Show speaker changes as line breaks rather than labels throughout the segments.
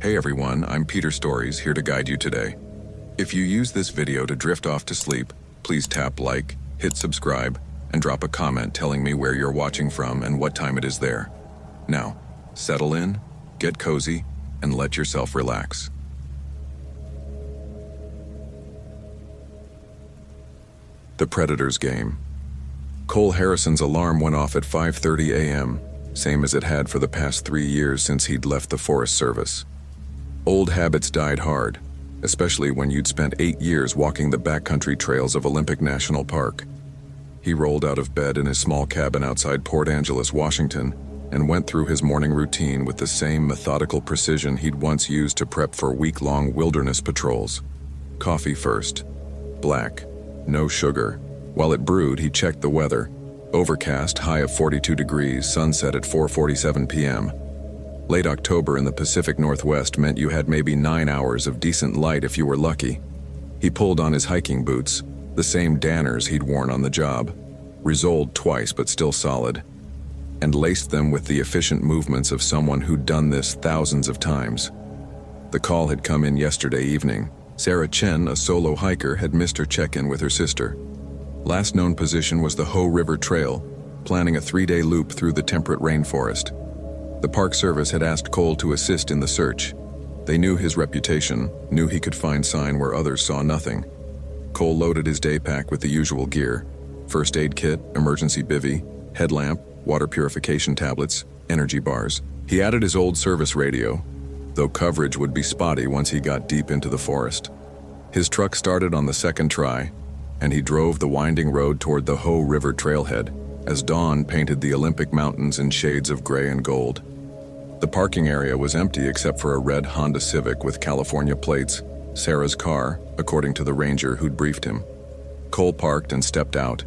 Hey everyone, I'm Peter Stories, here to guide you today. If you use this video to drift off to sleep, please tap like, hit subscribe, and drop a comment telling me where you're watching from and what time it is there. Now, settle in, get cozy, and let yourself relax. The Predator's Game. Cole Harrison's alarm went off at 5:30 a.m., same as it had for the past 3 years since he'd left the Forest Service. Old habits died hard, especially when you'd spent 8 years walking the backcountry trails of Olympic National Park. He rolled out of bed in his small cabin outside Port Angeles, Washington, and went through his morning routine with the same methodical precision he'd once used to prep for week-long wilderness patrols. Coffee first. Black. No sugar. While it brewed, he checked the weather. Overcast, high of 42 degrees, sunset at 4:47 p.m. Late October in the Pacific Northwest meant you had maybe 9 hours of decent light if you were lucky. He pulled on his hiking boots, the same Danners he'd worn on the job, resoled twice but still solid, and laced them with the efficient movements of someone who'd done this thousands of times. The call had come in yesterday evening. Sarah Chen, a solo hiker, had missed her check-in with her sister. Last known position was the Hoh River Trail, planning a 3-day loop through the temperate rainforest. The Park Service had asked Cole to assist in the search. They knew his reputation, knew he could find sign where others saw nothing. Cole loaded his day pack with the usual gear: first aid kit, emergency bivvy, headlamp, water purification tablets, energy bars. He added his old service radio, though coverage would be spotty once he got deep into the forest. His truck started on the second try, and he drove the winding road toward the Hoh River trailhead, as dawn painted the Olympic Mountains in shades of gray and gold. The parking area was empty except for a red Honda Civic with California plates, Sarah's car, according to the ranger who'd briefed him. Cole parked and stepped out,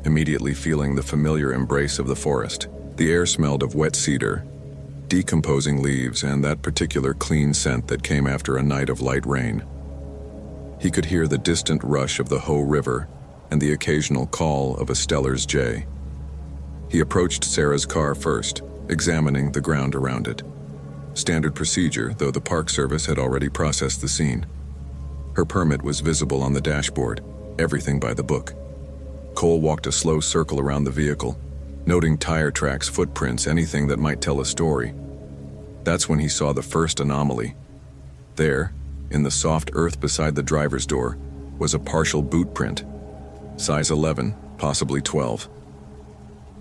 immediately feeling the familiar embrace of the forest. The air smelled of wet cedar, decomposing leaves, and that particular clean scent that came after a night of light rain. He could hear the distant rush of the Hoh River and the occasional call of a Steller's jay. He approached Sarah's car first, examining the ground around it. Standard procedure, though the Park Service had already processed the scene. Her permit was visible on the dashboard, everything by the book. Cole walked a slow circle around the vehicle, noting tire tracks, footprints, anything that might tell a story. That's when he saw the first anomaly. There, in the soft earth beside the driver's door, was a partial boot print. Size 11, possibly 12.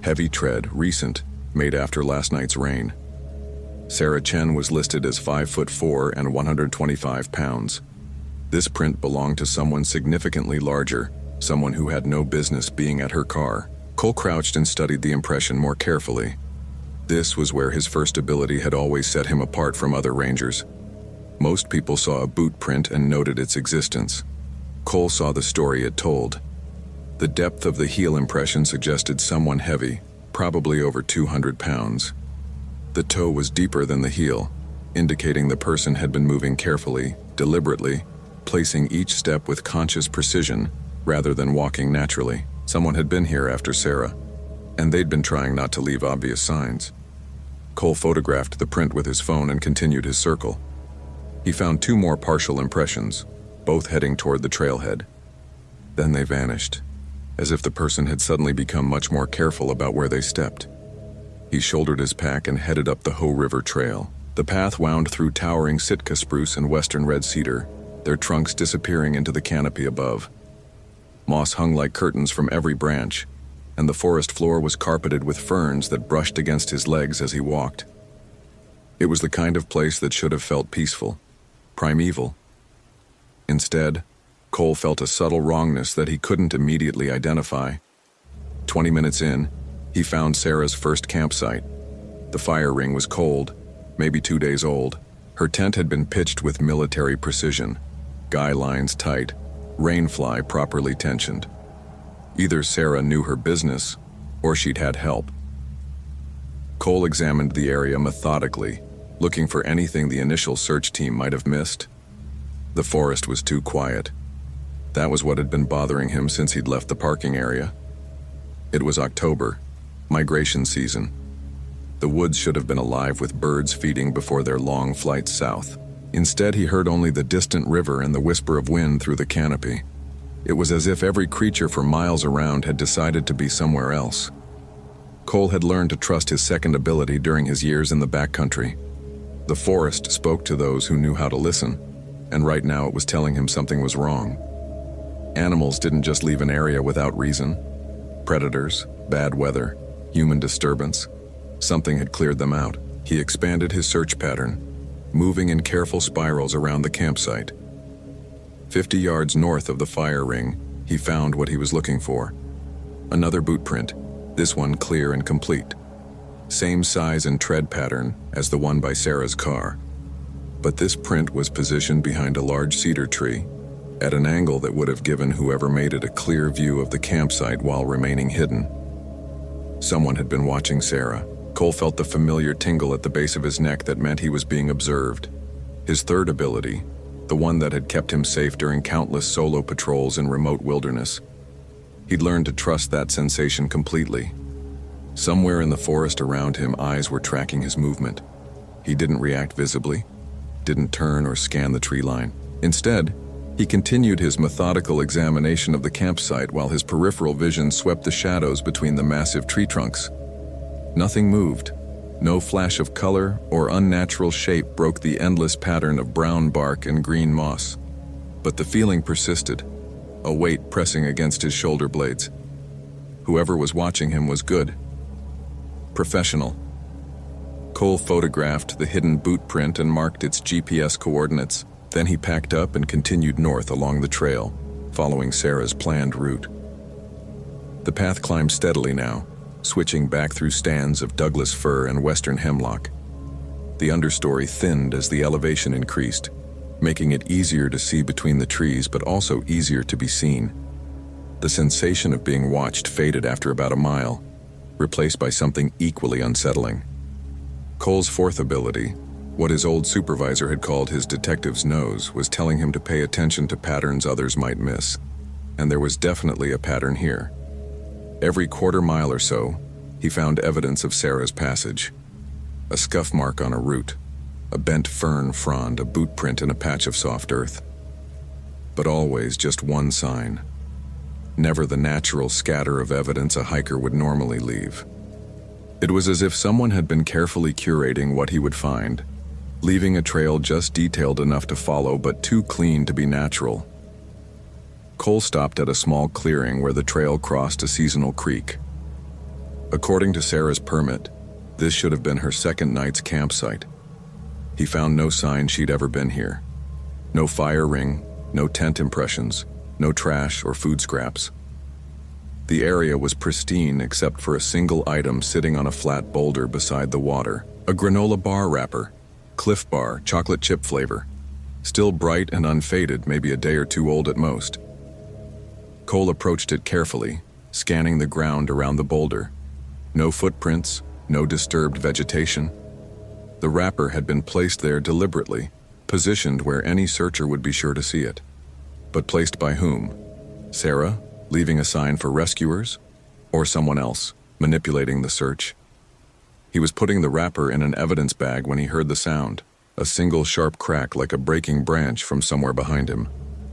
Heavy tread, recent, made after last night's rain. Sarah Chen was listed as 5'4" and 125 pounds. This print belonged to someone significantly larger, someone who had no business being at her car. Cole crouched and studied the impression more carefully. This was where his first ability had always set him apart from other rangers. Most people saw a boot print and noted its existence. Cole saw the story it told. The depth of the heel impression suggested someone heavy, probably over 200 pounds. The toe was deeper than the heel, indicating the person had been moving carefully, deliberately, placing each step with conscious precision rather than walking naturally. Someone had been here after Sarah, and they'd been trying not to leave obvious signs. Cole photographed the print with his phone and continued his circle. He found 2 more partial impressions, both heading toward the trailhead. Then they vanished, as if the person had suddenly become much more careful about where they stepped. He shouldered his pack and headed up the Hoh River Trail. The path wound through towering Sitka spruce and western red cedar, their trunks disappearing into the canopy above. Moss hung like curtains from every branch, and the forest floor was carpeted with ferns that brushed against his legs as he walked. It was the kind of place that should have felt peaceful, primeval. Instead, Cole felt a subtle wrongness that he couldn't immediately identify. 20 minutes in, he found Sarah's first campsite. The fire ring was cold, maybe 2 days old. Her tent had been pitched with military precision, guy lines tight, rainfly properly tensioned. Either Sarah knew her business, or she'd had help. Cole examined the area methodically, looking for anything the initial search team might have missed. The forest was too quiet. That was what had been bothering him since he'd left the parking area. It was October, migration season. The woods should have been alive with birds feeding before their long flights south. Instead, he heard only the distant river and the whisper of wind through the canopy. It was as if every creature for miles around had decided to be somewhere else. Cole had learned to trust his second ability during his years in the backcountry. The forest spoke to those who knew how to listen, and right now it was telling him something was wrong. Animals didn't just leave an area without reason. Predators, bad weather, human disturbance. Something had cleared them out. He expanded his search pattern, moving in careful spirals around the campsite. 50 yards north of the fire ring, he found what he was looking for. Another boot print, this one clear and complete. Same size and tread pattern as the one by Sarah's car. But this print was positioned behind a large cedar tree, at an angle that would have given whoever made it a clear view of the campsite while remaining hidden. Someone had been watching Sarah. Cole felt the familiar tingle at the base of his neck that meant he was being observed. His third ability, the one that had kept him safe during countless solo patrols in remote wilderness. He'd learned to trust that sensation completely. Somewhere in the forest around him, eyes were tracking his movement. He didn't react visibly, didn't turn or scan the tree line. Instead, he continued his methodical examination of the campsite while his peripheral vision swept the shadows between the massive tree trunks. Nothing moved. No flash of color or unnatural shape broke the endless pattern of brown bark and green moss. But the feeling persisted, a weight pressing against his shoulder blades. Whoever was watching him was good. Professional. Cole photographed the hidden boot print and marked its GPS coordinates. Then he packed up and continued north along the trail, following Sarah's planned route. The path climbed steadily now, switching back through stands of Douglas fir and western hemlock. The understory thinned as the elevation increased, making it easier to see between the trees but also easier to be seen. The sensation of being watched faded after about a mile, replaced by something equally unsettling. Cole's fourth ability, what his old supervisor had called his detective's nose, was telling him to pay attention to patterns others might miss. And there was definitely a pattern here. Every quarter mile or so, he found evidence of Sarah's passage. A scuff mark on a root, a bent fern frond, a boot print in a patch of soft earth. But always just one sign. Never the natural scatter of evidence a hiker would normally leave. It was as if someone had been carefully curating what he would find, leaving a trail just detailed enough to follow but too clean to be natural. Cole stopped at a small clearing where the trail crossed a seasonal creek. According to Sarah's permit, this should have been her second night's campsite. He found no sign she'd ever been here. No fire ring, no tent impressions, no trash or food scraps. The area was pristine except for a single item sitting on a flat boulder beside the water. A granola bar wrapper, Cliff Bar, chocolate chip flavor. Still bright and unfaded, maybe a day or two old at most. Cole approached it carefully, scanning the ground around the boulder. No footprints, no disturbed vegetation. The wrapper had been placed there deliberately, positioned where any searcher would be sure to see it. But placed by whom? Sarah, leaving a sign for rescuers? Or someone else, manipulating the search? He was putting the wrapper in an evidence bag when he heard the sound, a single sharp crack like a breaking branch from somewhere behind him.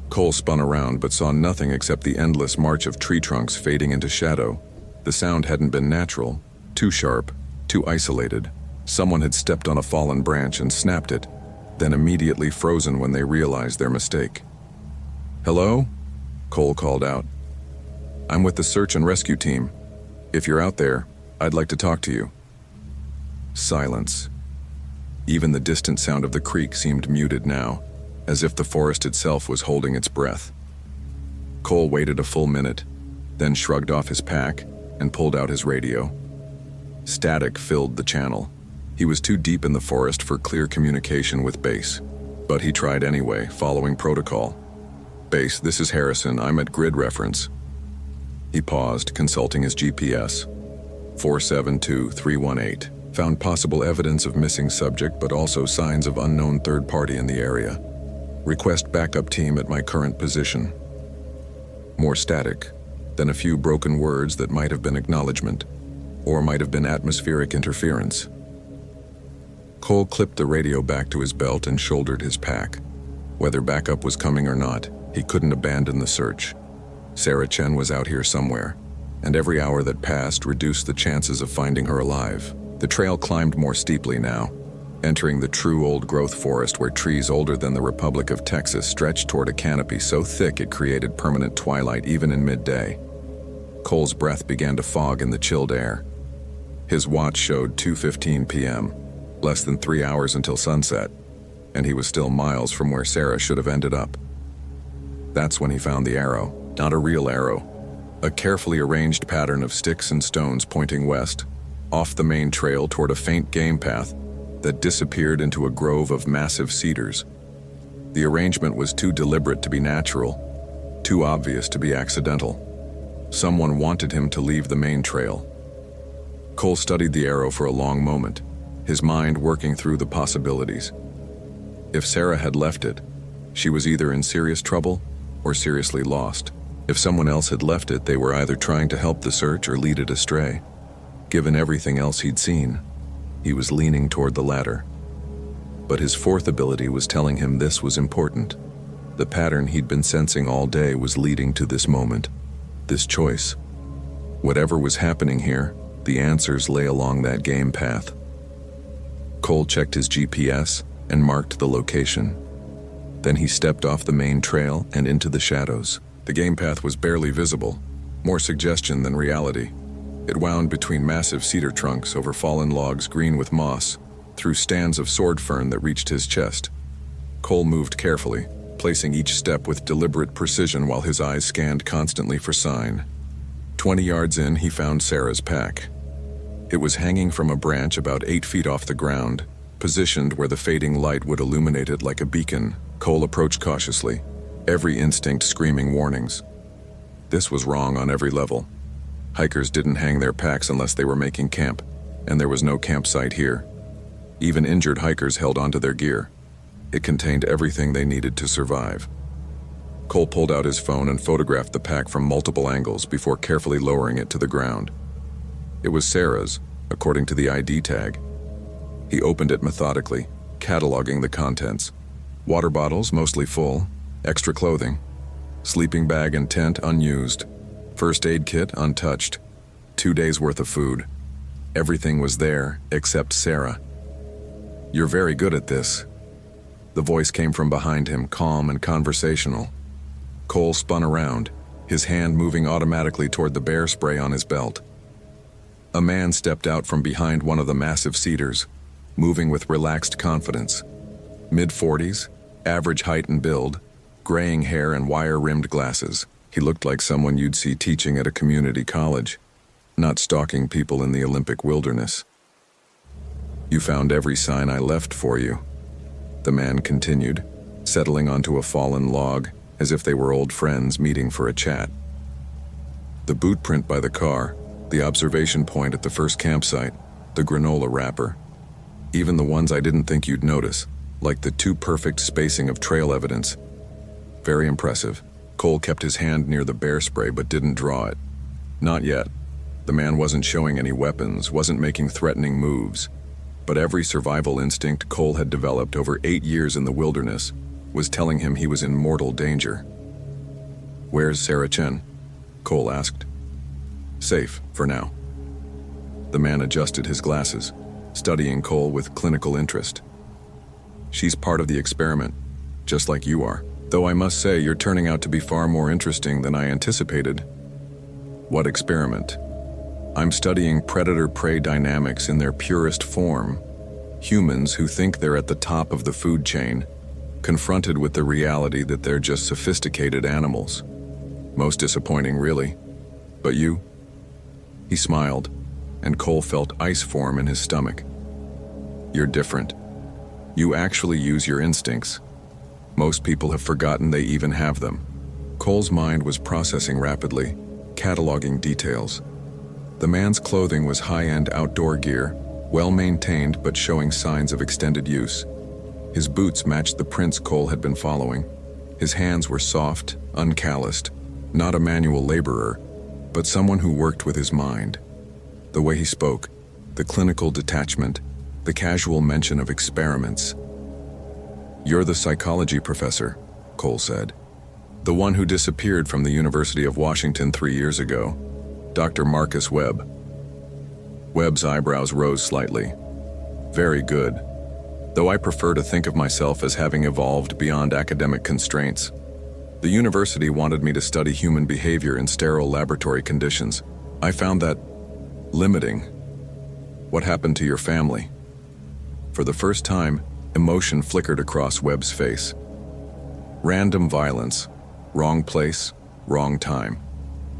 Cole spun around but saw nothing except the endless march of tree trunks fading into shadow. The sound hadn't been natural, too sharp, too isolated. Someone had stepped on a fallen branch and snapped it, then immediately frozen when they realized their mistake. "Hello?" Cole called out. "I'm with the search and rescue team. If you're out there, I'd like to talk to you." Silence. Even the distant sound of the creek seemed muted now, as if the forest itself was holding its breath. Cole waited a full minute, then shrugged off his pack and pulled out his radio. Static filled the channel. He was too deep in the forest for clear communication with base, but he tried anyway, following protocol. "Base, this is Harrison. I'm at grid reference." He paused, consulting his GPS. 472318. Found possible evidence of missing subject, but also signs of unknown third party in the area. Request backup team at my current position. More static, then a few broken words that might have been acknowledgement, or might have been atmospheric interference. Cole clipped the radio back to his belt and shouldered his pack. Whether backup was coming or not, he couldn't abandon the search. Sarah Chen was out here somewhere, and every hour that passed reduced the chances of finding her alive. The trail climbed more steeply now, entering the true old-growth forest where trees older than the Republic of Texas stretched toward a canopy so thick it created permanent twilight even in midday. Cole's breath began to fog in the chilled air. His watch showed 2:15 p.m., less than 3 hours until sunset, and he was still miles from where Sarah should have ended up. That's when he found the arrow, not a real arrow, a carefully arranged pattern of sticks and stones pointing west, off the main trail toward a faint game path that disappeared into a grove of massive cedars. The arrangement was too deliberate to be natural, too obvious to be accidental. Someone wanted him to leave the main trail. Cole studied the arrow for a long moment, his mind working through the possibilities. If Sarah had left it, she was either in serious trouble or seriously lost. If someone else had left it, they were either trying to help the search or lead it astray. Given everything else he'd seen, he was leaning toward the latter. But his fourth ability was telling him this was important. The pattern he'd been sensing all day was leading to this moment, this choice. Whatever was happening here, the answers lay along that game path. Cole checked his GPS and marked the location. Then he stepped off the main trail and into the shadows. The game path was barely visible, more suggestion than reality. It wound between massive cedar trunks over fallen logs green with moss, through stands of sword fern that reached his chest. Cole moved carefully, placing each step with deliberate precision while his eyes scanned constantly for sign. 20 yards in, he found Sarah's pack. It was hanging from a branch about 8 feet off the ground, positioned where the fading light would illuminate it like a beacon. Cole approached cautiously, every instinct screaming warnings. This was wrong on every level. Hikers didn't hang their packs unless they were making camp, and there was no campsite here. Even injured hikers held onto their gear. It contained everything they needed to survive. Cole pulled out his phone and photographed the pack from multiple angles before carefully lowering it to the ground. It was Sarah's, according to the ID tag. He opened it methodically, cataloging the contents. Water bottles, mostly full, extra clothing, sleeping bag and tent unused, first aid kit untouched, 2 days worth of food. Everything was there except Sarah. "You're very good at this." The voice came from behind him, calm and conversational. Cole spun around, his hand moving automatically toward the bear spray on his belt. A man stepped out from behind one of the massive cedars, moving with relaxed confidence. Mid-40s, average height and build, graying hair and wire-rimmed glasses. He looked like someone you'd see teaching at a community college, not stalking people in the Olympic wilderness. "You found every sign I left for you," the man continued, settling onto a fallen log as if they were old friends meeting for a chat. "The boot print by the car, the observation point at the first campsite, the granola wrapper. Even the ones I didn't think you'd notice, like the too perfect spacing of trail evidence. Very impressive." Cole kept his hand near the bear spray but didn't draw it. Not yet. The man wasn't showing any weapons, wasn't making threatening moves. But every survival instinct Cole had developed over 8 years in the wilderness was telling him he was in mortal danger. "Where's Sarah Chen?" Cole asked. "Safe, for now." The man adjusted his glasses, studying Cole with clinical interest. "She's part of the experiment, just like you are. Though I must say you're turning out to be far more interesting than I anticipated." "What experiment?" "I'm studying predator-prey dynamics in their purest form. Humans who think they're at the top of the food chain, confronted with the reality that they're just sophisticated animals. Most disappointing, really. But you?" He smiled, and Cole felt ice form in his stomach. "You're different. You actually use your instincts. Most people have forgotten they even have them." Cole's mind was processing rapidly, cataloging details. The man's clothing was high-end outdoor gear, well-maintained but showing signs of extended use. His boots matched the prints Cole had been following. His hands were soft, uncalloused, not a manual laborer, but someone who worked with his mind. The way he spoke, the clinical detachment, The casual mention of experiments. "You're the psychology professor," Cole said. "The one who disappeared from the University of Washington 3 years ago, Dr. Marcus Webb." Webb's eyebrows rose slightly. "Very good. Though I prefer to think of myself as having evolved beyond academic constraints. The university wanted me to study human behavior in sterile laboratory conditions. I found that limiting. What happened to your family?" For the first time, emotion flickered across Webb's face. "Random violence. Wrong place, wrong time.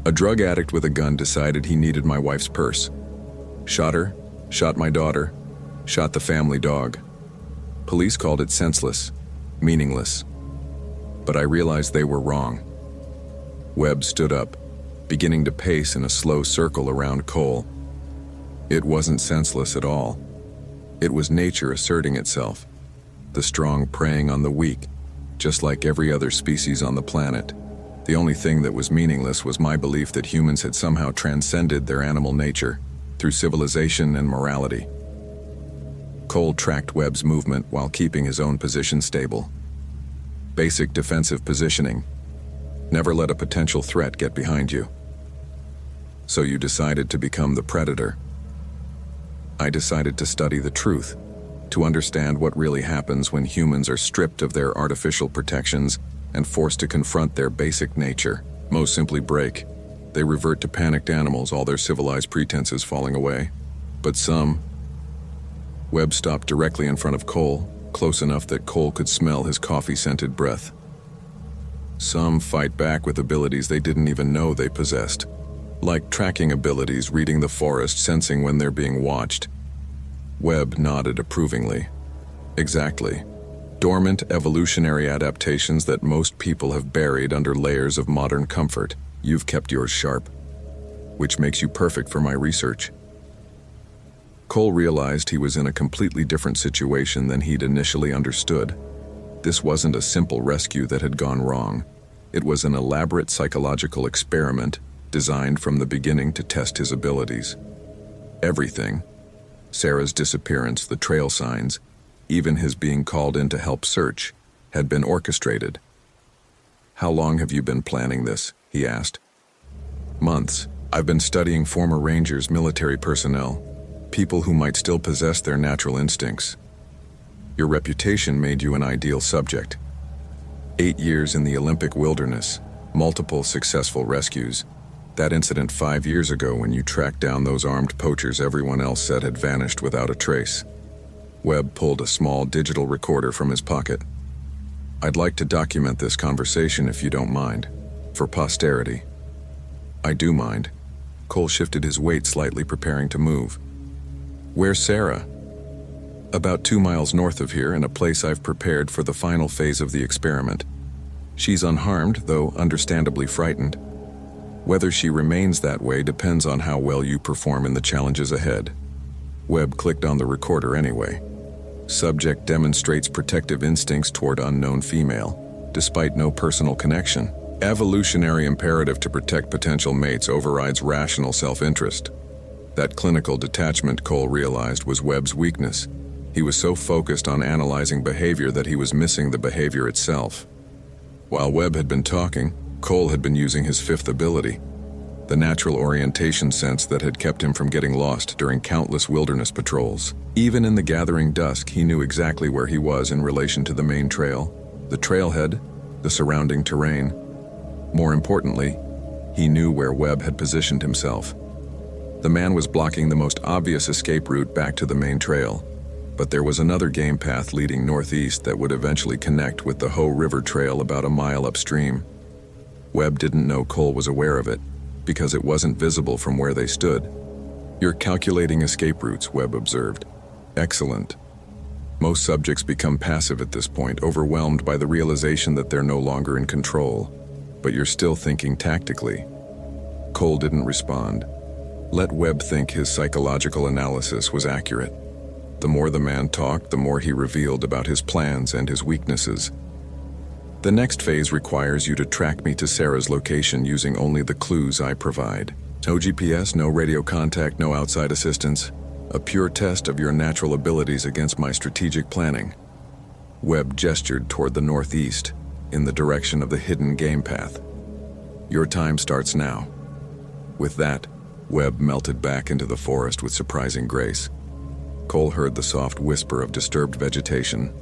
A drug addict with a gun decided he needed my wife's purse. Shot her, shot my daughter, shot the family dog. Police called it senseless, meaningless. But I realized they were wrong." Webb stood up, beginning to pace in a slow circle around Cole. "It wasn't senseless at all. It was nature asserting itself, the strong preying on the weak, just like every other species on the planet. The only thing that was meaningless was my belief that humans had somehow transcended their animal nature through civilization and morality." Cole tracked Webb's movement while keeping his own position stable. Basic defensive positioning. Never let a potential threat get behind you. "So you decided to become the predator." "I decided to study the truth, to understand what really happens when humans are stripped of their artificial protections and forced to confront their basic nature. Most simply break. They revert to panicked animals, all their civilized pretenses falling away. But some..." Webb stopped directly in front of Cole, close enough that Cole could smell his coffee-scented breath. "Some fight back with abilities they didn't even know they possessed. Like tracking abilities, reading the forest, sensing when they're being watched." Webb nodded approvingly. "Exactly. Dormant evolutionary adaptations that most people have buried under layers of modern comfort. You've kept yours sharp, which makes you perfect for my research." Cole realized he was in a completely different situation than he'd initially understood. This wasn't a simple rescue that had gone wrong. It was an elaborate psychological experiment designed from the beginning to test his abilities. Everything, Sarah's disappearance, the trail signs, even his being called in to help search, had been orchestrated. "How long have you been planning this?" he asked. "Months. I've been studying former Rangers, military personnel, people who might still possess their natural instincts. Your reputation made you an ideal subject. 8 years in the Olympic wilderness, multiple successful rescues. That incident 5 years ago when you tracked down those armed poachers everyone else said had vanished without a trace." Webb pulled a small digital recorder from his pocket. "I'd like to document this conversation if you don't mind, for posterity." "I do mind." Cole shifted his weight slightly, preparing to move. "Where's Sarah?" "About 2 miles north of here, in a place I've prepared for the final phase of the experiment. She's unharmed, though understandably frightened. Whether she remains that way depends on how well you perform in the challenges ahead." Webb clicked on the recorder anyway. "Subject demonstrates protective instincts toward unknown female, despite no personal connection. Evolutionary imperative to protect potential mates overrides rational self-interest." That clinical detachment, Cole realized, was Webb's weakness. He was so focused on analyzing behavior that he was missing the behavior itself. While Webb had been talking, Cole had been using his fifth ability, the natural orientation sense that had kept him from getting lost during countless wilderness patrols. Even in the gathering dusk, he knew exactly where he was in relation to the main trail, the trailhead, the surrounding terrain. More importantly, he knew where Webb had positioned himself. The man was blocking the most obvious escape route back to the main trail, but there was another game path leading northeast that would eventually connect with the Hoh River Trail about a mile upstream. Webb didn't know Cole was aware of it, because it wasn't visible from where they stood. "You're calculating escape routes," Webb observed. "Excellent. Most subjects become passive at this point, overwhelmed by the realization that they're no longer in control. But you're still thinking tactically." Cole didn't respond. Let Webb think his psychological analysis was accurate. The more the man talked, the more he revealed about his plans and his weaknesses. "The next phase requires you to track me to Sarah's location using only the clues I provide. No GPS, no radio contact, no outside assistance. A pure test of your natural abilities against my strategic planning. Webb gestured toward the northeast, in the direction of the hidden game path. Your time starts now. With that, Webb melted back into the forest with surprising grace. Cole heard the soft whisper of disturbed vegetation,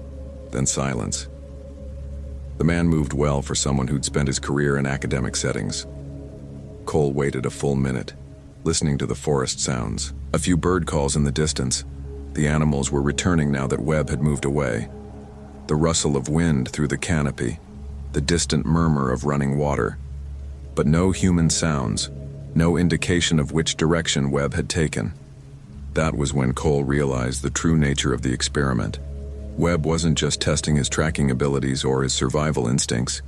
then silence. The man moved well for someone who'd spent his career in academic settings. Cole waited a full minute, listening to the forest sounds. A few bird calls in the distance. The animals were returning now that Webb had moved away. The rustle of wind through the canopy, the distant murmur of running water. But no human sounds, no indication of which direction Webb had taken. That was when Cole realized the true nature of the experiment. Webb wasn't just testing his tracking abilities or his survival instincts.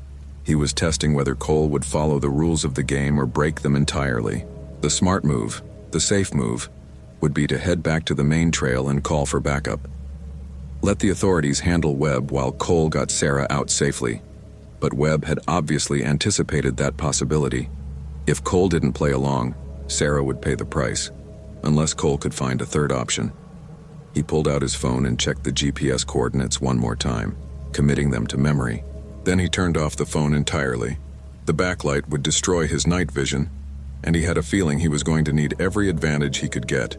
He was testing whether Cole would follow the rules of the game or break them entirely. The smart move, the safe move, would be to head back to the main trail and call for backup. Let the authorities handle Webb while Cole got Sarah out safely. But Webb had obviously anticipated that possibility. If Cole didn't play along, Sarah would pay the price, unless Cole could find a third option. He pulled out his phone and checked the GPS coordinates one more time, committing them to memory. Then he turned off the phone entirely. The backlight would destroy his night vision, and he had a feeling he was going to need every advantage he could get.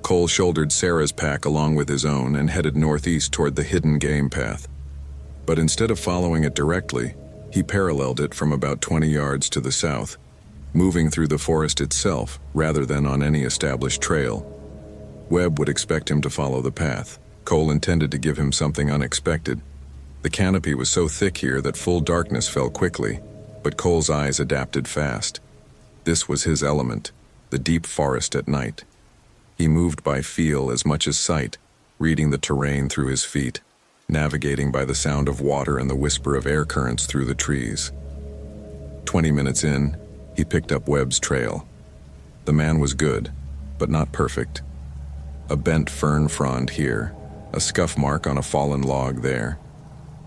Cole shouldered Sarah's pack along with his own and headed northeast toward the hidden game path. But instead of following it directly, he paralleled it from about 20 yards to the south, moving through the forest itself rather than on any established trail. Webb would expect him to follow the path. Cole intended to give him something unexpected. The canopy was so thick here that full darkness fell quickly, but Cole's eyes adapted fast. This was his element, the deep forest at night. He moved by feel as much as sight, reading the terrain through his feet, navigating by the sound of water and the whisper of air currents through the trees. 20 minutes in, he picked up Webb's trail. The man was good, but not perfect. A bent fern frond here, a scuff mark on a fallen log there.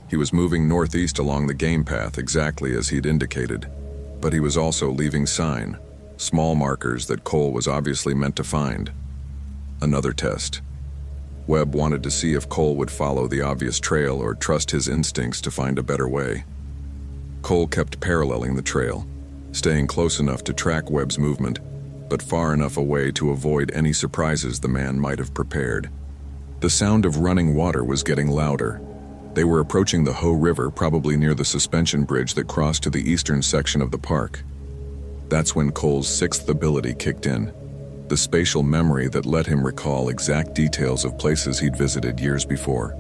He was moving northeast along the game path exactly as he'd indicated, but he was also leaving sign, small markers that Cole was obviously meant to find. Another test. Webb wanted to see if Cole would follow the obvious trail or trust his instincts to find a better way. Cole kept paralleling the trail, staying close enough to track Webb's movement, but far enough away to avoid any surprises the man might have prepared. The sound of running water was getting louder. They were approaching the Hoh River, probably near the suspension bridge that crossed to the eastern section of the park. That's when Cole's sixth ability kicked in, the spatial memory that let him recall exact details of places he'd visited years before.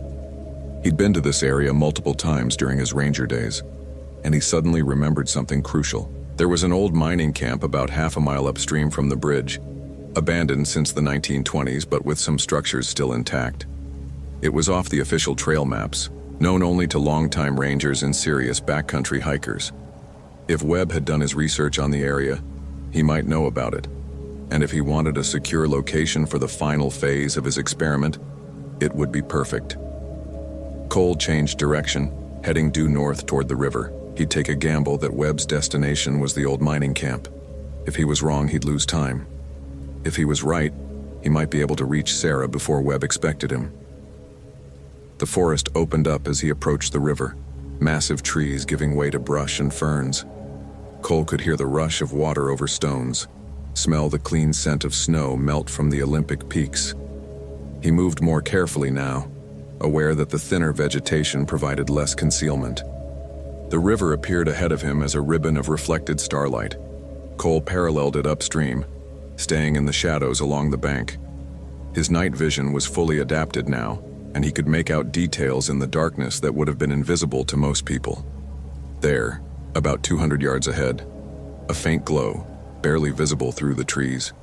He'd been to this area multiple times during his ranger days, and he suddenly remembered something crucial. There was an old mining camp about half a mile upstream from the bridge, abandoned since the 1920s but with some structures still intact. It was off the official trail maps, known only to longtime rangers and serious backcountry hikers. If Webb had done his research on the area, he might know about it. And if he wanted a secure location for the final phase of his experiment, it would be perfect. Cole changed direction, heading due north toward the river. He'd take a gamble that Webb's destination was the old mining camp. If he was wrong, he'd lose time. If he was right, he might be able to reach Sarah before Webb expected him. The forest opened up as he approached the river, massive trees giving way to brush and ferns. Cole could hear the rush of water over stones, smell the clean scent of snow melt from the Olympic peaks. He moved more carefully now, aware that the thinner vegetation provided less concealment. The river appeared ahead of him as a ribbon of reflected starlight. Cole paralleled it upstream, staying in the shadows along the bank. His night vision was fully adapted now, and he could make out details in the darkness that would have been invisible to most people. There, about 200 yards ahead, a faint glow, barely visible through the trees.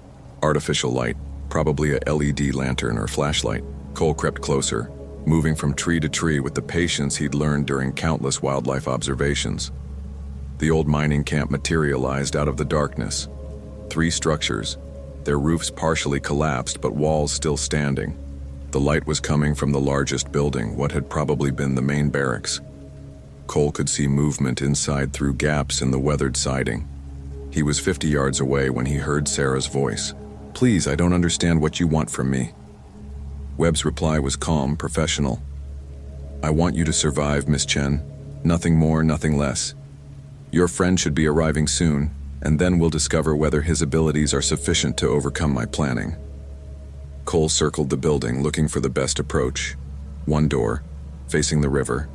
Artificial light, probably a LED lantern or flashlight. Cole crept closer, moving from tree to tree with the patience he'd learned during countless wildlife observations. The old mining camp materialized out of the darkness. 3 structures, their roofs partially collapsed but walls still standing. The light was coming from the largest building, what had probably been the main barracks. Cole could see movement inside through gaps in the weathered siding. He was 50 yards away when he heard Sarah's voice. Please, I don't understand what you want from me. Webb's reply was calm, professional. I want you to survive, Miss Chen. Nothing more, nothing less. Your friend should be arriving soon, and then we'll discover whether his abilities are sufficient to overcome my planning. Cole circled the building, looking for the best approach. One door, facing the river.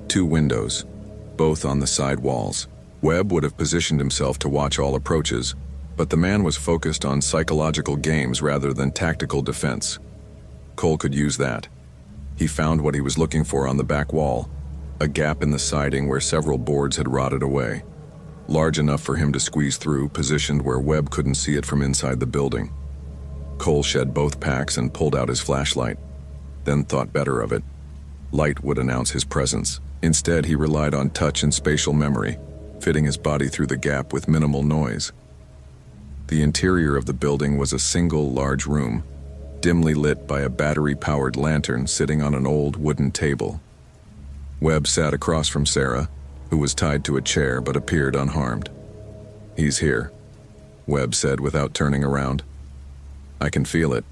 2 windows, both on the side walls. Webb would have positioned himself to watch all approaches, but the man was focused on psychological games rather than tactical defense. Cole could use that. He found what he was looking for on the back wall, a gap in the siding where several boards had rotted away, large enough for him to squeeze through, positioned where Webb couldn't see it from inside the building. Cole shed both packs and pulled out his flashlight, then thought better of it. Light would announce his presence. Instead, he relied on touch and spatial memory, fitting his body through the gap with minimal noise. The interior of the building was a single large room, dimly lit by a battery-powered lantern sitting on an old wooden table. Webb sat across from Sarah, who was tied to a chair but appeared unharmed. He's here, Webb said without turning around. I can feel it.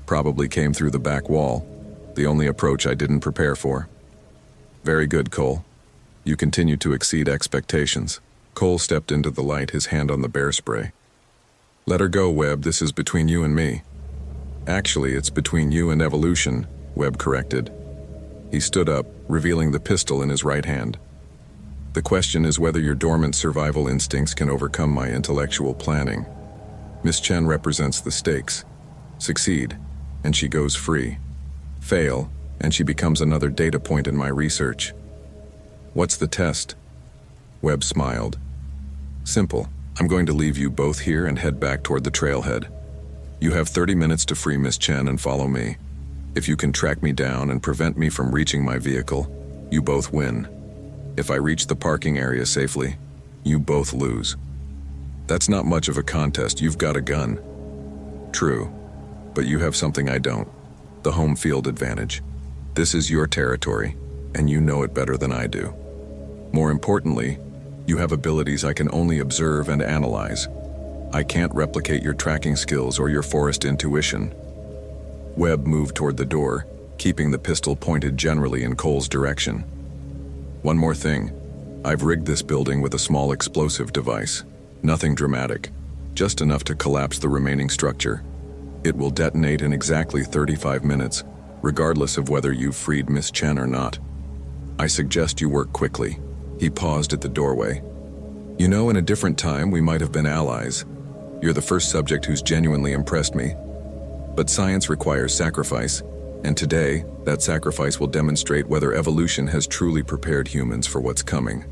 Probably came through the back wall, the only approach I didn't prepare for. Very good, Cole. You continue to exceed expectations. Cole stepped into the light, his hand on the bear spray. Let her go, Webb. This is between you and me. Actually, it's between you and evolution, Webb corrected. He stood up, revealing the pistol in his right hand. The question is whether your dormant survival instincts can overcome my intellectual planning. Miss Chen represents the stakes. Succeed, and she goes free. Fail, and she becomes another data point in my research. What's the test? Webb smiled. Simple. I'm going to leave you both here and head back toward the trailhead. You have 30 minutes to free Miss Chen and follow me. If you can track me down and prevent me from reaching my vehicle, you both win. If I reach the parking area safely, you both lose. That's not much of a contest. You've got a gun. True, but you have something I don't. The home field advantage. This is your territory, and you know it better than I do. More importantly, you have abilities I can only observe and analyze. I can't replicate your tracking skills or your forest intuition. Webb moved toward the door, keeping the pistol pointed generally in Cole's direction. One more thing. I've rigged this building with a small explosive device. Nothing dramatic, just enough to collapse the remaining structure. It will detonate in exactly 35 minutes, regardless of whether you've freed Miss Chen or not. I suggest you work quickly. He paused at the doorway. You know, in a different time, we might have been allies. You're the first subject who's genuinely impressed me. But science requires sacrifice, and today, that sacrifice will demonstrate whether evolution has truly prepared humans for what's coming.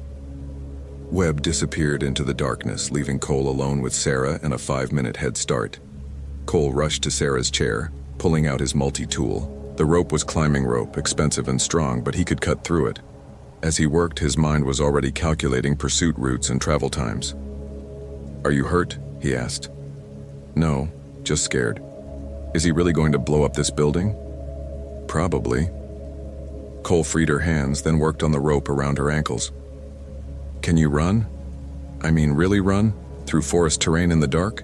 Webb disappeared into the darkness, leaving Cole alone with Sarah and a 5-minute head start. Cole rushed to Sarah's chair, pulling out his multi-tool. The rope was climbing rope, expensive and strong, but he could cut through it. As he worked, his mind was already calculating pursuit routes and travel times. Are you hurt? He asked. No, just scared. Is he really going to blow up this building? Probably. Cole freed her hands, then worked on the rope around her ankles. Can you run? I mean, really run? Through forest terrain in the dark?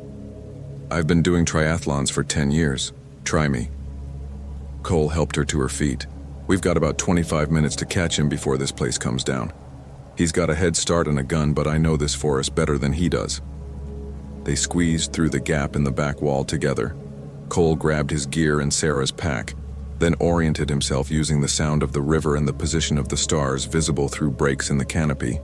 I've been doing triathlons for 10 years. Try me. Cole helped her to her feet. We've got about 25 minutes to catch him before this place comes down. He's got a head start and a gun, but I know this forest better than he does. They squeezed through the gap in the back wall together. Cole grabbed his gear and Sarah's pack, then oriented himself using the sound of the river and the position of the stars visible through breaks in the canopy.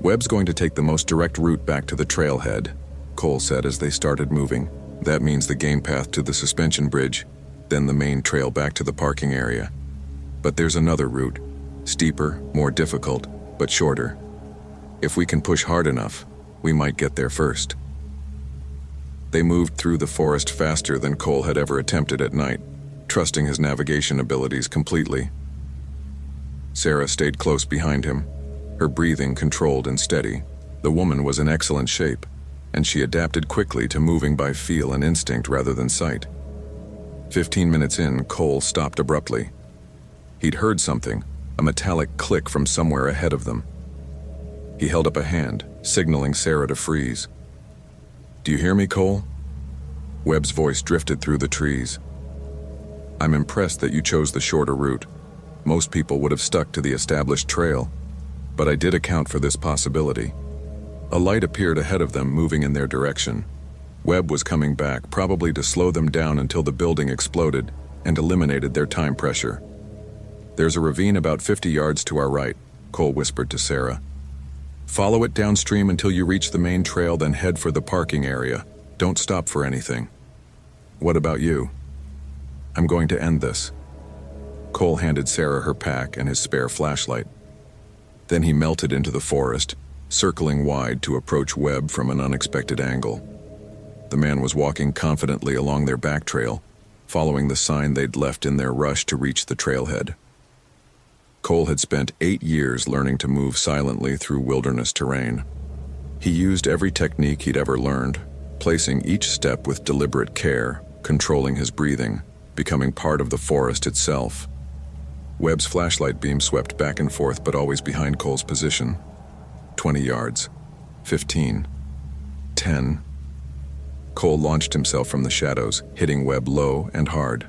Webb's going to take the most direct route back to the trailhead, Cole said as they started moving. That means the game path to the suspension bridge, then the main trail back to the parking area. But there's another route, steeper, more difficult, but shorter. If we can push hard enough, we might get there first. They moved through the forest faster than Cole had ever attempted at night, trusting his navigation abilities completely. Sarah stayed close behind him, her breathing controlled and steady. The woman was in excellent shape, and she adapted quickly to moving by feel and instinct rather than sight. 15 minutes in, Cole stopped abruptly. He'd heard something, a metallic click from somewhere ahead of them. He held up a hand, signaling Sarah to freeze. Do you hear me, Cole? Webb's voice drifted through the trees. "I'm impressed that you chose the shorter route. Most people would have stuck to the established trail, but I did account for this possibility." A light appeared ahead of them, moving in their direction. Webb was coming back, probably to slow them down until the building exploded and eliminated their time pressure. "There's a ravine about 50 yards to our right," Cole whispered to Sarah. "Follow it downstream until you reach the main trail, then head for the parking area. Don't stop for anything." "What about you?" "I'm going to end this." Cole handed Sarah her pack and his spare flashlight. Then he melted into the forest, circling wide to approach Webb from an unexpected angle. The man was walking confidently along their back trail, following the sign they'd left in their rush to reach the trailhead. Cole had spent 8 years learning to move silently through wilderness terrain. He used every technique he'd ever learned, placing each step with deliberate care, controlling his breathing, becoming part of the forest itself. Webb's flashlight beam swept back and forth, but always behind Cole's position. 20 yards. 15. 10. Cole launched himself from the shadows, hitting Webb low and hard.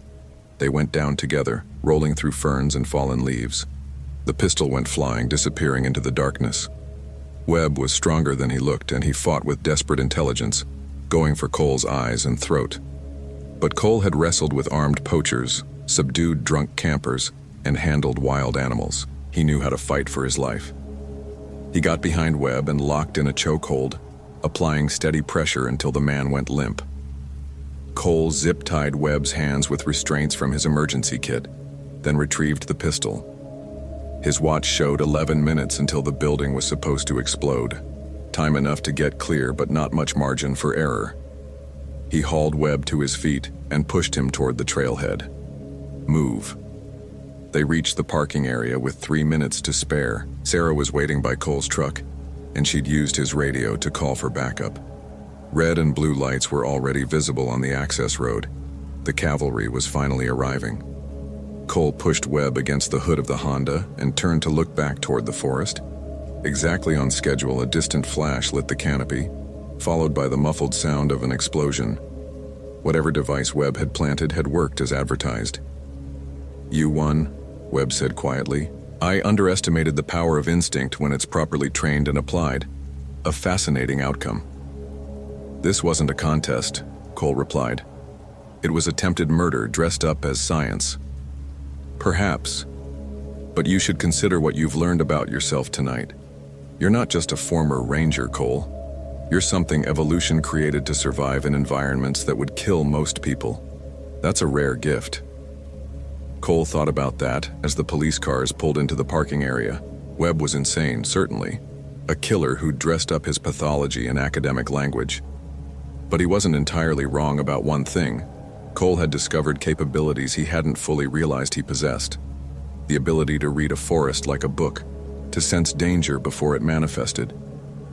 They went down together, rolling through ferns and fallen leaves. The pistol went flying, disappearing into the darkness. Webb was stronger than he looked, and he fought with desperate intelligence, going for Cole's eyes and throat. But Cole had wrestled with armed poachers, subdued drunk campers, and handled wild animals. He knew how to fight for his life. He got behind Webb and locked in a chokehold, applying steady pressure until the man went limp. Cole zip-tied Webb's hands with restraints from his emergency kit, then retrieved the pistol. His watch showed 11 minutes until the building was supposed to explode. Time enough to get clear, but not much margin for error. He hauled Webb to his feet and pushed him toward the trailhead. "Move." They reached the parking area with 3 minutes to spare. Sarah was waiting by Cole's truck, and she'd used his radio to call for backup. Red and blue lights were already visible on the access road. The cavalry was finally arriving. Cole pushed Webb against the hood of the Honda and turned to look back toward the forest. Exactly on schedule, a distant flash lit the canopy, followed by the muffled sound of an explosion. Whatever device Webb had planted had worked as advertised. "You won," Webb said quietly. "I underestimated the power of instinct when it's properly trained and applied. A fascinating outcome." "This wasn't a contest," Cole replied. "It was attempted murder dressed up as science." "Perhaps. But you should consider what you've learned about yourself tonight. You're not just a former ranger, Cole. You're something evolution created to survive in environments that would kill most people. That's a rare gift." Cole thought about that as the police cars pulled into the parking area. Webb was insane, certainly. A killer who dressed up his pathology in academic language. But he wasn't entirely wrong about one thing. Cole had discovered capabilities he hadn't fully realized he possessed. The ability to read a forest like a book, to sense danger before it manifested,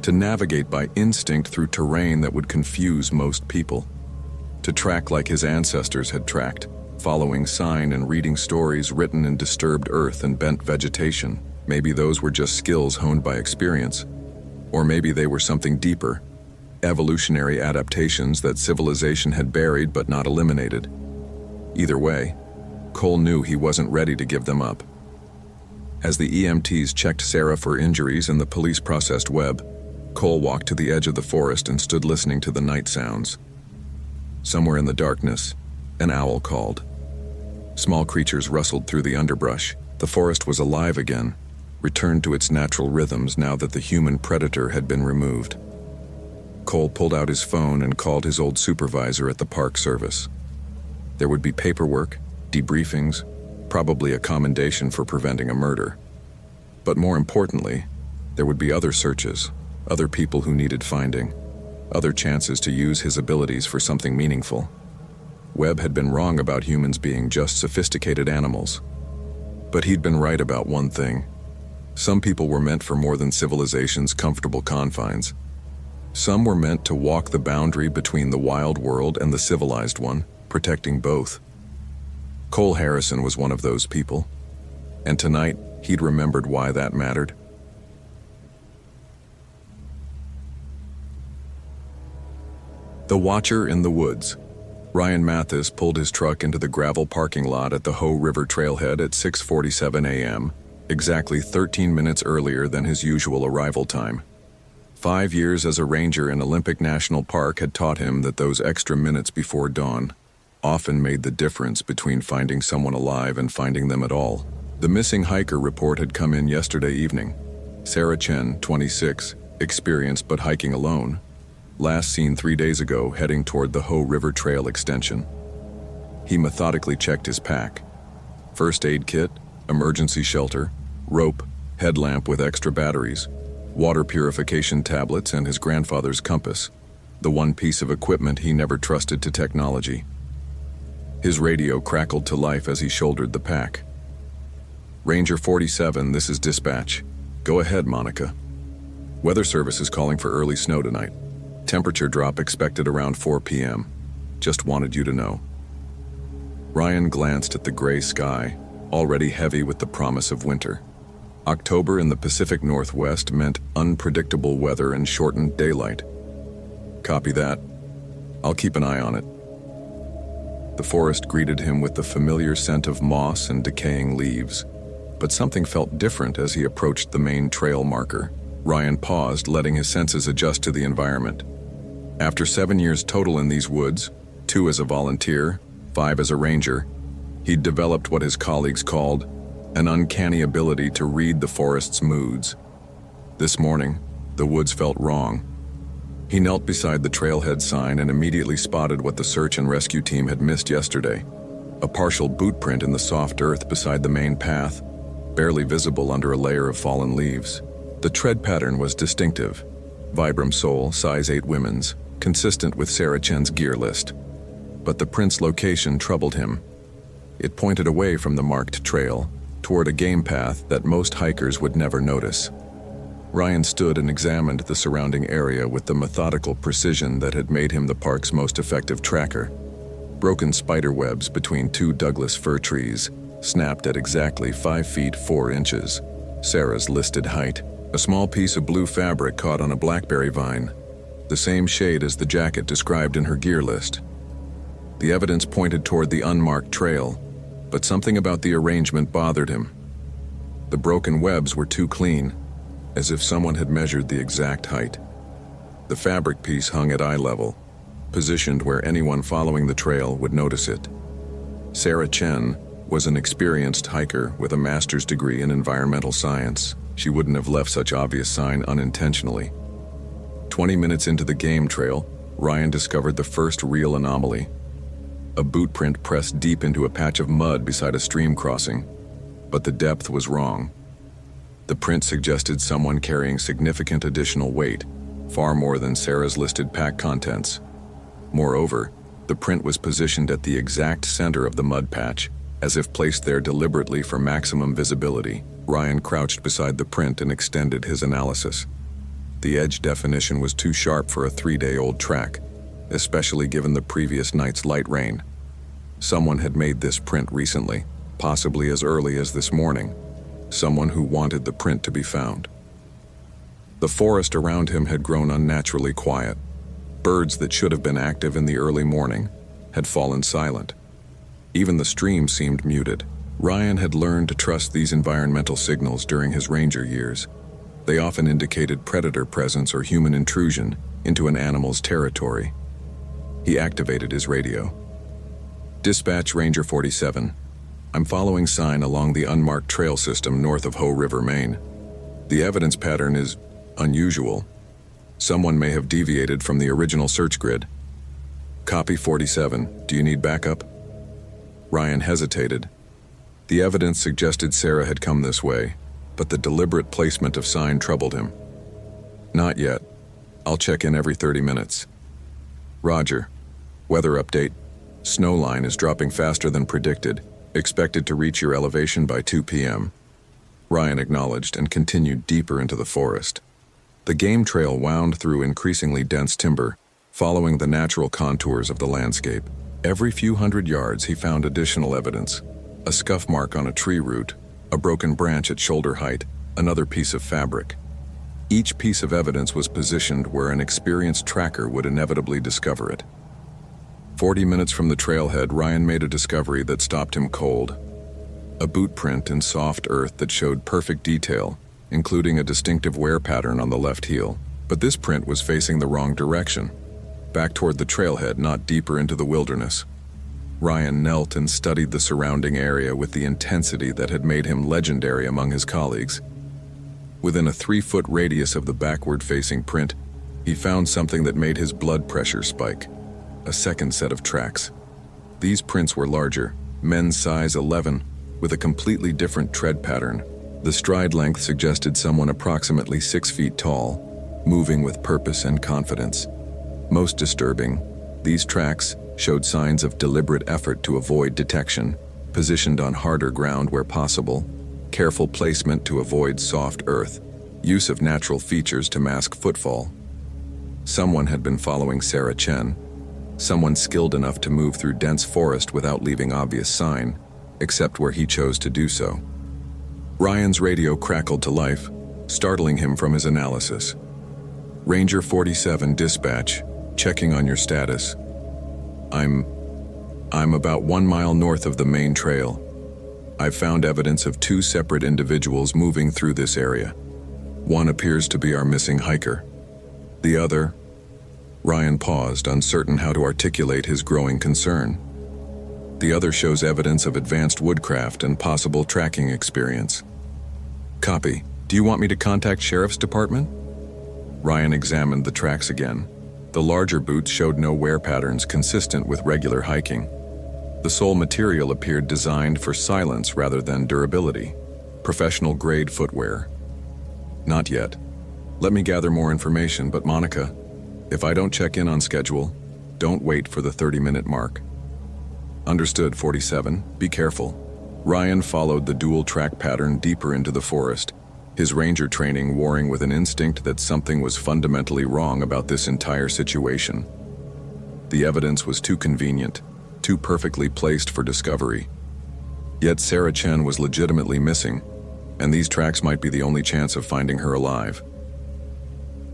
to navigate by instinct through terrain that would confuse most people, to track like his ancestors had tracked, following sign and reading stories written in disturbed earth and bent vegetation. Maybe those were just skills honed by experience, or maybe they were something deeper, evolutionary adaptations that civilization had buried but not eliminated. Either way, Cole knew he wasn't ready to give them up. As the EMTs checked Sarah for injuries and the police processed Webb, Cole walked to the edge of the forest and stood listening to the night sounds. Somewhere in the darkness, an owl called. Small creatures rustled through the underbrush. The forest was alive again, returned to its natural rhythms now that the human predator had been removed. Cole pulled out his phone and called his old supervisor at the Park Service. There would be paperwork, debriefings, probably a commendation for preventing a murder. But more importantly, there would be other searches, other people who needed finding, other chances to use his abilities for something meaningful. Webb had been wrong about humans being just sophisticated animals. But he'd been right about one thing. Some people were meant for more than civilization's comfortable confines. Some were meant to walk the boundary between the wild world and the civilized one, protecting both. Cole Harrison was one of those people, and tonight he'd remembered why that mattered. The Watcher in the Woods. Ryan Mathis pulled his truck into the gravel parking lot at the Hoh River Trailhead at 6:47 a.m., exactly 13 minutes earlier than his usual arrival time. 5 years as a ranger in Olympic National Park had taught him that those extra minutes before dawn often made the difference between finding someone alive and finding them at all. The missing hiker report had come in yesterday evening. Sarah Chen, 26, experienced but hiking alone. Last seen 3 days ago heading toward the Hoh River Trail extension. He methodically checked his pack. First aid kit, emergency shelter, rope, headlamp with extra batteries, water purification tablets, and his grandfather's compass, the one piece of equipment he never trusted to technology. His radio crackled to life as he shouldered the pack. Ranger 47, this is dispatch. Go ahead, Monica. Weather Service is calling for early snow tonight. Temperature drop expected around 4 p.m. Just wanted you to know. Ryan glanced at the gray sky, already heavy with the promise of winter. October in the Pacific Northwest meant unpredictable weather and shortened daylight. Copy that. I'll keep an eye on it. The forest greeted him with the familiar scent of moss and decaying leaves, but something felt different as he approached the main trail marker. Ryan paused, letting his senses adjust to the environment. After 7 years total in these woods, 2 as a volunteer, 5 as a ranger, he'd developed what his colleagues called an uncanny ability to read the forest's moods. This morning, the woods felt wrong. He knelt beside the trailhead sign and immediately spotted what the search and rescue team had missed yesterday. A partial boot print in the soft earth beside the main path, barely visible under a layer of fallen leaves. The tread pattern was distinctive. Vibram sole, size 8 women's, consistent with Sarah Chen's gear list. But the print's location troubled him. It pointed away from the marked trail, toward a game path that most hikers would never notice. Ryan stood and examined the surrounding area with the methodical precision that had made him the park's most effective tracker. Broken spider webs between 2 Douglas fir trees, snapped at exactly 5 feet 4 inches, Sarah's listed height. A small piece of blue fabric caught on a blackberry vine, the same shade as the jacket described in her gear list. The evidence pointed toward the unmarked trail, but something about the arrangement bothered him. The broken webs were too clean, as if someone had measured the exact height. The fabric piece hung at eye level, positioned where anyone following the trail would notice it. Sarah Chen was an experienced hiker with a master's degree in environmental science. She wouldn't have left such obvious sign unintentionally. 20 minutes into the game trail, Ryan discovered the first real anomaly. A boot print pressed deep into a patch of mud beside a stream crossing, but the depth was wrong. The print suggested someone carrying significant additional weight, far more than Sarah's listed pack contents. Moreover, the print was positioned at the exact center of the mud patch, as if placed there deliberately for maximum visibility. Ryan crouched beside the print and extended his analysis. The edge definition was too sharp for a 3-day-old track, especially given the previous night's light rain. Someone had made this print recently, possibly as early as this morning. Someone who wanted the print to be found. The forest around him had grown unnaturally quiet. Birds that should have been active in the early morning had fallen silent. Even the stream seemed muted. Ryan had learned to trust these environmental signals during his ranger years. They often indicated predator presence or human intrusion into an animal's territory. He activated his radio. Dispatch Ranger 47. I'm following sign along the unmarked trail system north of Hoh River, Maine. The evidence pattern is unusual. Someone may have deviated from the original search grid. Copy 47. Do you need backup? Ryan hesitated. The evidence suggested Sarah had come this way, but the deliberate placement of sign troubled him. Not yet. I'll check in every 30 minutes. Roger. Weather update. Snow line is dropping faster than predicted. Expected to reach your elevation by 2 p.m. Ryan acknowledged and continued deeper into the forest. The game trail wound through increasingly dense timber, following the natural contours of the landscape. Every few hundred yards he found additional evidence. A scuff mark on a tree root, a broken branch at shoulder height, another piece of fabric. Each piece of evidence was positioned where an experienced tracker would inevitably discover it. 40 minutes from the trailhead, Ryan made a discovery that stopped him cold. A boot print in soft earth that showed perfect detail, including a distinctive wear pattern on the left heel. But this print was facing the wrong direction, back toward the trailhead, not deeper into the wilderness. Ryan knelt and studied the surrounding area with the intensity that had made him legendary among his colleagues. Within a 3-foot radius of the backward-facing print, he found something that made his blood pressure spike. A second set of tracks. These prints were larger, men's size 11, with a completely different tread pattern. The stride length suggested someone approximately 6 feet tall, moving with purpose and confidence. Most disturbing, these tracks showed signs of deliberate effort to avoid detection, positioned on harder ground where possible, careful placement to avoid soft earth, use of natural features to mask footfall. Someone had been following Sarah Chen, someone skilled enough to move through dense forest without leaving obvious sign, except where he chose to do so. Ryan's radio crackled to life, startling him from his analysis. Ranger 47 dispatch, checking on your status. I'm about 1 mile north of the main trail. I've found evidence of 2 separate individuals moving through this area. One appears to be our missing hiker. The other... Ryan paused, uncertain how to articulate his growing concern. The other shows evidence of advanced woodcraft and possible tracking experience. Copy. Do you want me to contact Sheriff's Department? Ryan examined the tracks again. The larger boots showed no wear patterns consistent with regular hiking. The sole material appeared designed for silence rather than durability. Professional-grade footwear. Not yet. Let me gather more information, but Monica, if I don't check in on schedule, don't wait for the 30-minute mark. Understood, 47. Be careful. Ryan followed the dual track pattern deeper into the forest, his ranger training warring with an instinct that something was fundamentally wrong about this entire situation. The evidence was too convenient, too perfectly placed for discovery. Yet Sarah Chen was legitimately missing, and these tracks might be the only chance of finding her alive.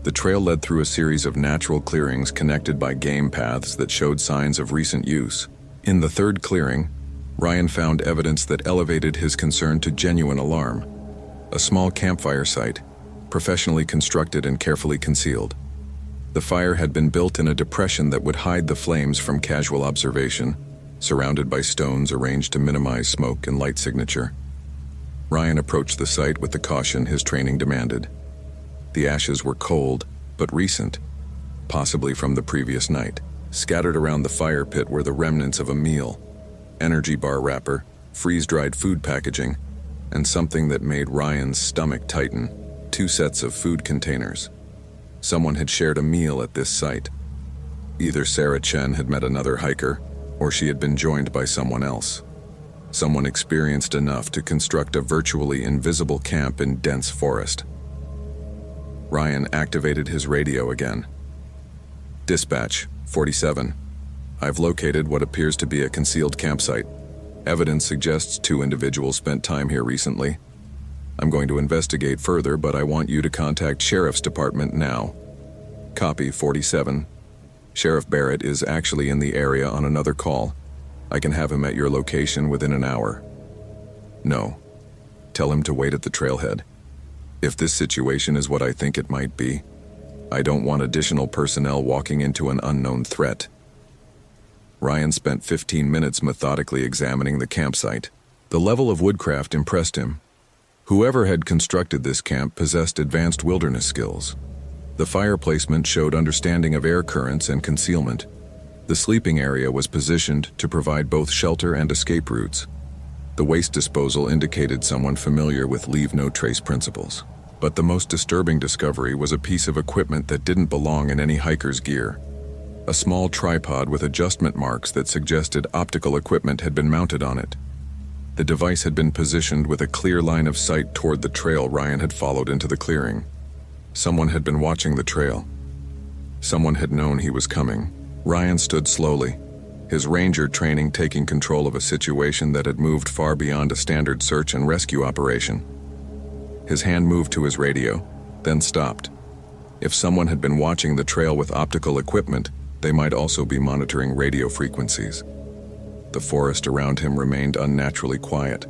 The trail led through a series of natural clearings connected by game paths that showed signs of recent use. In the third clearing, Ryan found evidence that elevated his concern to genuine alarm. A small campfire site, professionally constructed and carefully concealed. The fire had been built in a depression that would hide the flames from casual observation, surrounded by stones arranged to minimize smoke and light signature. Ryan approached the site with the caution his training demanded. The ashes were cold, but recent, possibly from the previous night. Scattered around the fire pit were the remnants of a meal, energy bar wrapper, freeze-dried food packaging, and something that made Ryan's stomach tighten, 2 sets of food containers. Someone had shared a meal at this site. Either Sarah Chen had met another hiker, or she had been joined by someone else. Someone experienced enough to construct a virtually invisible camp in dense forest. Ryan activated his radio again. Dispatch, 47. I've located what appears to be a concealed campsite. Evidence suggests 2 individuals spent time here recently. I'm going to investigate further, but I want you to contact Sheriff's Department now. Copy, 47. Sheriff Barrett is actually in the area on another call. I can have him at your location within an hour. No. Tell him to wait at the trailhead. If this situation is what I think it might be, I don't want additional personnel walking into an unknown threat. Ryan spent 15 minutes methodically examining the campsite. The level of woodcraft impressed him. Whoever had constructed this camp possessed advanced wilderness skills. The fire placement showed understanding of air currents and concealment. The sleeping area was positioned to provide both shelter and escape routes. The waste disposal indicated someone familiar with leave-no-trace principles. But the most disturbing discovery was a piece of equipment that didn't belong in any hiker's gear. A small tripod with adjustment marks that suggested optical equipment had been mounted on it. The device had been positioned with a clear line of sight toward the trail Ryan had followed into the clearing. Someone had been watching the trail. Someone had known he was coming. Ryan stood slowly, his ranger training taking control of a situation that had moved far beyond a standard search and rescue operation. His hand moved to his radio, then stopped. If someone had been watching the trail with optical equipment, They might also be monitoring radio frequencies. The forest around him remained unnaturally quiet.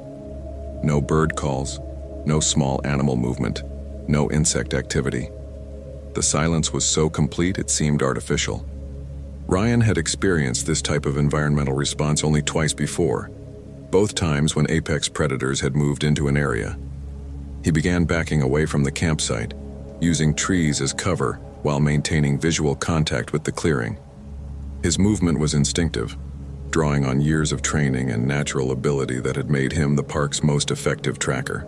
No bird calls, no small animal movement, no insect activity. The silence was so complete it seemed artificial. Ryan had experienced this type of environmental response only twice before, both times when apex predators had moved into an area. He began backing away from the campsite, using trees as cover while maintaining visual contact with the clearing. His movement was instinctive, drawing on years of training and natural ability that had made him the park's most effective tracker.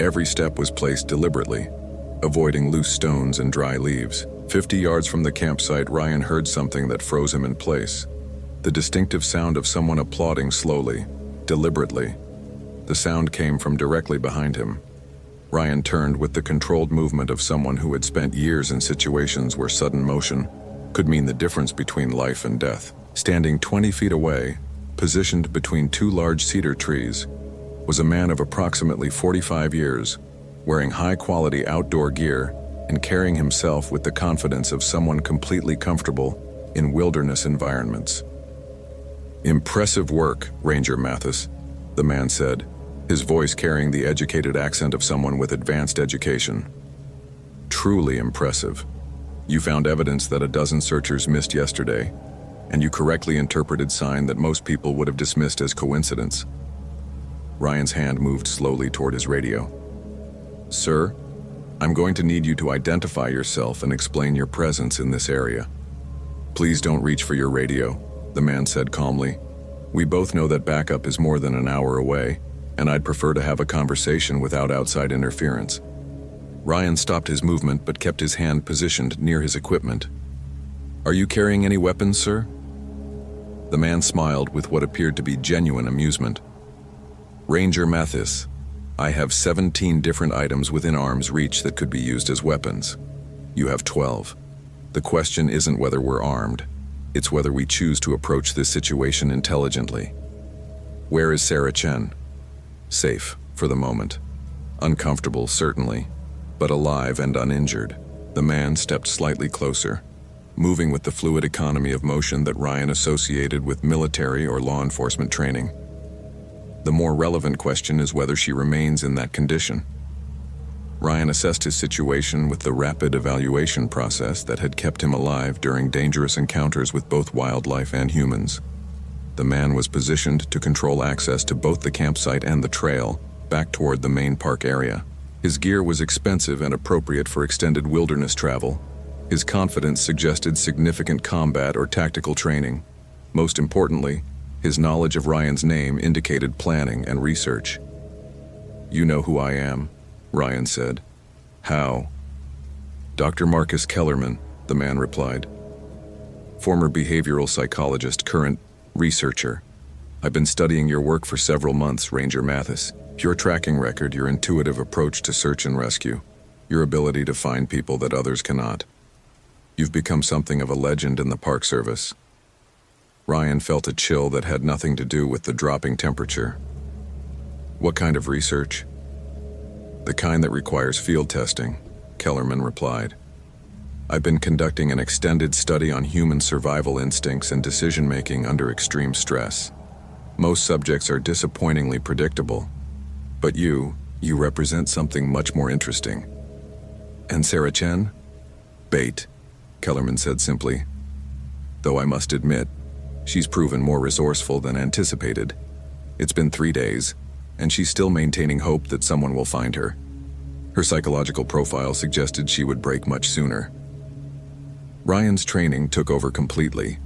Every step was placed deliberately, avoiding loose stones and dry leaves. 50 yards from the campsite, Ryan heard something that froze him in place. The distinctive sound of someone applauding slowly, deliberately. The sound came from directly behind him. Ryan turned with the controlled movement of someone who had spent years in situations where sudden motion could mean the difference between life and death. Standing 20 feet away, positioned between two large cedar trees, was a man of approximately 45 years, wearing high-quality outdoor gear and carrying himself with the confidence of someone completely comfortable in wilderness environments. "Impressive work, Ranger Mathis," the man said, his voice carrying the educated accent of someone with advanced education. "Truly impressive. You found evidence that a dozen searchers missed yesterday, and you correctly interpreted sign that most people would have dismissed as coincidence." Ryan's hand moved slowly toward his radio. "Sir, I'm going to need you to identify yourself and explain your presence in this area." "Please don't reach for your radio," the man said calmly. "We both know that backup is more than an hour away, and I'd prefer to have a conversation without outside interference." Ryan stopped his movement but kept his hand positioned near his equipment. "Are you carrying any weapons, sir?" The man smiled with what appeared to be genuine amusement. "Ranger Mathis, I have 17 different items within arm's reach that could be used as weapons. You have 12. The question isn't whether we're armed, it's whether we choose to approach this situation intelligently." "Where is Sarah Chen?" "Safe, for the moment. Uncomfortable, certainly, but alive and uninjured." The man stepped slightly closer, moving with the fluid economy of motion that Ryan associated with military or law enforcement training. "The more relevant question is whether she remains in that condition." Ryan assessed his situation with the rapid evaluation process that had kept him alive during dangerous encounters with both wildlife and humans. The man was positioned to control access to both the campsite and the trail, back toward the main park area. His gear was expensive and appropriate for extended wilderness travel. His confidence suggested significant combat or tactical training. Most importantly, his knowledge of Ryan's name indicated planning and research. "You know who I am," Ryan said. "How?" "Dr. Marcus Kellerman," the man replied. "Former behavioral psychologist, current researcher. I've been studying your work for several months, Ranger Mathis. Your tracking record, your intuitive approach to search and rescue, your ability to find people that others cannot. You've become something of a legend in the Park Service." Ryan felt a chill that had nothing to do with the dropping temperature. "What kind of research?" "The kind that requires field testing," Kellerman replied. "I've been conducting an extended study on human survival instincts and decision-making under extreme stress. Most subjects are disappointingly predictable, but you represent something much more interesting." "And Sarah Chen?" "Bait," Kellerman said simply. "Though I must admit, she's proven more resourceful than anticipated. It's been 3 days, and she's still maintaining hope that someone will find her. Her psychological profile suggested she would break much sooner." Ryan's training took over completely.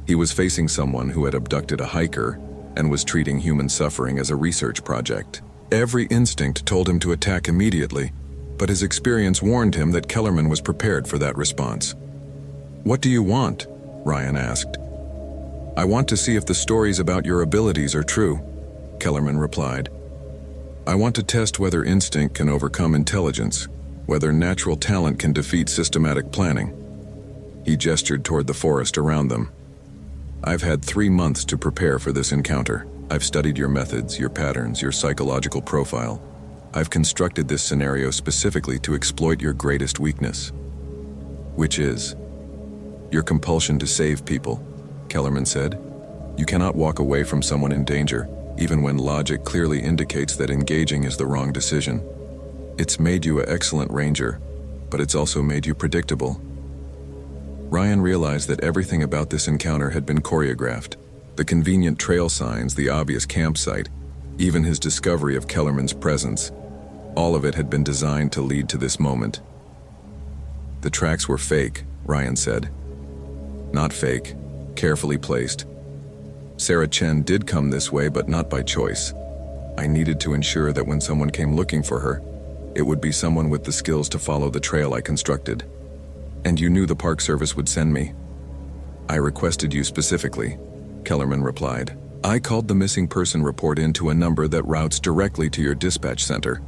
He was facing someone who had abducted a hiker and was treating human suffering as a research project. Every instinct told him to attack immediately, but his experience warned him that Kellerman was prepared for that response. "What do you want?" Ryan asked. "I want to see if the stories about your abilities are true," Kellerman replied. "I want to test whether instinct can overcome intelligence, whether natural talent can defeat systematic planning." He gestured toward the forest around them. "I've had 3 months to prepare for this encounter. I've studied your methods, your patterns, your psychological profile. I've constructed this scenario specifically to exploit your greatest weakness." "Which is?" Your compulsion to save people, Kellerman said. You cannot walk away from someone in danger, even when logic clearly indicates that engaging is the wrong decision. It's made you an excellent ranger, but it's also made you predictable. Ryan realized that everything about this encounter had been choreographed. The convenient trail signs, the obvious campsite, even his discovery of Kellerman's presence. All of it had been designed to lead to this moment. The tracks were fake, Ryan said. Not fake, carefully placed. Sarah Chen did come this way, but not by choice. I needed to ensure that when someone came looking for her, it would be someone with the skills to follow the trail I constructed. And you knew the Park Service would send me. I requested you specifically, Kellerman replied. I called the missing person report into a number that routes directly to your dispatch center.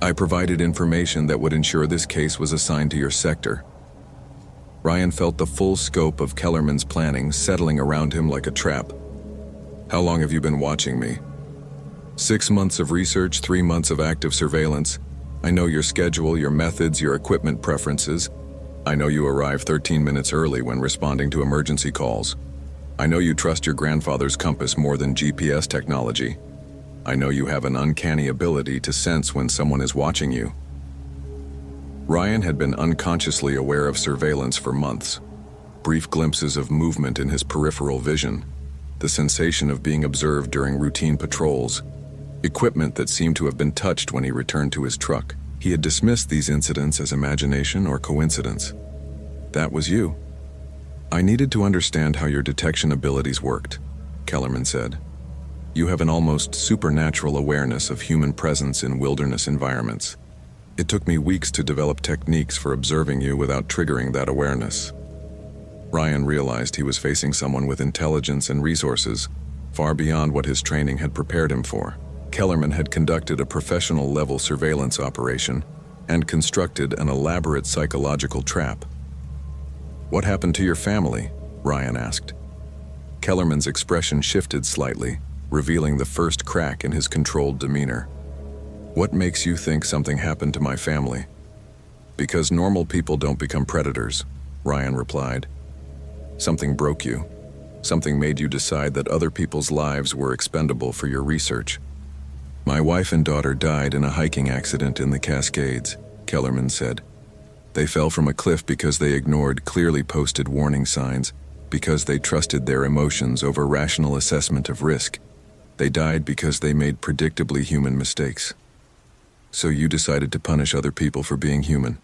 I provided information that would ensure this case was assigned to your sector. Ryan felt the full scope of Kellerman's planning settling around him like a trap. How long have you been watching me? 6 months of research, 3 months of active surveillance. I know your schedule, your methods, your equipment preferences. I know you arrive 13 minutes early when responding to emergency calls. I know you trust your grandfather's compass more than GPS technology. I know you have an uncanny ability to sense when someone is watching you. Ryan had been unconsciously aware of surveillance for months. Brief glimpses of movement in his peripheral vision, the sensation of being observed during routine patrols, equipment that seemed to have been touched when he returned to his truck. He had dismissed these incidents as imagination or coincidence. That was you. I needed to understand how your detection abilities worked, Kellerman said. You have an almost supernatural awareness of human presence in wilderness environments. It took me weeks to develop techniques for observing you without triggering that awareness. Ryan realized he was facing someone with intelligence and resources far beyond what his training had prepared him for. Kellerman had conducted a professional-level surveillance operation and constructed an elaborate psychological trap. What happened to your family? Ryan asked. Kellerman's expression shifted slightly, revealing the first crack in his controlled demeanor. What makes you think something happened to my family? Because normal people don't become predators, Ryan replied. Something broke you. Something made you decide that other people's lives were expendable for your research. My wife and daughter died in a hiking accident in the Cascades, Kellerman said. They fell from a cliff because they ignored clearly posted warning signs, because they trusted their emotions over rational assessment of risk. They died because they made predictably human mistakes. So you decided to punish other people for being human.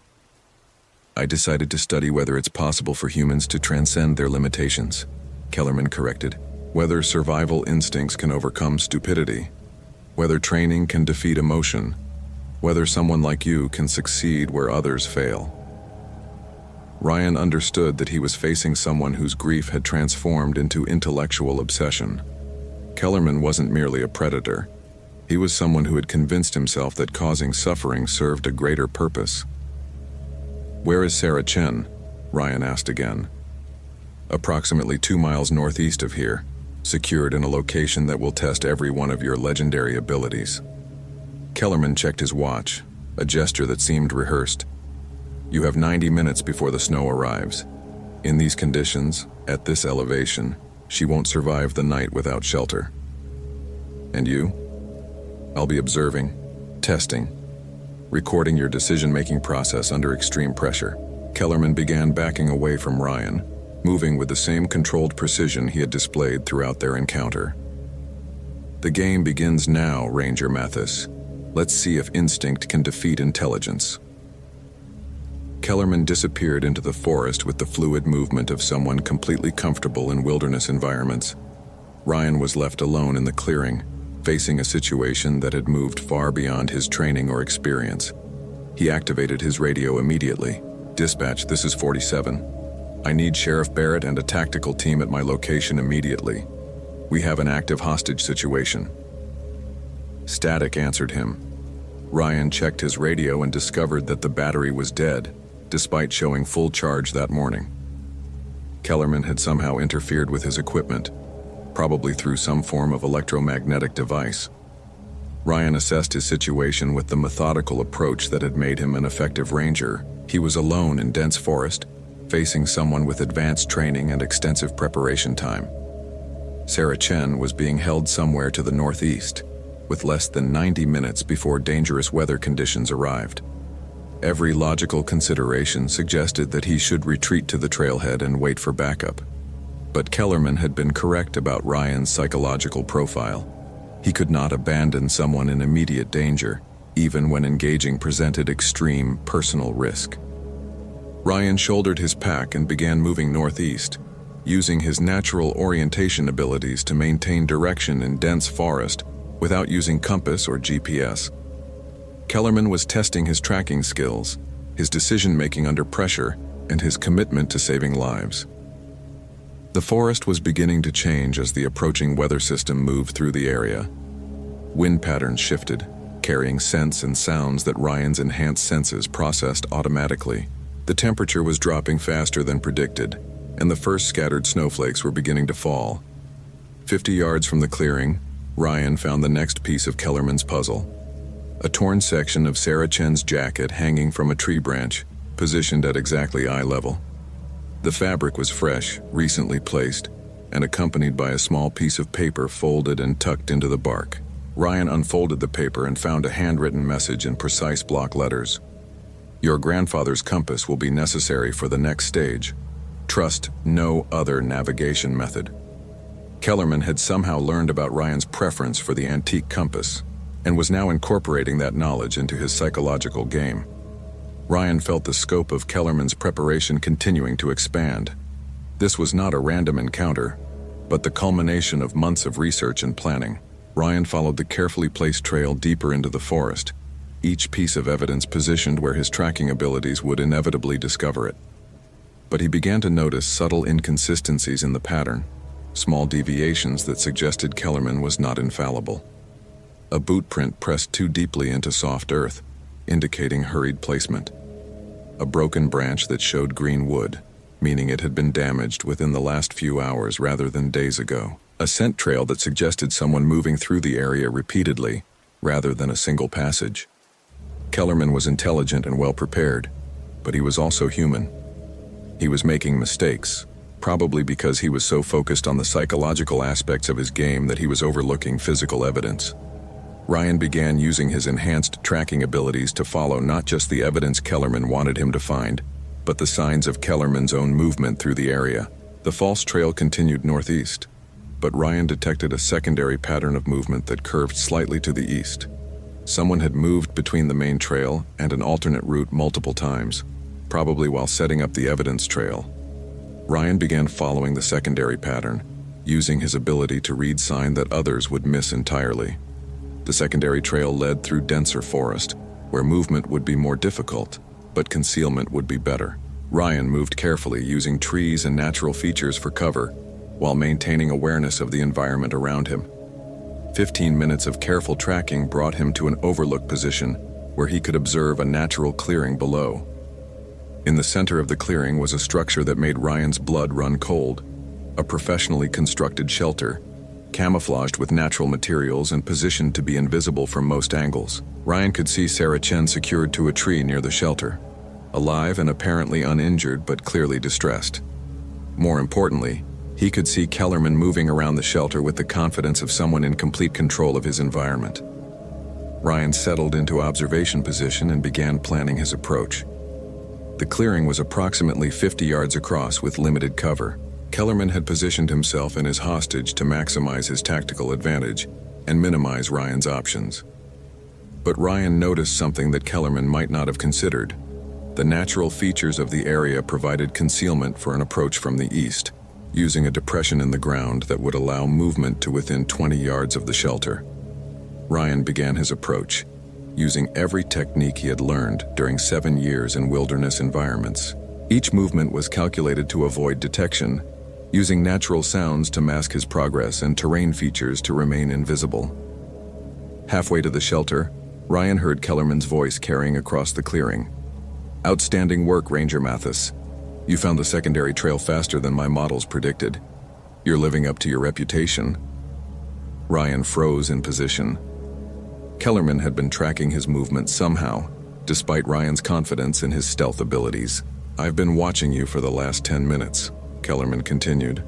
I decided to study whether it's possible for humans to transcend their limitations, Kellerman corrected. Whether survival instincts can overcome stupidity. Whether training can defeat emotion. Whether someone like you can succeed where others fail. Ryan understood that he was facing someone whose grief had transformed into intellectual obsession. Kellerman wasn't merely a predator. He was someone who had convinced himself that causing suffering served a greater purpose. Where is Sarah Chen? Ryan asked again. Approximately 2 miles northeast of here, secured in a location that will test every one of your legendary abilities. Kellerman checked his watch, a gesture that seemed rehearsed. You have 90 minutes before the snow arrives. In these conditions, at this elevation, she won't survive the night without shelter. And you? I'll be observing, testing, recording your decision-making process under extreme pressure. Kellerman began backing away from Ryan, moving with the same controlled precision he had displayed throughout their encounter. The game begins now, Ranger Mathis. Let's see if instinct can defeat intelligence. Kellerman disappeared into the forest with the fluid movement of someone completely comfortable in wilderness environments. Ryan was left alone in the clearing, facing a situation that had moved far beyond his training or experience. He activated his radio immediately. Dispatch, this is 47. I need Sheriff Barrett and a tactical team at my location immediately. We have an active hostage situation. Static answered him. Ryan checked his radio and discovered that the battery was dead, despite showing full charge that morning. Kellerman had somehow interfered with his equipment, probably through some form of electromagnetic device. Ryan assessed his situation with the methodical approach that had made him an effective ranger. He was alone in dense forest, facing someone with advanced training and extensive preparation time. Sarah Chen was being held somewhere to the northeast, with less than 90 minutes before dangerous weather conditions arrived. Every logical consideration suggested that he should retreat to the trailhead and wait for backup. But Kellerman had been correct about Ryan's psychological profile. He could not abandon someone in immediate danger, even when engaging presented extreme personal risk. Ryan shouldered his pack and began moving northeast, using his natural orientation abilities to maintain direction in dense forest without using compass or GPS. Kellerman was testing his tracking skills, his decision-making under pressure, and his commitment to saving lives. The forest was beginning to change as the approaching weather system moved through the area. Wind patterns shifted, carrying scents and sounds that Ryan's enhanced senses processed automatically. The temperature was dropping faster than predicted, and the first scattered snowflakes were beginning to fall. 50 yards from the clearing, Ryan found the next piece of Kellerman's puzzle. A torn section of Sarah Chen's jacket hanging from a tree branch, positioned at exactly eye level. The fabric was fresh, recently placed, and accompanied by a small piece of paper folded and tucked into the bark. Ryan unfolded the paper and found a handwritten message in precise block letters. "Your grandfather's compass will be necessary for the next stage. Trust no other navigation method." Kellerman had somehow learned about Ryan's preference for the antique compass, and was now incorporating that knowledge into his psychological game. Ryan felt the scope of Kellerman's preparation continuing to expand. This was not a random encounter, but the culmination of months of research and planning. Ryan followed the carefully placed trail deeper into the forest, each piece of evidence positioned where his tracking abilities would inevitably discover it. But he began to notice subtle inconsistencies in the pattern, small deviations that suggested Kellerman was not infallible. A boot print pressed too deeply into soft earth, indicating hurried placement. A broken branch that showed green wood, meaning it had been damaged within the last few hours rather than days ago. A scent trail that suggested someone moving through the area repeatedly, rather than a single passage. Kellerman was intelligent and well prepared, but he was also human. He was making mistakes, probably because he was so focused on the psychological aspects of his game that he was overlooking physical evidence. Ryan began using his enhanced tracking abilities to follow not just the evidence Kellerman wanted him to find, but the signs of Kellerman's own movement through the area. The false trail continued northeast, but Ryan detected a secondary pattern of movement that curved slightly to the east. Someone had moved between the main trail and an alternate route multiple times, probably while setting up the evidence trail. Ryan began following the secondary pattern, using his ability to read sign that others would miss entirely. The secondary trail led through denser forest, where movement would be more difficult, but concealment would be better. Ryan moved carefully, using trees and natural features for cover, while maintaining awareness of the environment around him. 15 minutes of careful tracking brought him to an overlook position where he could observe a natural clearing below. In the center of the clearing was a structure that made Ryan's blood run cold, a professionally constructed shelter, camouflaged with natural materials and positioned to be invisible from most angles. Ryan could see Sarah Chen secured to a tree near the shelter, alive and apparently uninjured but clearly distressed. More importantly, he could see Kellerman moving around the shelter with the confidence of someone in complete control of his environment. Ryan settled into observation position and began planning his approach. The clearing was approximately 50 yards across with limited cover. Kellerman had positioned himself and his hostage to maximize his tactical advantage and minimize Ryan's options. But Ryan noticed something that Kellerman might not have considered. The natural features of the area provided concealment for an approach from the east, using a depression in the ground that would allow movement to within 20 yards of the shelter. Ryan began his approach, using every technique he had learned during 7 years in wilderness environments. Each movement was calculated to avoid detection, using natural sounds to mask his progress and terrain features to remain invisible. Halfway to the shelter, Ryan heard Kellerman's voice carrying across the clearing. "Outstanding work, Ranger Mathis. You found the secondary trail faster than my models predicted. You're living up to your reputation." Ryan froze in position. Kellerman had been tracking his movements somehow, despite Ryan's confidence in his stealth abilities. I've been watching you for the last 10 minutes, Kellerman continued.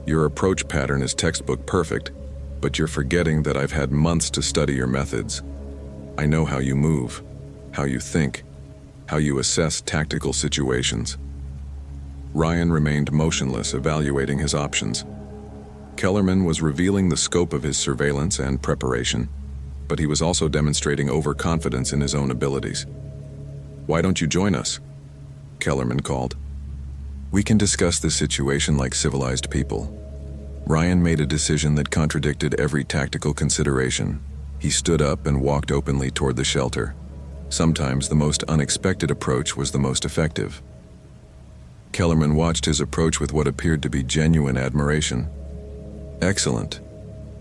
Your approach pattern is textbook perfect, but you're forgetting that I've had months to study your methods. I know how you move, how you think, how you assess tactical situations. Ryan remained motionless, evaluating his options. Kellerman was revealing the scope of his surveillance and preparation, but he was also demonstrating overconfidence in his own abilities. Why don't you join us? Kellerman called. We can discuss this situation like civilized people. Ryan made a decision that contradicted every tactical consideration. He stood up and walked openly toward the shelter. Sometimes the most unexpected approach was the most effective. Kellerman watched his approach with what appeared to be genuine admiration. Excellent.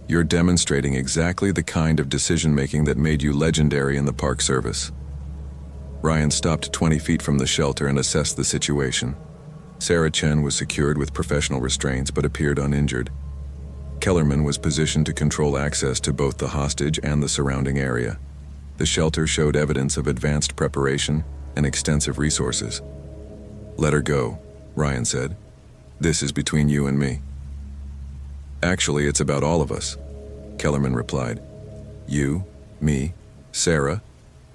You're demonstrating exactly the kind of decision-making that made you legendary in the Park Service. Ryan stopped 20 feet from the shelter and assessed the situation. Sarah Chen was secured with professional restraints but appeared uninjured. Kellerman was positioned to control access to both the hostage and the surrounding area. The shelter showed evidence of advanced preparation and extensive resources. Let her go, Ryan said. This is between you and me. Actually, it's about all of us, Kellerman replied. You, me, Sarah,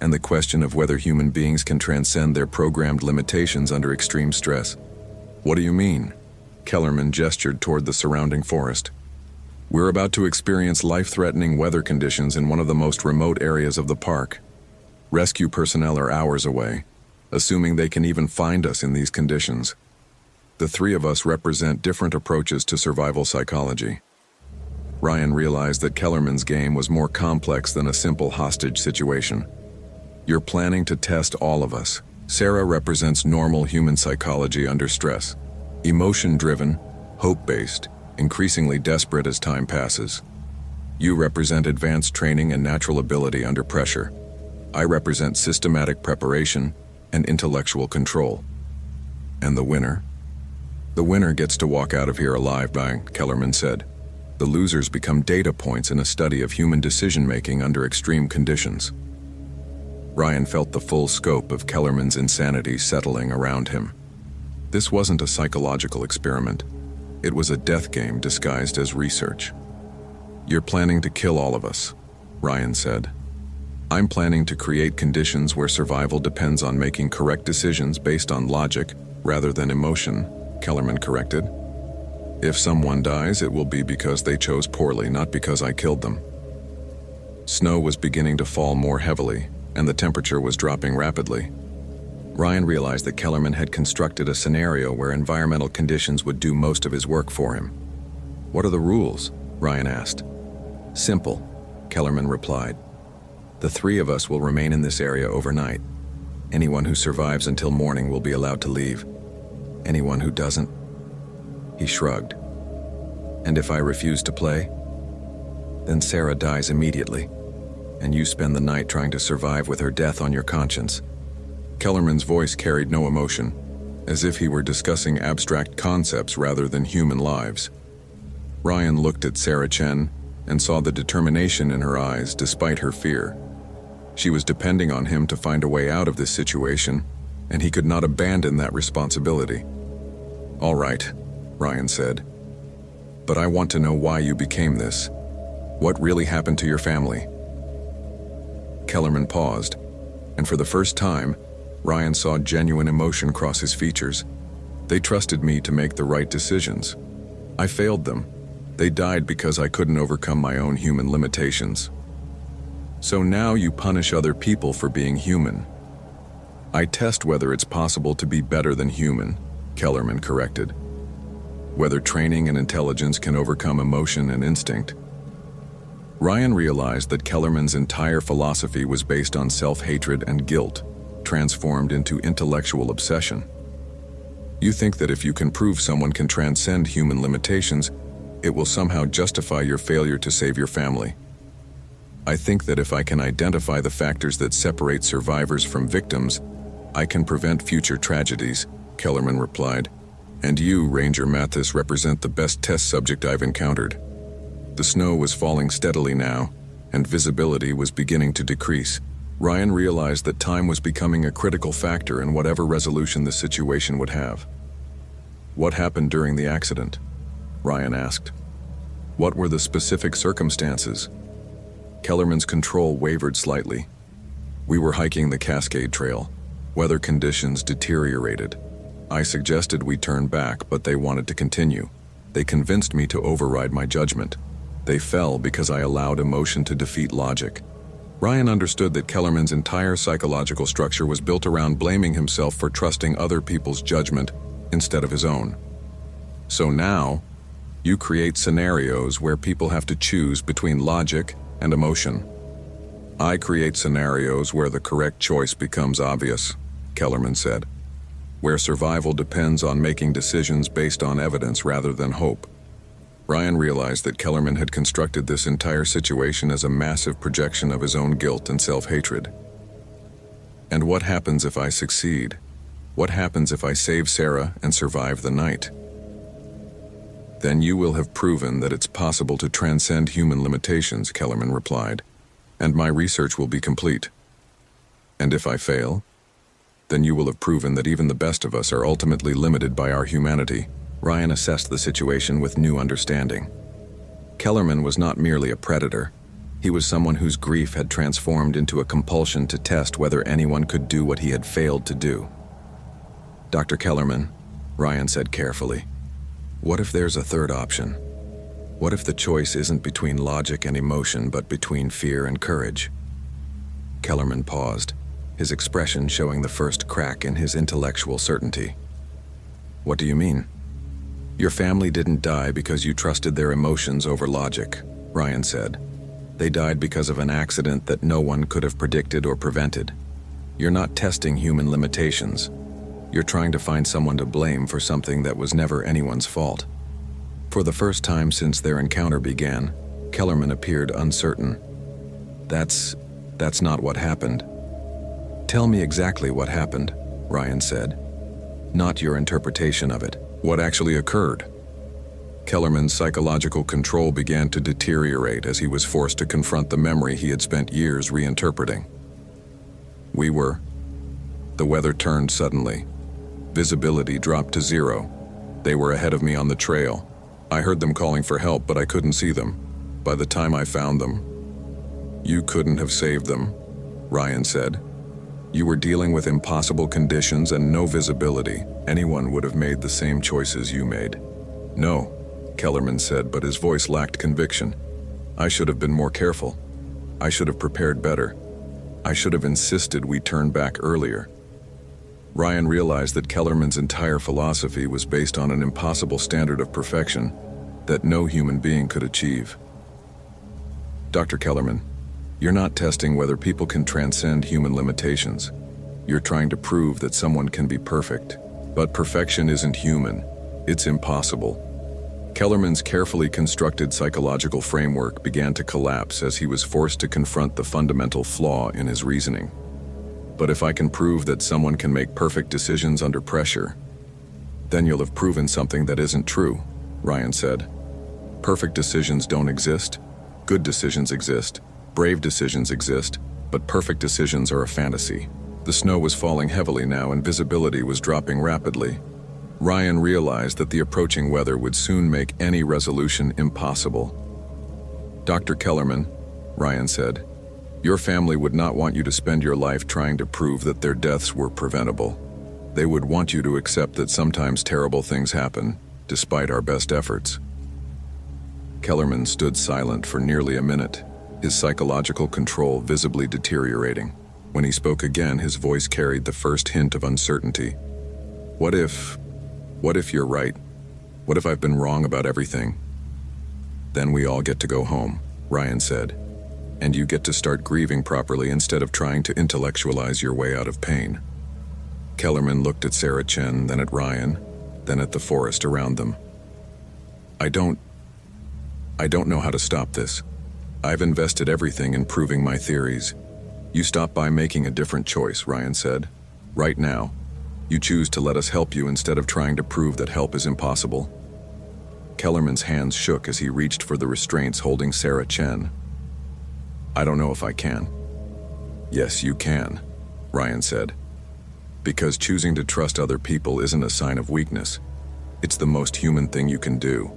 and the question of whether human beings can transcend their programmed limitations under extreme stress. What do you mean? Kellerman gestured toward the surrounding forest. We're about to experience life-threatening weather conditions in one of the most remote areas of the park. Rescue personnel are hours away, assuming they can even find us in these conditions. The three of us represent different approaches to survival psychology. Ryan realized that Kellerman's game was more complex than a simple hostage situation. You're planning to test all of us. Sarah represents normal human psychology under stress. Emotion-driven, hope-based, increasingly desperate as time passes. You represent advanced training and natural ability under pressure. I represent systematic preparation and intellectual control. And the winner? The winner gets to walk out of here alive, Kellerman said. The losers become data points in a study of human decision-making under extreme conditions. Ryan felt the full scope of Kellerman's insanity settling around him. This wasn't a psychological experiment. It was a death game disguised as research. You're planning to kill all of us, Ryan said. I'm planning to create conditions where survival depends on making correct decisions based on logic rather than emotion, Kellerman corrected. If someone dies, it will be because they chose poorly, not because I killed them. Snow was beginning to fall more heavily, and the temperature was dropping rapidly. Ryan realized that Kellerman had constructed a scenario where environmental conditions would do most of his work for him. What are the rules? Ryan asked. Simple, Kellerman replied. The three of us will remain in this area overnight. Anyone who survives until morning will be allowed to leave. Anyone who doesn't, he shrugged. And if I refuse to play? Then Sarah dies immediately, and you spend the night trying to survive with her death on your conscience. Kellerman's voice carried no emotion, as if he were discussing abstract concepts rather than human lives. Ryan looked at Sarah Chen and saw the determination in her eyes despite her fear. She was depending on him to find a way out of this situation, and he could not abandon that responsibility. All right, Ryan said. But I want to know why you became this. What really happened to your family? Kellerman paused, and for the first time, Ryan saw genuine emotion cross his features. They trusted me to make the right decisions. I failed them. They died because I couldn't overcome my own human limitations. So now you punish other people for being human. I test whether it's possible to be better than human, Kellerman corrected. Whether training and intelligence can overcome emotion and instinct. Ryan realized that Kellerman's entire philosophy was based on self-hatred and guilt, transformed into intellectual obsession. You think that if you can prove someone can transcend human limitations, it will somehow justify your failure to save your family. I think that if I can identify the factors that separate survivors from victims, I can prevent future tragedies, Kellerman replied. And you, Ranger Mathis, represent the best test subject I've encountered. The snow was falling steadily now, and visibility was beginning to decrease. Ryan realized that time was becoming a critical factor in whatever resolution the situation would have. "What happened during the accident?" Ryan asked. "What were the specific circumstances?" Kellerman's control wavered slightly. "We were hiking the Cascade Trail. Weather conditions deteriorated. I suggested we turn back, but they wanted to continue. They convinced me to override my judgment. They fell because I allowed emotion to defeat logic." Ryan understood that Kellerman's entire psychological structure was built around blaming himself for trusting other people's judgment instead of his own. "So now, you create scenarios where people have to choose between logic and emotion." "I create scenarios where the correct choice becomes obvious," Kellerman said. "Where survival depends on making decisions based on evidence rather than hope." Ryan realized that Kellerman had constructed this entire situation as a massive projection of his own guilt and self-hatred. "And what happens if I succeed? What happens if I save Sarah and survive the night?" "Then you will have proven that it's possible to transcend human limitations," Kellerman replied, "and my research will be complete." "And if I fail?" "Then you will have proven that even the best of us are ultimately limited by our humanity." Ryan assessed the situation with new understanding. Kellerman was not merely a predator. He was someone whose grief had transformed into a compulsion to test whether anyone could do what he had failed to do. "Dr. Kellerman," Ryan said carefully, "what if there's a third option? What if the choice isn't between logic and emotion, but between fear and courage?" Kellerman paused, his expression showing the first crack in his intellectual certainty. "What do you mean?" "Your family didn't die because you trusted their emotions over logic," Ryan said. "They died because of an accident that no one could have predicted or prevented. You're not testing human limitations. You're trying to find someone to blame for something that was never anyone's fault." For the first time since their encounter began, Kellerman appeared uncertain. That's not what happened." "Tell me exactly what happened," Ryan said. "Not your interpretation of it. What actually occurred?" Kellerman's psychological control began to deteriorate as he was forced to confront the memory he had spent years reinterpreting. The weather turned suddenly. Visibility dropped to 0. They were ahead of me on the trail. I heard them calling for help, but I couldn't see them. By the time I found them..." "You couldn't have saved them," Ryan said. "You were dealing with impossible conditions and no visibility. Anyone would have made the same choices you made." "No," Kellerman said, but his voice lacked conviction. "I should have been more careful. I should have prepared better. I should have insisted we turn back earlier." Ryan realized that Kellerman's entire philosophy was based on an impossible standard of perfection that no human being could achieve. "Dr. Kellerman, you're not testing whether people can transcend human limitations. You're trying to prove that someone can be perfect. But perfection isn't human. It's impossible." Kellerman's carefully constructed psychological framework began to collapse as he was forced to confront the fundamental flaw in his reasoning. "But if I can prove that someone can make perfect decisions under pressure, then you'll have proven something that isn't true," Ryan said. "Perfect decisions don't exist. Good decisions exist. Brave decisions exist. But perfect decisions are a fantasy." The snow was falling heavily now and visibility was dropping rapidly. Ryan realized that the approaching weather would soon make any resolution impossible. "Dr. Kellerman," Ryan said, "your family would not want you to spend your life trying to prove that their deaths were preventable. They would want you to accept that sometimes terrible things happen, despite our best efforts." Kellerman stood silent for nearly a minute, his psychological control visibly deteriorating. When he spoke again, his voice carried the first hint of uncertainty. What if you're right? What if I've been wrong about everything?" "Then we all get to go home," Ryan said. "And you get to start grieving properly instead of trying to intellectualize your way out of pain." Kellerman looked at Sarah Chen, then at Ryan, then at the forest around them. I don't know how to stop this. I've invested everything in proving my theories. You stop by making a different choice," Ryan said. "Right now, you choose to let us help you instead of trying to prove that help is impossible." Kellerman's hands shook as he reached for the restraints holding Sarah Chen. "I don't know if I can." Yes, you can, Ryan said. Because choosing to trust other people isn't a sign of weakness. It's the most human thing you can do.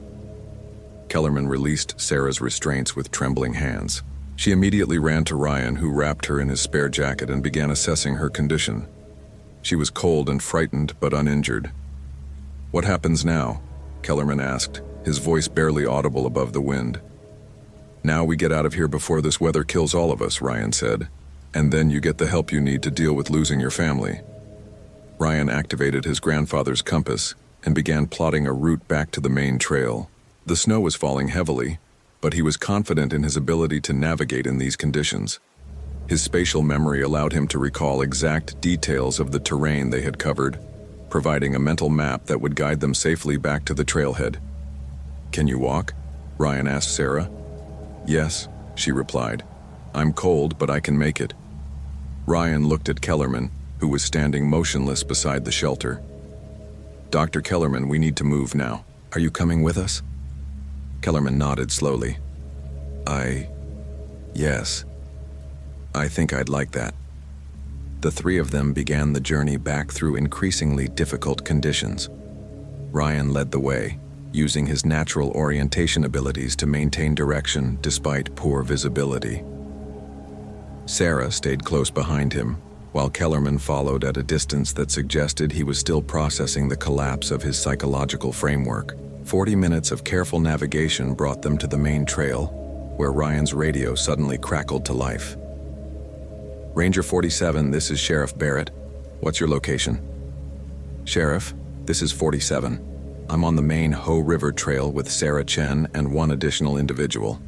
Kellerman released Sarah's restraints with trembling hands. She immediately ran to Ryan, who wrapped her in his spare jacket and began assessing her condition. She was cold and frightened, but uninjured. "What happens now?" Kellerman asked, his voice barely audible above the wind. "Now we get out of here before this weather kills all of us," Ryan said. "And then you get the help you need to deal with losing your family." Ryan activated his grandfather's compass and began plotting a route back to the main trail. The snow was falling heavily, but he was confident in his ability to navigate in these conditions. His spatial memory allowed him to recall exact details of the terrain they had covered, providing a mental map that would guide them safely back to the trailhead. "Can you walk?" Ryan asked Sarah. "Yes," she replied. "I'm cold, but I can make it." Ryan looked at Kellerman, who was standing motionless beside the shelter. "Dr. Kellerman, we need to move now. Are you coming with us?" Kellerman nodded slowly. Yes. I think I'd like that." The three of them began the journey back through increasingly difficult conditions. Ryan led the way, using his natural orientation abilities to maintain direction despite poor visibility. Sarah stayed close behind him, while Kellerman followed at a distance that suggested he was still processing the collapse of his psychological framework. 40 minutes of careful navigation brought them to the main trail, where Ryan's radio suddenly crackled to life. "Ranger 47, this is Sheriff Barrett. What's your location?" "Sheriff, this is 47. I'm on the main Ho River Trail with Sarah Chen and one additional individual.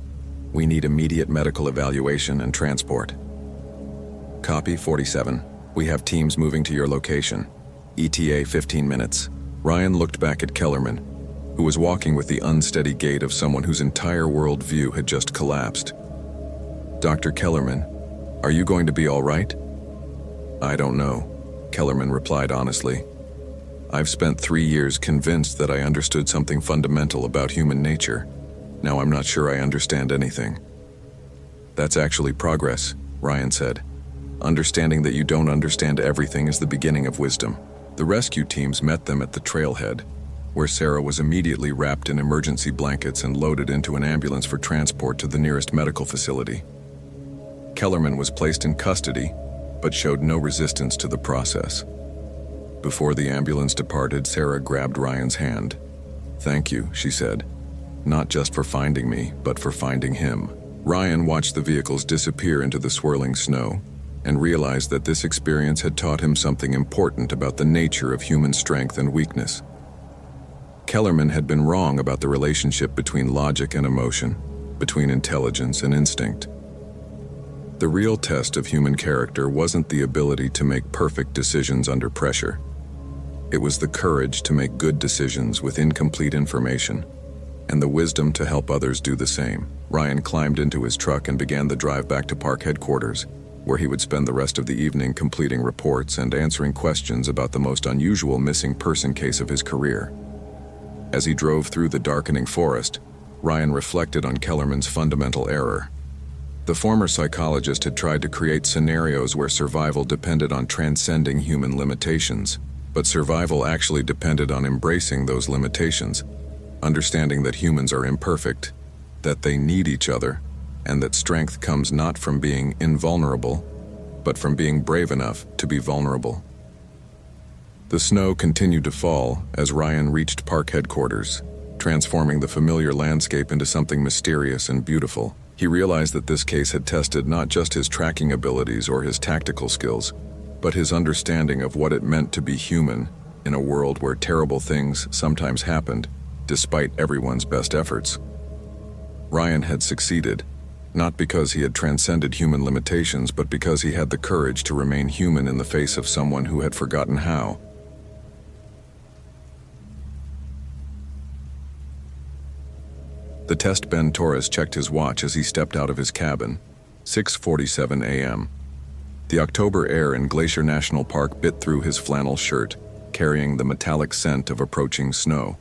We need immediate medical evaluation and transport." "Copy, 47. We have teams moving to your location. ETA 15 minutes. Ryan looked back at Kellerman, who was walking with the unsteady gait of someone whose entire worldview had just collapsed. "Dr. Kellerman, are you going to be all right?" "I don't know," Kellerman replied honestly. "I've spent 3 years convinced that I understood something fundamental about human nature. Now I'm not sure I understand anything." "That's actually progress," Ryan said. "Understanding that you don't understand everything is the beginning of wisdom." The rescue teams met them at the trailhead, where Sarah was immediately wrapped in emergency blankets and loaded into an ambulance for transport to the nearest medical facility. Kellerman was placed in custody, but showed no resistance to the process. Before the ambulance departed, Sarah grabbed Ryan's hand. "Thank you," she said. "Not just for finding me, but for finding him." Ryan watched the vehicles disappear into the swirling snow and realized that this experience had taught him something important about the nature of human strength and weakness. Kellerman had been wrong about the relationship between logic and emotion, between intelligence and instinct. The real test of human character wasn't the ability to make perfect decisions under pressure. It was the courage to make good decisions with incomplete information, and the wisdom to help others do the same. Ryan climbed into his truck and began the drive back to park headquarters, where he would spend the rest of the evening completing reports and answering questions about the most unusual missing person case of his career. As he drove through the darkening forest, Ryan reflected on Kellerman's fundamental error. The former psychologist had tried to create scenarios where survival depended on transcending human limitations, but survival actually depended on embracing those limitations, understanding that humans are imperfect, that they need each other, and that strength comes not from being invulnerable, but from being brave enough to be vulnerable. The snow continued to fall as Ryan reached park headquarters, transforming the familiar landscape into something mysterious and beautiful. He realized that this case had tested not just his tracking abilities or his tactical skills, but his understanding of what it meant to be human in a world where terrible things sometimes happened, despite everyone's best efforts. Ryan had succeeded, not because he had transcended human limitations, but because he had the courage to remain human in the face of someone who had forgotten how. The test Ben Torres checked his watch as he stepped out of his cabin. 6:47 a.m. The October air in Glacier National Park bit through his flannel shirt, carrying the metallic scent of approaching snow.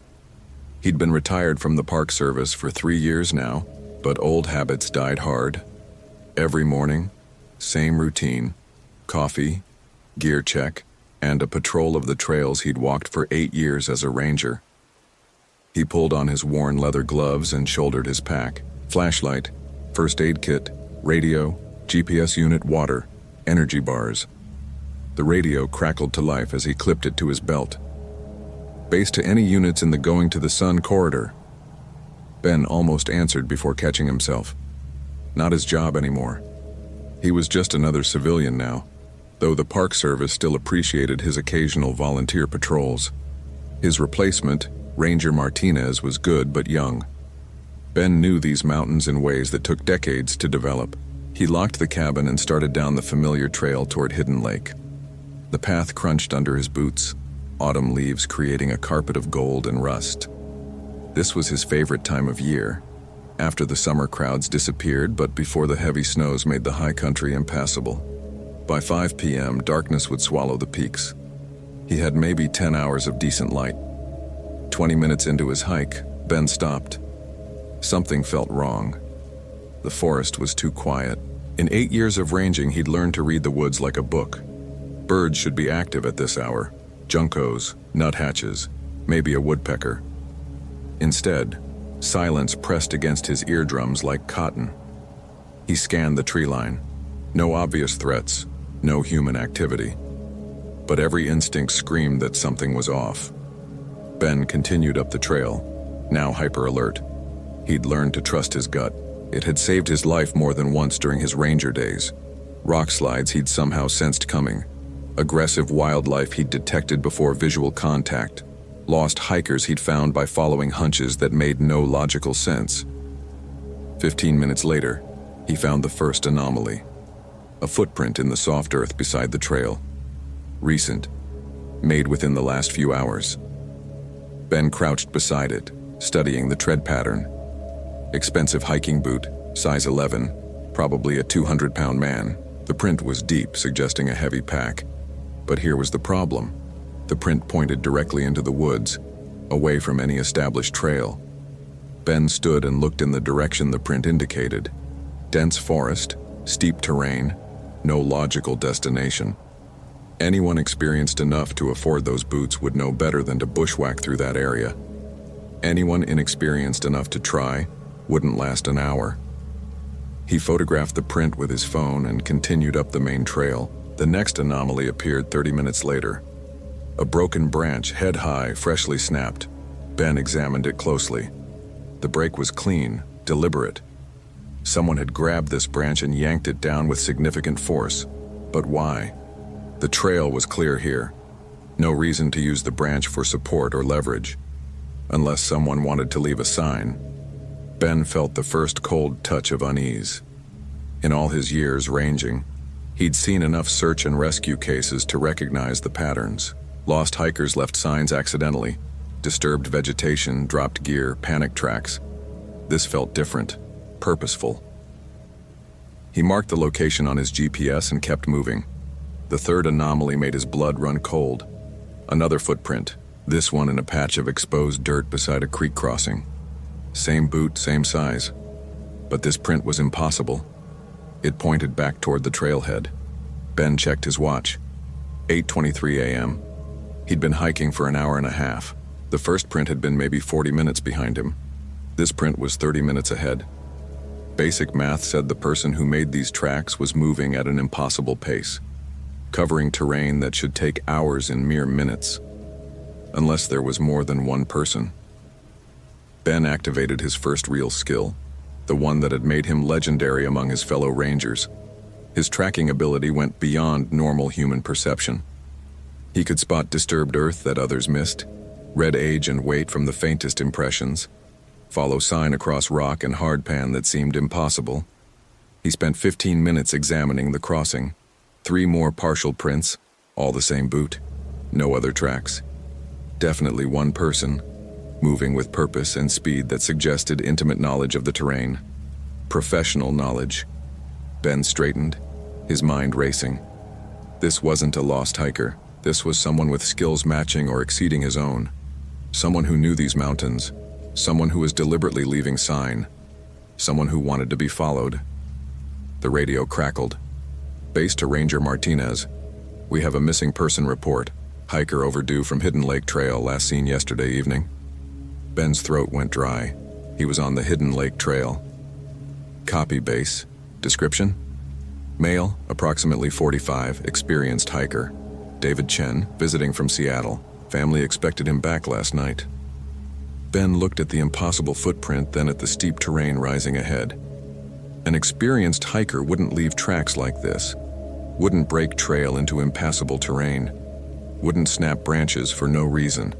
He'd been retired from the Park Service for 3 years now, but old habits died hard. Every morning, Same routine: coffee, gear check, and a patrol of the trails he'd walked for 8 years as a ranger. He pulled on his worn leather gloves and shouldered his pack: flashlight, first aid kit, radio, GPS unit, water, energy bars. The radio crackled to life as he clipped it to his belt. Base to any units in the Going to the Sun corridor. Ben almost answered before catching himself. Not his job anymore. He was just another civilian now, though the Park Service still appreciated his occasional volunteer patrols. His replacement, Ranger Martinez, was good but young. Ben knew these mountains in ways that took decades to develop. He locked the cabin and started down the familiar trail toward Hidden Lake. The path crunched under his boots, autumn leaves creating a carpet of gold and rust. This was his favorite time of year, after the summer crowds disappeared but before the heavy snows made the high country impassable. By 5 p.m., darkness would swallow the peaks. He had maybe 10 hours of decent light. 20 minutes into his hike, Ben stopped. Something felt wrong. The forest was too quiet. In 8 years of ranging, he'd learned to read the woods like a book. Birds should be active at this hour: juncos, nuthatches, maybe a woodpecker. Instead, silence pressed against his eardrums like cotton. He scanned the tree line. No obvious threats, no human activity. But every instinct screamed that something was off. Ben continued up the trail, now hyper-alert. He'd learned to trust his gut. It had saved his life more than once during his ranger days. Rock slides he'd somehow sensed coming. Aggressive wildlife he'd detected before visual contact. Lost hikers he'd found by following hunches that made no logical sense. 15 minutes later, he found the first anomaly. A footprint in the soft earth beside the trail. Recent. Made within the last few hours. Ben crouched beside it, studying the tread pattern. Expensive hiking boot, size 11, probably a 200-pound man. The print was deep, suggesting a heavy pack. But here was the problem. The print pointed directly into the woods, away from any established trail. Ben stood and looked in the direction the print indicated. Dense forest, steep terrain, no logical destination. Anyone experienced enough to afford those boots would know better than to bushwhack through that area. Anyone inexperienced enough to try wouldn't last an hour. He photographed the print with his phone and continued up the main trail. The next anomaly appeared 30 minutes later. A broken branch, head high, freshly snapped. Ben examined it closely. The break was clean, deliberate. Someone had grabbed this branch and yanked it down with significant force. But why? The trail was clear here. No reason to use the branch for support or leverage, unless someone wanted to leave a sign. Ben felt the first cold touch of unease. In all his years ranging, he'd seen enough search and rescue cases to recognize the patterns. Lost hikers left signs accidentally, disturbed vegetation, dropped gear, panic tracks. This felt different, purposeful. He marked the location on his GPS and kept moving. The third anomaly made his blood run cold. Another footprint, this one in a patch of exposed dirt beside a creek crossing. Same boot, same size. But this print was impossible. It pointed back toward the trailhead. Ben checked his watch. 8:23 a.m. He'd been hiking for an hour and a half. The first print had been maybe 40 minutes behind him. This print was 30 minutes ahead. Basic math said the person who made these tracks was moving at an impossible pace, covering terrain that should take hours in mere minutes, unless there was more than one person. Ben activated his first real skill, the one that had made him legendary among his fellow rangers. His tracking ability went beyond normal human perception. He could spot disturbed earth that others missed, read age and weight from the faintest impressions, follow sign across rock and hardpan that seemed impossible. He spent 15 minutes examining the crossing. 3 more partial prints, all the same boot, no other tracks. Definitely one person, moving with purpose and speed that suggested intimate knowledge of the terrain. Professional knowledge. Ben straightened, his mind racing. This wasn't a lost hiker. This was someone with skills matching or exceeding his own. Someone who knew these mountains. Someone who was deliberately leaving sign. Someone who wanted to be followed. The radio crackled. Base to Ranger Martinez. We have a missing person report. Hiker overdue from Hidden Lake Trail, last seen yesterday evening. Ben's throat went dry. He was on the Hidden Lake Trail. Copy, base. Description? Male, approximately 45, experienced hiker. David Chen, visiting from Seattle. Family expected him back last night. Ben looked at the impossible footprint, then at the steep terrain rising ahead. An experienced hiker wouldn't leave tracks like this, wouldn't break trail into impassable terrain, wouldn't snap branches for no reason.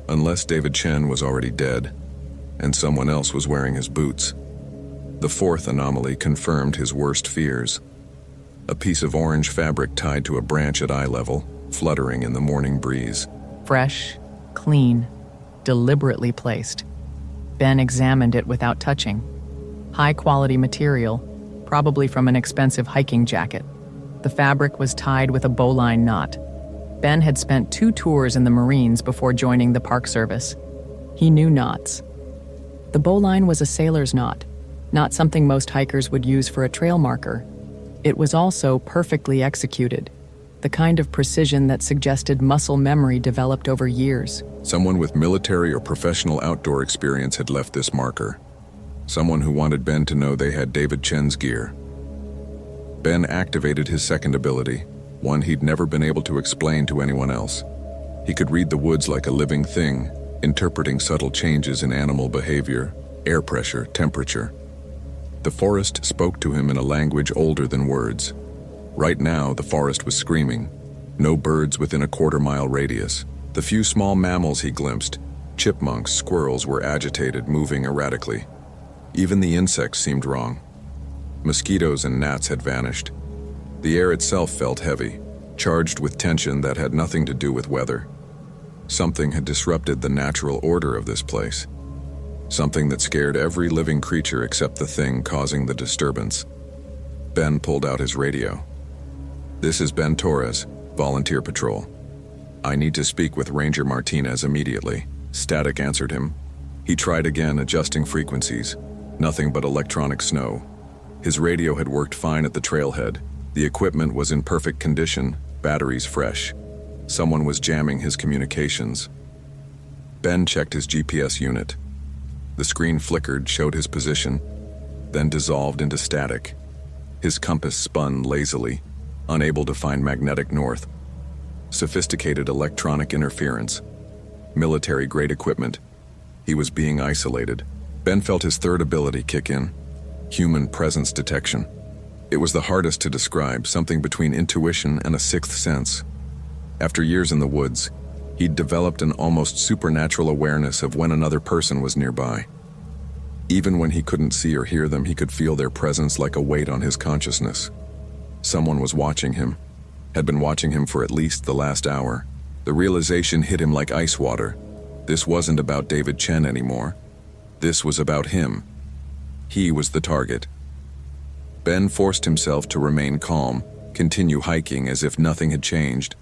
Unless David Chen was already dead, and someone else was wearing his boots. The fourth anomaly confirmed his worst fears. A piece of orange fabric tied to a branch at eye level, fluttering in the morning breeze.
Fresh, clean, deliberately placed. Ben examined it without touching. High-quality material, probably from an expensive hiking jacket. The fabric was tied with a bowline knot. Ben had spent 2 tours in the Marines before joining the Park Service. He knew knots. The bowline was a sailor's knot, not something most hikers would use for a trail marker. It was also perfectly executed, the kind of precision that suggested muscle memory developed over years.
Someone with military or professional outdoor experience had left this marker. Someone who wanted Ben to know they had David Chen's gear. Ben activated his second ability, one he'd never been able to explain to anyone else. He could read the woods like a living thing, interpreting subtle changes in animal behavior, air pressure, temperature. The forest spoke to him in a language older than words. Right now, the forest was screaming. No birds within a quarter-mile radius. The few small mammals he glimpsed, chipmunks, squirrels, were agitated, moving erratically. Even the insects seemed wrong. Mosquitoes and gnats had vanished. The air itself felt heavy, charged with tension that had nothing to do with weather. Something had disrupted the natural order of this place. Something that scared every living creature except the thing causing the disturbance. Ben pulled out his radio. "This is Ben Torres, Volunteer Patrol. I need to speak with Ranger Martinez immediately." Static answered him. He tried again, adjusting frequencies. Nothing but electronic snow. His radio had worked fine at the trailhead. The equipment was in perfect condition, batteries fresh. Someone was jamming his communications. Ben checked his GPS unit. The screen flickered, showed his position, then dissolved into static. His compass spun lazily, unable to find magnetic north. Sophisticated electronic interference. Military-grade equipment. He was being isolated. Ben felt his third ability kick in. Human presence detection. It was the hardest to describe, something between intuition and a sixth sense. After years in the woods, he'd developed an almost supernatural awareness of when another person was nearby. Even when he couldn't see or hear them, he could feel their presence like a weight on his consciousness. Someone was watching him, had been watching him for at least the last hour. The realization hit him like ice water. This wasn't about David Chen anymore. This was about him. He was the target. Ben forced himself to remain calm, continue hiking as if nothing had changed.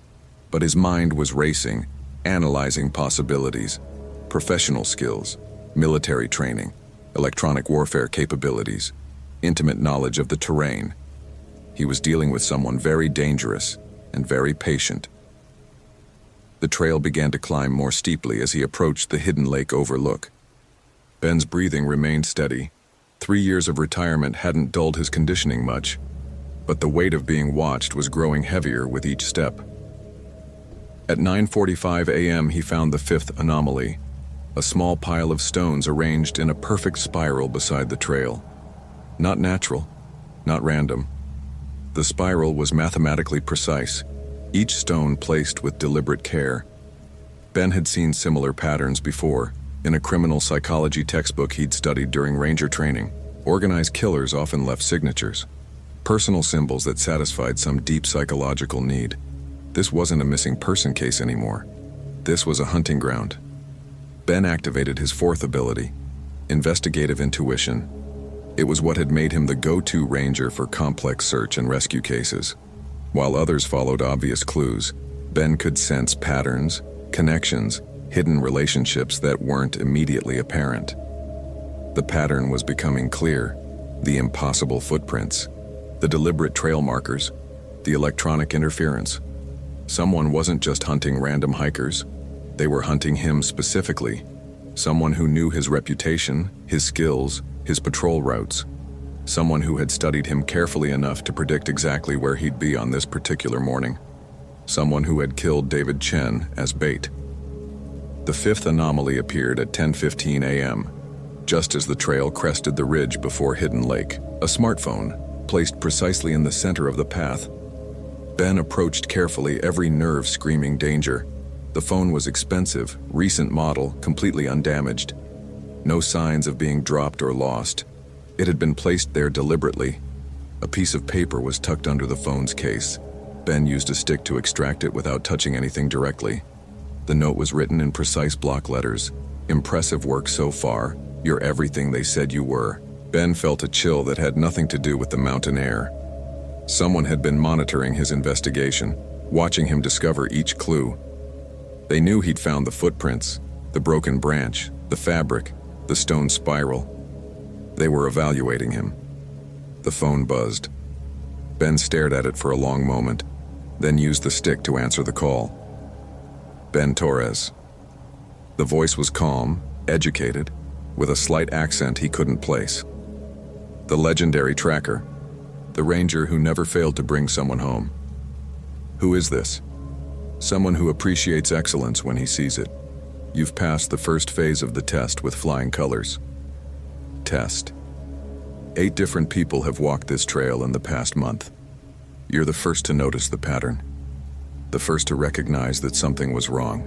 But his mind was racing, analyzing possibilities, professional skills, military training, electronic warfare capabilities, intimate knowledge of the terrain. He was dealing with someone very dangerous and very patient. The trail began to climb more steeply as he approached the Hidden Lake overlook. Ben's breathing remained steady. 3 years of retirement hadn't dulled his conditioning much, but the weight of being watched was growing heavier with each step. At 9:45 a.m. he found the fifth anomaly, a small pile of stones arranged in a perfect spiral beside the trail. Not natural, not random. The spiral was mathematically precise, each stone placed with deliberate care. Ben had seen similar patterns before, in a criminal psychology textbook he'd studied during ranger training. Organized killers often left signatures, personal symbols that satisfied some deep psychological need. This wasn't a missing person case anymore. This was a hunting ground. Ben activated his fourth ability, investigative intuition. It was what had made him the go-to ranger for complex search and rescue cases. While others followed obvious clues, Ben could sense patterns, connections, hidden relationships that weren't immediately apparent. The pattern was becoming clear: the impossible footprints, the deliberate trail markers, The electronic interference. Someone wasn't just hunting random hikers. They were hunting him specifically. Someone who knew his reputation, his skills, his patrol routes. Someone who had studied him carefully enough to predict exactly where he'd be on this particular morning. Someone who had killed David Chen as bait. The fifth anomaly appeared at 10:15 a.m., just as the trail crested the ridge before Hidden Lake. A smartphone, placed precisely in the center of the path. Ben approached carefully, every nerve screaming danger. The phone was expensive, recent model, completely undamaged. No signs of being dropped or lost. It had been placed there deliberately. A piece of paper was tucked under the phone's case. Ben used a stick to extract it without touching anything directly. The note was written in precise block letters. "Impressive work so far. You're everything they said you were." Ben felt a chill that had nothing to do with the mountain air. Someone had been monitoring his investigation, watching him discover each clue. They knew he'd found the footprints, the broken branch, the fabric, the stone spiral. They were evaluating him. The phone buzzed. Ben stared at it for a long moment, then used the stick to answer the call. Ben Torres. The voice was calm, educated, with a slight accent he couldn't place. The legendary tracker, the ranger who never failed to bring someone home. Who is this? Someone who appreciates excellence when he sees it. You've passed the first phase of the test with flying colors. Test. 8 different people have walked this trail in the past month. You're the first to notice the pattern. The first to recognize that something was wrong.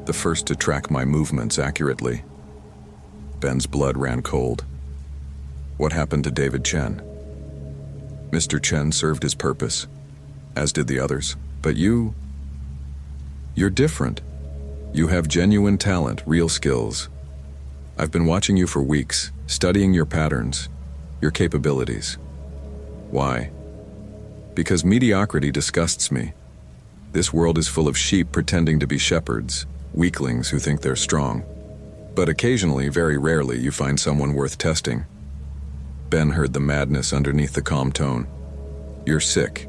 The first to track my movements accurately. Ben's blood ran cold. What happened to David Chen? Mr. Chen served his purpose, as did the others. But you're different. You have genuine talent, real skills. I've been watching you for weeks, studying your patterns, your capabilities. Why? Because mediocrity disgusts me. This world is full of sheep pretending to be shepherds, weaklings who think they're strong. But occasionally, very rarely, you find someone worth testing. Ben heard the madness underneath the calm tone. You're sick.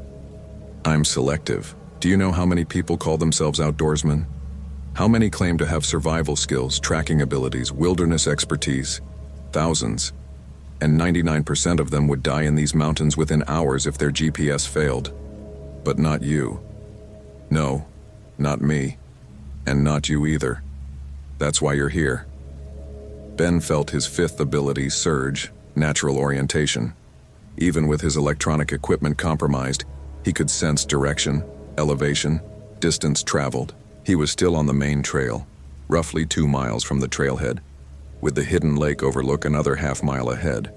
I'm selective. Do you know how many people call themselves outdoorsmen? How many claim to have survival skills, tracking abilities, wilderness expertise? Thousands. And 99% of them would die in these mountains within hours if their GPS failed. But not you. No, not me. And not you either. That's why you're here. Ben felt his fifth ability surge, natural orientation. Even with his electronic equipment compromised, he could sense direction, elevation, distance traveled. He was still on the main trail, roughly 2 miles from the trailhead, with the Hidden Lake overlook another half-mile ahead.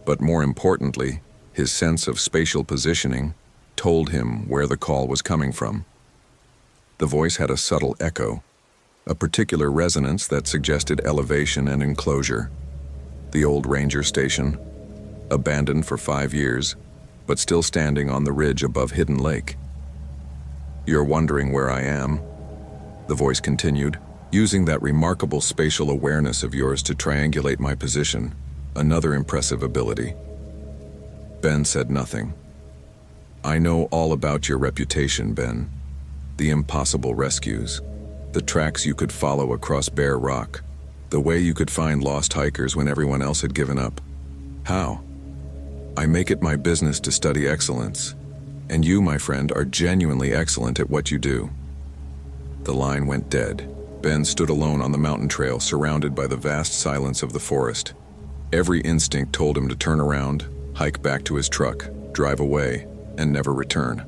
But more importantly, his sense of spatial positioning told him where the call was coming from. The voice had a subtle echo, a particular resonance that suggested elevation and enclosure. The old ranger station, abandoned for 5 years, but still standing on the ridge above Hidden Lake. You're wondering where I am? The voice continued, using that remarkable spatial awareness of yours to triangulate my position, another impressive ability. Ben said nothing. I know all about your reputation, Ben. The impossible rescues, the tracks you could follow across bare rock, the way you could find lost hikers when everyone else had given up. How? I make it my business to study excellence, and you, my friend, are genuinely excellent at what you do. The line went dead. Ben stood alone on the mountain trail, surrounded by the vast silence of the forest. Every instinct told him to turn around, hike back to his truck, drive away, and never return.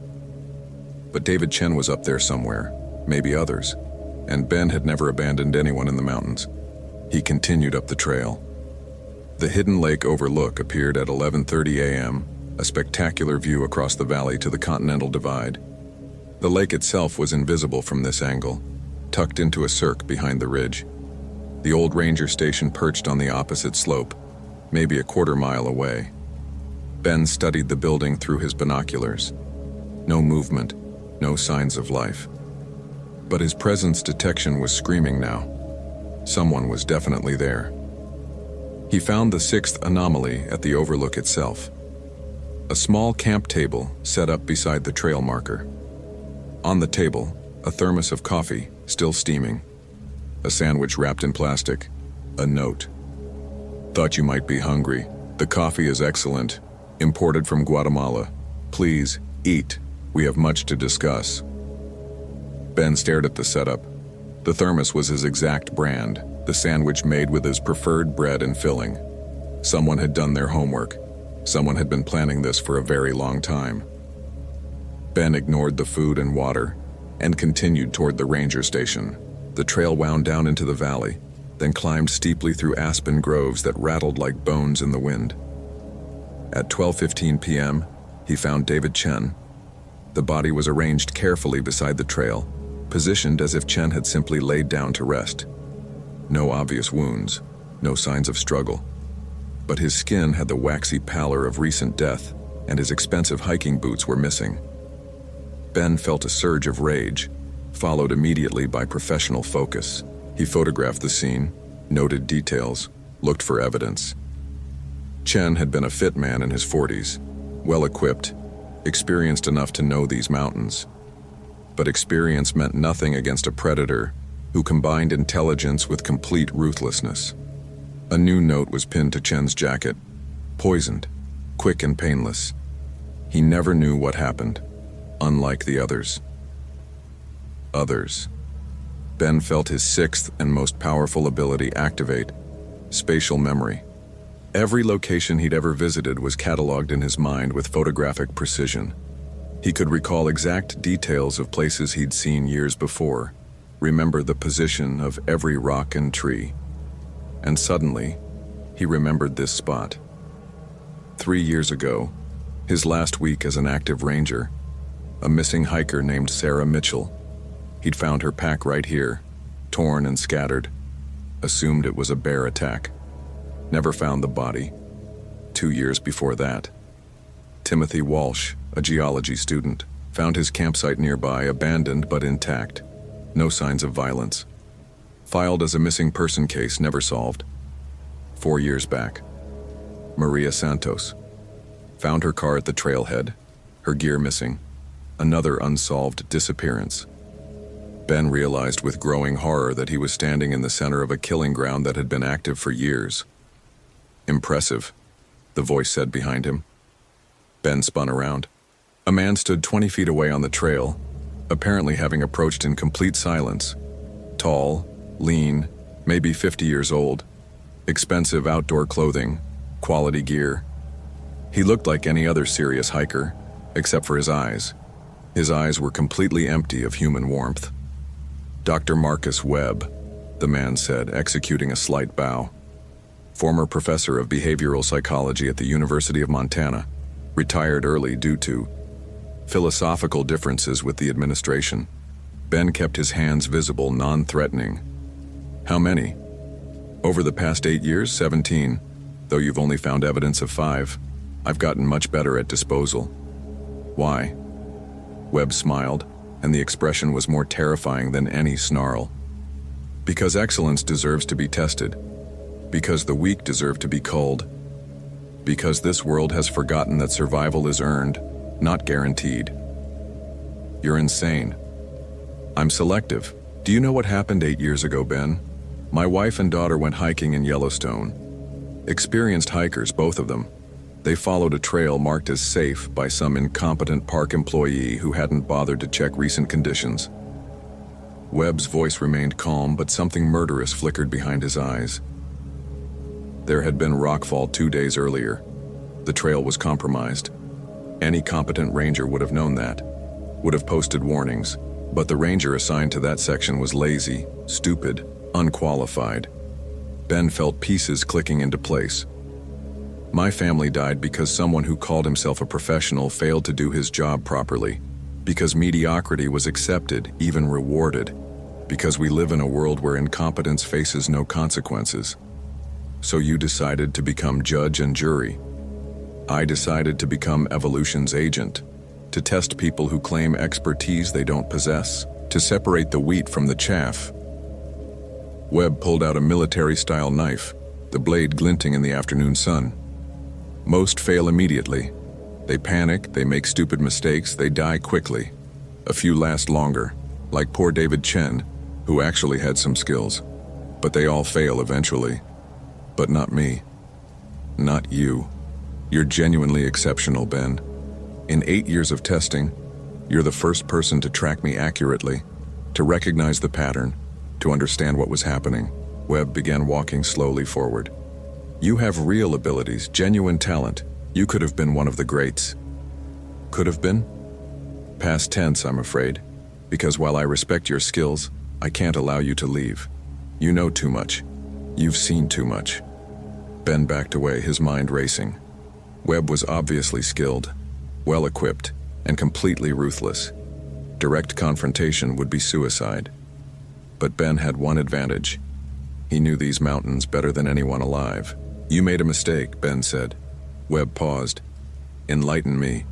But David Chen was up there somewhere, maybe others, and Ben had never abandoned anyone in the mountains. He continued up the trail. The Hidden Lake overlook appeared at 11:30 a.m., a spectacular view across the valley to the Continental Divide. The lake itself was invisible from this angle, tucked into a cirque behind the ridge. The old ranger station perched on the opposite slope, maybe a quarter-mile away. Ben studied the building through his binoculars. No movement, no signs of life. But his presence detection was screaming now. Someone was definitely there. He found the 6th anomaly at the overlook itself. A small camp table set up beside the trail marker. On the table, a thermos of coffee, still steaming. A sandwich wrapped in plastic. A note. Thought you might be hungry. The coffee is excellent. Imported from Guatemala. Please, eat. We have much to discuss. Ben stared at the setup. The thermos was his exact brand, the sandwich made with his preferred bread and filling. Someone had done their homework. Someone had been planning this for a very long time. Ben ignored the food and water and continued toward the ranger station. The trail wound down into the valley, then climbed steeply through aspen groves that rattled like bones in the wind. At 12:15 p.m., he found David Chen. The body was arranged carefully beside the trail, positioned as if Chen had simply laid down to rest. No obvious wounds, no signs of struggle. But his skin had the waxy pallor of recent death, and his expensive hiking boots were missing. Ben felt a surge of rage, followed immediately by professional focus. He photographed the scene, noted details, looked for evidence. Chen had been a fit man in his 40s, well-equipped, experienced enough to know these mountains. But experience meant nothing against a predator who combined intelligence with complete ruthlessness. A new note was pinned to Chen's jacket, poisoned, quick and painless. He never knew what happened, unlike the others. Others. Ben felt his sixth and most powerful ability activate, spatial memory. Every location he'd ever visited was cataloged in his mind with photographic precision. He could recall exact details of places he'd seen years before, remember the position of every rock and tree. And suddenly, he remembered this spot. 3 years ago, his last week as an active ranger, a missing hiker named Sarah Mitchell. He'd found her pack right here, torn and scattered, assumed it was a bear attack. Never found the body. 2 years before that, Timothy Walsh, a geology student, found his campsite nearby abandoned but intact. No signs of violence. Filed as a missing person case never solved. 4 years back, Maria Santos. Found her car at the trailhead, her gear missing. Another unsolved disappearance. Ben realized with growing horror that he was standing in the center of a killing ground that had been active for years. Impressive, the voice said behind him. Ben spun around. A man stood 20 feet away on the trail, apparently having approached in complete silence. Tall, lean, maybe 50 years old. Expensive outdoor clothing, quality gear. He looked like any other serious hiker, except for his eyes. His eyes were completely empty of human warmth. Dr. Marcus Webb, the man said, executing a slight bow. Former professor of behavioral psychology at the University of Montana, retired early due to philosophical differences with the administration. Ben kept his hands visible, non-threatening. How many? Over the past 8 years, 17. Though you've only found evidence of 5. I've gotten much better at disposal. Why? Webb smiled, and the expression was more terrifying than any snarl. Because excellence deserves to be tested. Because the weak deserve to be culled. Because this world has forgotten that survival is earned, not guaranteed. You're insane. I'm selective. Do you know what happened 8 years ago, Ben? My wife and daughter went hiking in Yellowstone. Experienced hikers, both of them. They followed a trail marked as safe by some incompetent park employee who hadn't bothered to check recent conditions. Webb's voice remained calm, but something murderous flickered behind his eyes. There had been rockfall 2 days earlier. The trail was compromised. Any competent ranger would have known that, would have posted warnings, but the ranger assigned to that section was lazy, stupid, unqualified. Ben felt pieces clicking into place. My family died because someone who called himself a professional failed to do his job properly, because mediocrity was accepted, even rewarded, because we live in a world where incompetence faces no consequences. So you decided to become judge and jury. I decided to become evolution's agent, to test people who claim expertise they don't possess, to separate the wheat from the chaff. Webb pulled out a military-style knife, the blade glinting in the afternoon sun. Most fail immediately. They panic, they make stupid mistakes, they die quickly. A few last longer, like poor David Chen, who actually had some skills. But they all fail eventually. But not me. Not you. You're genuinely exceptional, Ben. In 8 years of testing, you're the first person to track me accurately, to recognize the pattern, to understand what was happening. Webb began walking slowly forward. You have real abilities, genuine talent. You could have been one of the greats. Could have been? Past tense, I'm afraid, because while I respect your skills, I can't allow you to leave. You know too much. You've seen too much. Ben backed away, his mind racing. Webb was obviously skilled, well-equipped, and completely ruthless. Direct confrontation would be suicide. But Ben had one advantage. He knew these mountains better than anyone alive. You made a mistake, Ben said. Webb paused. Enlighten me.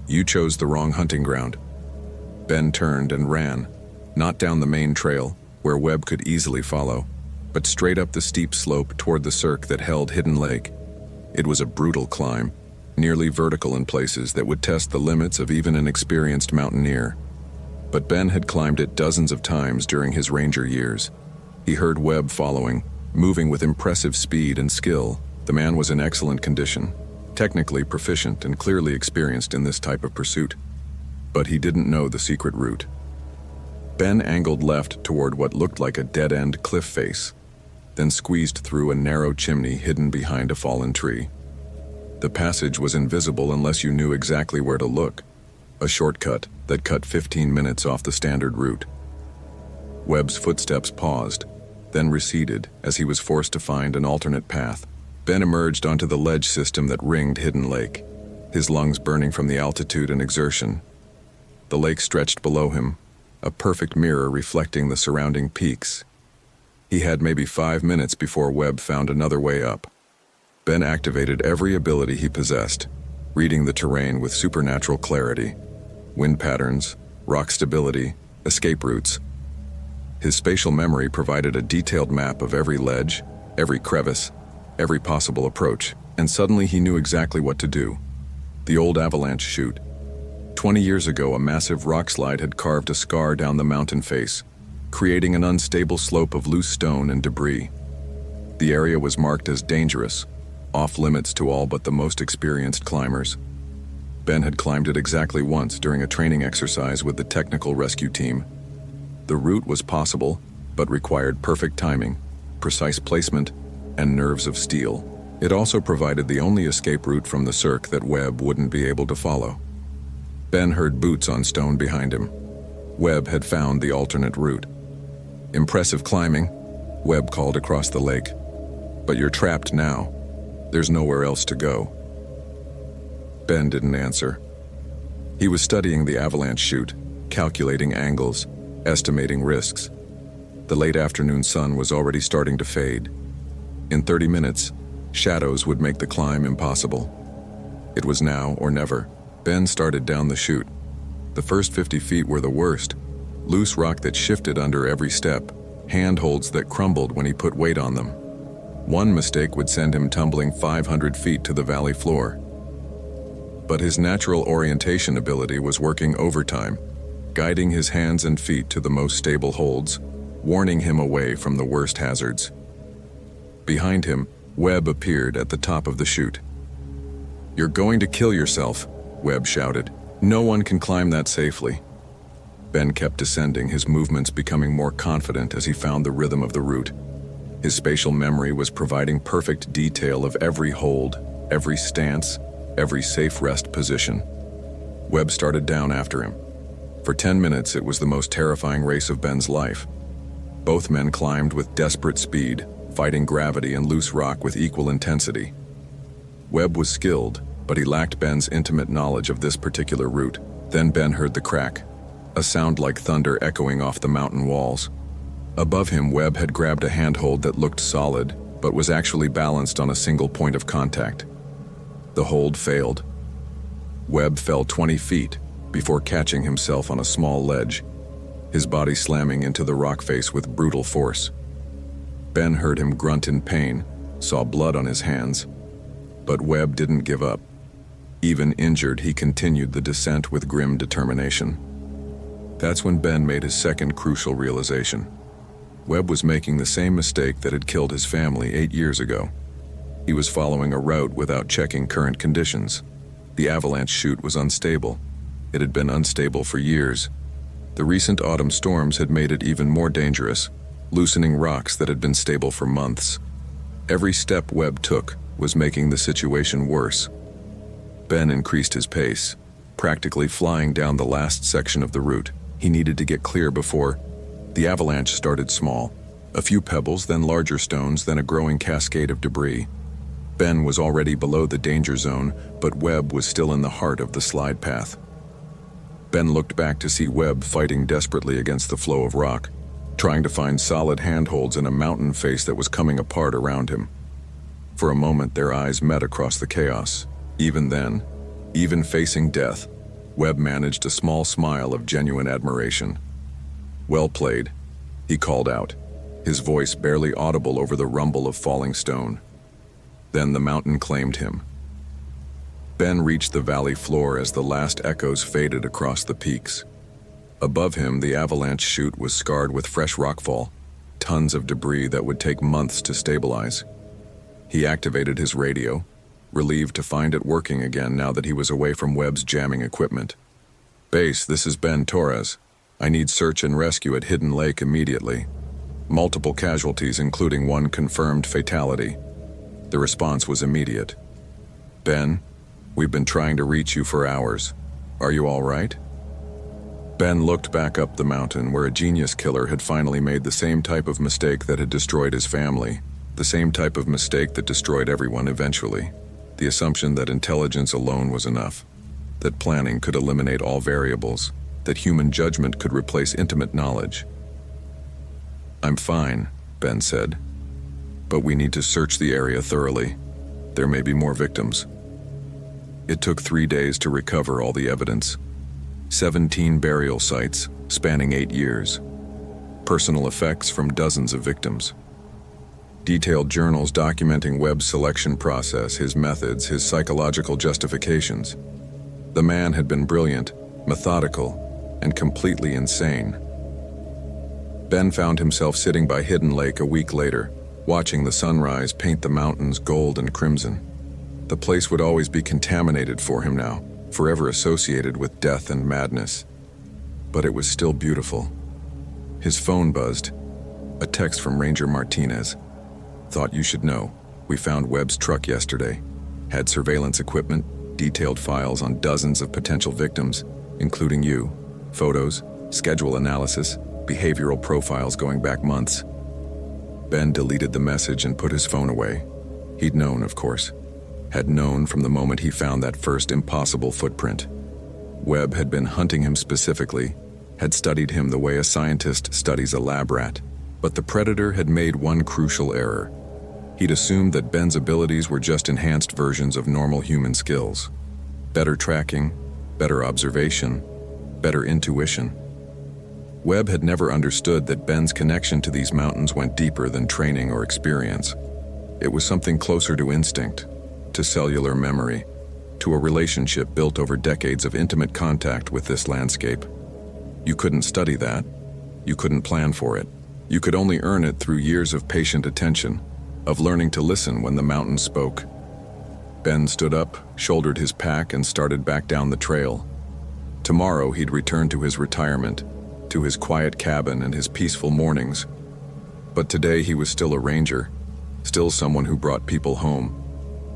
You chose the wrong hunting ground. Ben turned and ran, not down the main trail, where Webb could easily follow, but straight up the steep slope toward the cirque that held Hidden Lake. It was a brutal climb, nearly vertical in places that would test the limits of even an experienced mountaineer. But Ben had climbed it dozens of times during his ranger years. He heard Webb following, moving with impressive speed and skill. The man was in excellent condition, technically proficient and clearly experienced in this type of pursuit. But he didn't know the secret route. Ben angled left toward what looked like a dead-end cliff face, then squeezed through a narrow chimney hidden behind a fallen tree. The passage was invisible unless you knew exactly where to look, a shortcut that cut 15 minutes off the standard route. Webb's footsteps paused, then receded as he was forced to find an alternate path. Ben emerged onto the ledge system that ringed Hidden Lake, his lungs burning from the altitude and exertion. The lake stretched below him, a perfect mirror reflecting the surrounding peaks. He had maybe 5 minutes before Webb found another way up. Ben activated every ability he possessed, reading the terrain with supernatural clarity. Wind patterns, rock stability, escape routes. His spatial memory provided a detailed map of every ledge, every crevice, every possible approach, and suddenly he knew exactly what to do. The old avalanche chute. 20 years ago, a massive rock slide had carved a scar down the mountain face, creating an unstable slope of loose stone and debris. The area was marked as dangerous, off limits to all but the most experienced climbers. Ben had climbed it exactly once during a training exercise with the technical rescue team. The route was possible, but required perfect timing, precise placement, and nerves of steel. It also provided the only escape route from the cirque that Webb wouldn't be able to follow. Ben heard boots on stone behind him. Webb had found the alternate route. Impressive climbing, Webb called across the lake. But you're trapped now. There's nowhere else to go. Ben didn't answer. He was studying the avalanche chute, calculating angles, estimating risks. The late afternoon sun was already starting to fade. In 30 minutes, shadows would make the climb impossible. It was now or never. Ben started down the chute. The first 50 feet were the worst. Loose rock that shifted under every step, handholds that crumbled when he put weight on them. One mistake would send him tumbling 500 feet to the valley floor. But his natural orientation ability was working overtime, guiding his hands and feet to the most stable holds, warning him away from the worst hazards. Behind him, Webb appeared at the top of the chute. "You're going to kill yourself," Webb shouted. "No one can climb that safely." Ben kept descending, his movements becoming more confident as he found the rhythm of the route. His spatial memory was providing perfect detail of every hold, every stance, every safe rest position. Webb started down after him. For 10 minutes, it was the most terrifying race of Ben's life. Both men climbed with desperate speed, fighting gravity and loose rock with equal intensity. Webb was skilled, but he lacked Ben's intimate knowledge of this particular route. Then Ben heard the crack, a sound like thunder echoing off the mountain walls. Above him, Webb had grabbed a handhold that looked solid, but was actually balanced on a single point of contact. The hold failed. Webb fell 20 feet before catching himself on a small ledge, his body slamming into the rock face with brutal force. Ben heard him grunt in pain, saw blood on his hands, but Webb didn't give up. Even injured, he continued the descent with grim determination. That's when Ben made his second crucial realization. Webb was making the same mistake that had killed his family 8 years ago. He was following a route without checking current conditions. The avalanche chute was unstable. It had been unstable for years. The recent autumn storms had made it even more dangerous, loosening rocks that had been stable for months. Every step Webb took was making the situation worse. Ben increased his pace, practically flying down the last section of the route. He needed to get clear before the avalanche started small. A few pebbles, then larger stones, then a growing cascade of debris. Ben was already below the danger zone, but Webb was still in the heart of the slide path. Ben looked back to see Webb fighting desperately against the flow of rock, trying to find solid handholds in a mountain face that was coming apart around him. For a moment, their eyes met across the chaos. Even then, even facing death, Webb managed a small smile of genuine admiration. "Well played," he called out, his voice barely audible over the rumble of falling stone. Then the mountain claimed him. Ben reached the valley floor as the last echoes faded across the peaks. Above him, the avalanche chute was scarred with fresh rockfall, tons of debris that would take months to stabilize. He activated his radio, relieved to find it working again now that he was away from Webb's jamming equipment. "Base, this is Ben Torres. I need search and rescue at Hidden Lake immediately. Multiple casualties, including one confirmed fatality." The response was immediate. "Ben, we've been trying to reach you for hours. Are you all right?" Ben looked back up the mountain where a genius killer had finally made the same type of mistake that had destroyed his family, the same type of mistake that destroyed everyone eventually. The assumption that intelligence alone was enough, that planning could eliminate all variables, that human judgment could replace intimate knowledge. "I'm fine," Ben said, "but we need to search the area thoroughly. There may be more victims." It took 3 days to recover all the evidence. 17 burial sites spanning 8 years. Personal effects from dozens of victims. Detailed journals documenting Webb's selection process, his methods, his psychological justifications. The man had been brilliant, methodical, and completely insane. Ben found himself sitting by Hidden Lake a week later, watching the sunrise paint the mountains gold and crimson. The place would always be contaminated for him now, forever associated with death and madness. But it was still beautiful. His phone buzzed. A text from Ranger Martinez. "Thought you should know. We found Webb's truck yesterday. Had surveillance equipment, detailed files on dozens of potential victims, including you. Photos, schedule analysis, behavioral profiles going back months." Ben deleted the message and put his phone away. He'd known, of course. Had known from the moment he found that first impossible footprint. Webb had been hunting him specifically, had studied him the way a scientist studies a lab rat. But the predator had made one crucial error. He'd assumed that Ben's abilities were just enhanced versions of normal human skills. Better tracking, better observation, better intuition. Webb had never understood that Ben's connection to these mountains went deeper than training or experience. It was something closer to instinct, to cellular memory, to a relationship built over decades of intimate contact with this landscape. You couldn't study that. You couldn't plan for it. You could only earn it through years of patient attention, of learning to listen when the mountain spoke. Ben stood up, shouldered his pack, and started back down the trail. Tomorrow he'd return to his retirement, to his quiet cabin and his peaceful mornings. But today he was still a ranger, still someone who brought people home,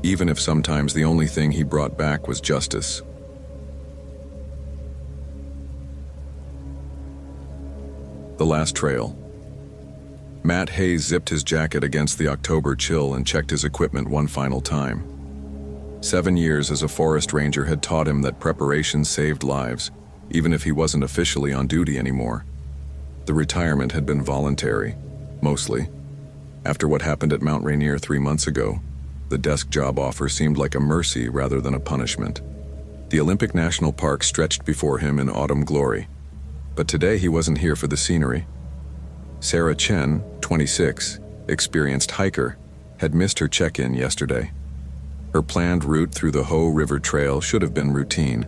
even if sometimes the only thing he brought back was justice. The last trail. Matt Hayes zipped his jacket against the October chill and checked his equipment one final time. 7 years as a forest ranger had taught him that preparation saved lives, even if he wasn't officially on duty anymore. The retirement had been voluntary, mostly. After what happened at Mount Rainier 3 months ago, the desk job offer seemed like a mercy rather than a punishment. The Olympic National Park stretched before him in autumn glory. But today he wasn't here for the scenery. Sarah Chen, 26, experienced hiker, had missed her check-in yesterday. Her planned route through the Hoh River Trail should have been routine,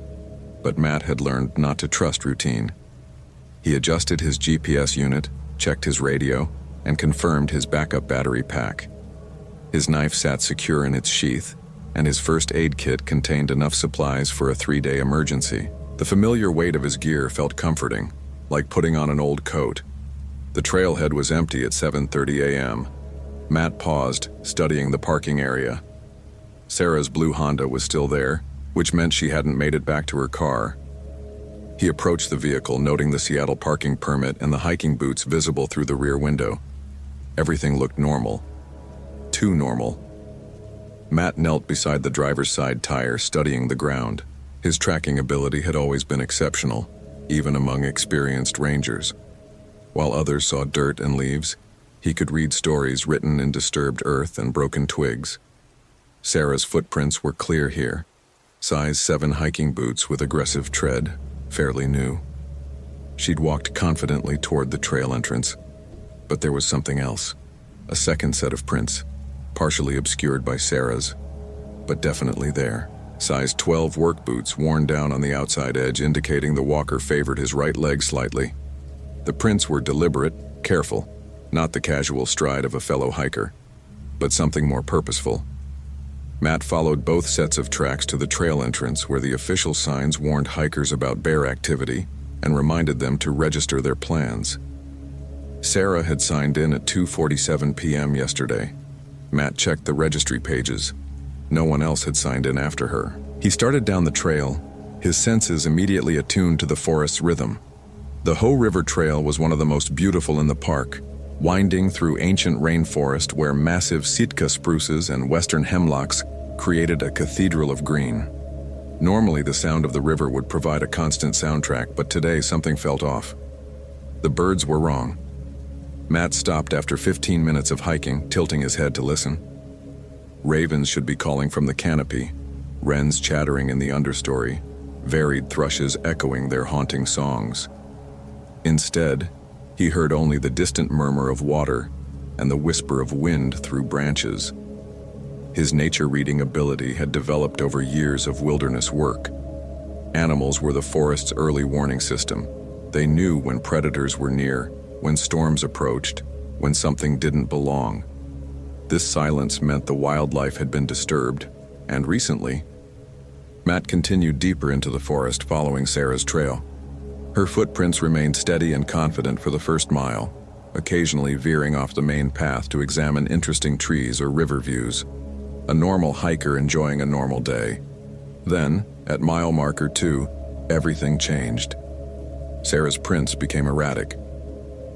but Matt had learned not to trust routine. He adjusted his GPS unit, checked his radio, and confirmed his backup battery pack. His knife sat secure in its sheath, and his first aid kit contained enough supplies for a 3-day emergency. The familiar weight of his gear felt comforting, like putting on an old coat. The trailhead was empty at 7:30 a.m. Matt paused, studying the parking area. Sarah's blue Honda was still there, which meant she hadn't made it back to her car. He approached the vehicle, noting the Seattle parking permit and the hiking boots visible through the rear window. Everything looked normal. Too normal. Matt knelt beside the driver's side tire, studying the ground. His tracking ability had always been exceptional, even among experienced rangers. While others saw dirt and leaves, he could read stories written in disturbed earth and broken twigs. Sarah's footprints were clear here. Size 7 hiking boots with aggressive tread, fairly new. She'd walked confidently toward the trail entrance, but there was something else. A second set of prints, partially obscured by Sarah's, but definitely there. Size 12 work boots worn down on the outside edge, indicating the walker favored his right leg slightly. The prints were deliberate, careful, not the casual stride of a fellow hiker, but something more purposeful. Matt followed both sets of tracks to the trail entrance, where the official signs warned hikers about bear activity and reminded them to register their plans. Sarah had signed in at 2:47 p.m. yesterday. Matt checked the registry pages. No one else had signed in after her. He started down the trail, his senses immediately attuned to the forest's rhythm. The Hoh River Trail was one of the most beautiful in the park, winding through ancient rainforest where massive Sitka spruces and western hemlocks created a cathedral of green. Normally, the sound of the river would provide a constant soundtrack, but today something felt off. The birds were wrong. Matt stopped after 15 minutes of hiking, tilting his head to listen. Ravens should be calling from the canopy, wrens chattering in the understory, varied thrushes echoing their haunting songs. Instead, he heard only the distant murmur of water and the whisper of wind through branches. His nature-reading ability had developed over years of wilderness work. Animals were the forest's early warning system. They knew when predators were near, when storms approached, when something didn't belong. This silence meant the wildlife had been disturbed, and recently, Matt continued deeper into the forest, following Sarah's trail. Her footprints remained steady and confident for the first mile, occasionally veering off the main path to examine interesting trees or river views. A normal hiker enjoying a normal day. Then, at mile marker 2, everything changed. Sarah's prints became erratic.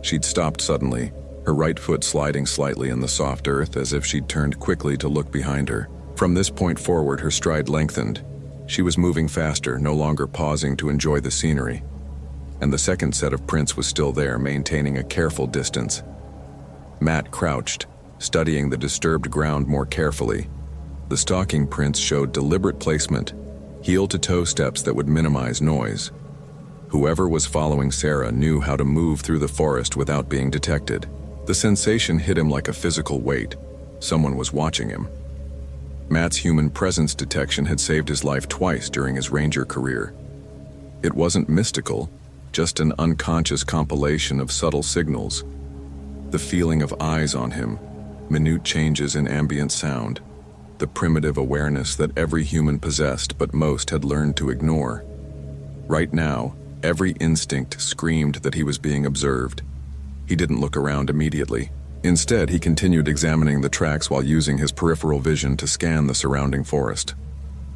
She'd stopped suddenly, her right foot sliding slightly in the soft earth as if she'd turned quickly to look behind her. From this point forward, her stride lengthened. She was moving faster, no longer pausing to enjoy the scenery. And the second set of prints was still there, maintaining a careful distance. Matt crouched, studying the disturbed ground more carefully. The stalking prints showed deliberate placement, heel-to-toe steps that would minimize noise. Whoever was following Sarah knew how to move through the forest without being detected. The sensation hit him like a physical weight. Someone was watching him. Matt's human presence detection had saved his life twice during his ranger career. It wasn't mystical, just an unconscious compilation of subtle signals. The feeling of eyes on him, minute changes in ambient sound, the primitive awareness that every human possessed but most had learned to ignore. Right now, every instinct screamed that he was being observed. He didn't look around immediately. Instead, he continued examining the tracks while using his peripheral vision to scan the surrounding forest.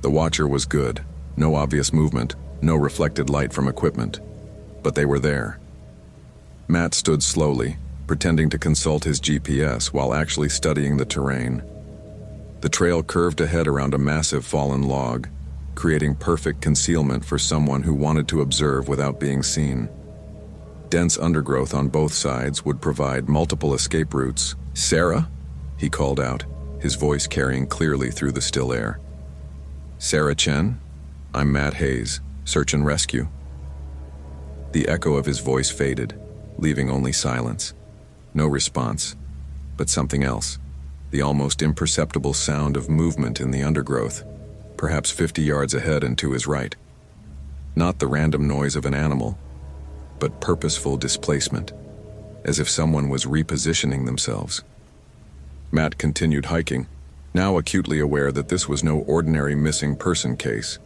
The watcher was good. No obvious movement, no reflected light from equipment. But they were there. Matt stood slowly, pretending to consult his GPS while actually studying the terrain. The trail curved ahead around a massive fallen log, creating perfect concealment for someone who wanted to observe without being seen. Dense undergrowth on both sides would provide multiple escape routes. "Sarah?" he called out, his voice carrying clearly through the still air. "Sarah Chen? I'm Matt Hayes, search and rescue." The echo of his voice faded, leaving only silence. No response, but something else. the almost imperceptible sound of movement in the undergrowth, perhaps 50 yards ahead and to his right. Not the random noise of an animal, but purposeful displacement, as if someone was repositioning themselves. Matt continued hiking, now acutely aware that this was no ordinary missing person case.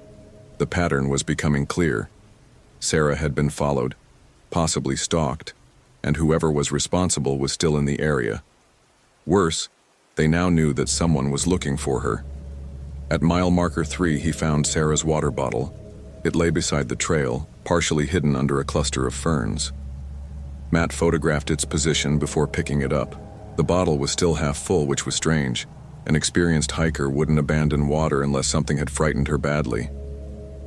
The pattern was becoming clear. Sarah had been followed, possibly stalked, and whoever was responsible was still in the area. Worse, they now knew that someone was looking for her. At mile marker 3, he found Sarah's water bottle. It lay beside the trail, partially hidden under a cluster of ferns. Matt photographed its position before picking it up. The bottle was still half full, which was strange. An experienced hiker wouldn't abandon water unless something had frightened her badly.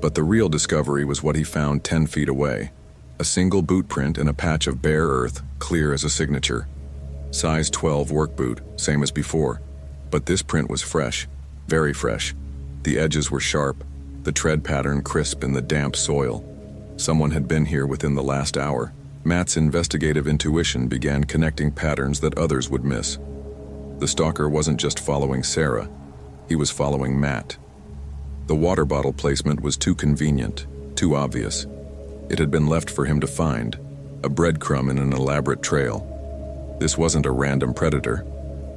But the real discovery was what he found 10 feet away. A single boot print in a patch of bare earth, clear as a signature. Size 12 work boot, same as before. But this print was fresh, very fresh. The edges were sharp, the tread pattern crisp in the damp soil. Someone had been here within the last hour. Matt's investigative intuition began connecting patterns that others would miss. The stalker wasn't just following Sarah, he was following Matt. The water bottle placement was too convenient, too obvious. It had been left for him to find, a breadcrumb in an elaborate trail. This wasn't a random predator.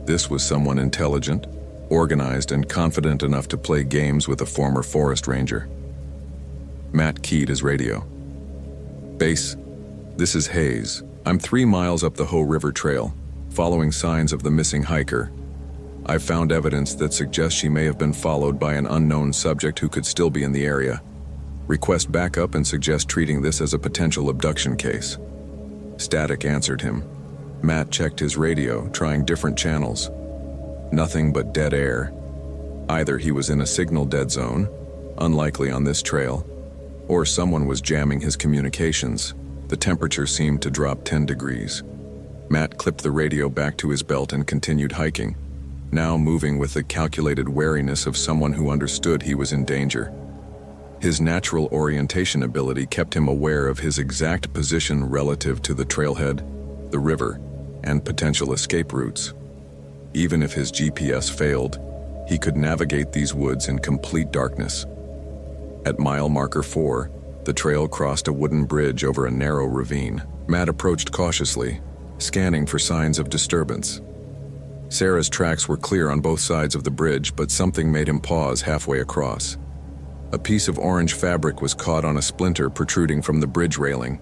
This was someone intelligent, organized, and confident enough to play games with a former forest ranger. Matt keyed his radio. "Base, this is Hayes. I'm 3 miles up the Hoh River Trail, following signs of the missing hiker. I've found evidence that suggests she may have been followed by an unknown subject who could still be in the area. Request backup and suggest treating this as a potential abduction case." Static answered him. Matt checked his radio, trying different channels. Nothing but dead air. Either he was in a signal dead zone, unlikely on this trail, or someone was jamming his communications. The temperature seemed to drop 10 degrees. Matt clipped the radio back to his belt and continued hiking, now moving with the calculated wariness of someone who understood he was in danger. His natural orientation ability kept him aware of his exact position relative to the trailhead, the river, and potential escape routes. Even if his GPS failed, he could navigate these woods in complete darkness. At mile marker 4, the trail crossed a wooden bridge over a narrow ravine. Matt approached cautiously, scanning for signs of disturbance. Sarah's tracks were clear on both sides of the bridge, but something made him pause halfway across. A piece of orange fabric was caught on a splinter protruding from the bridge railing.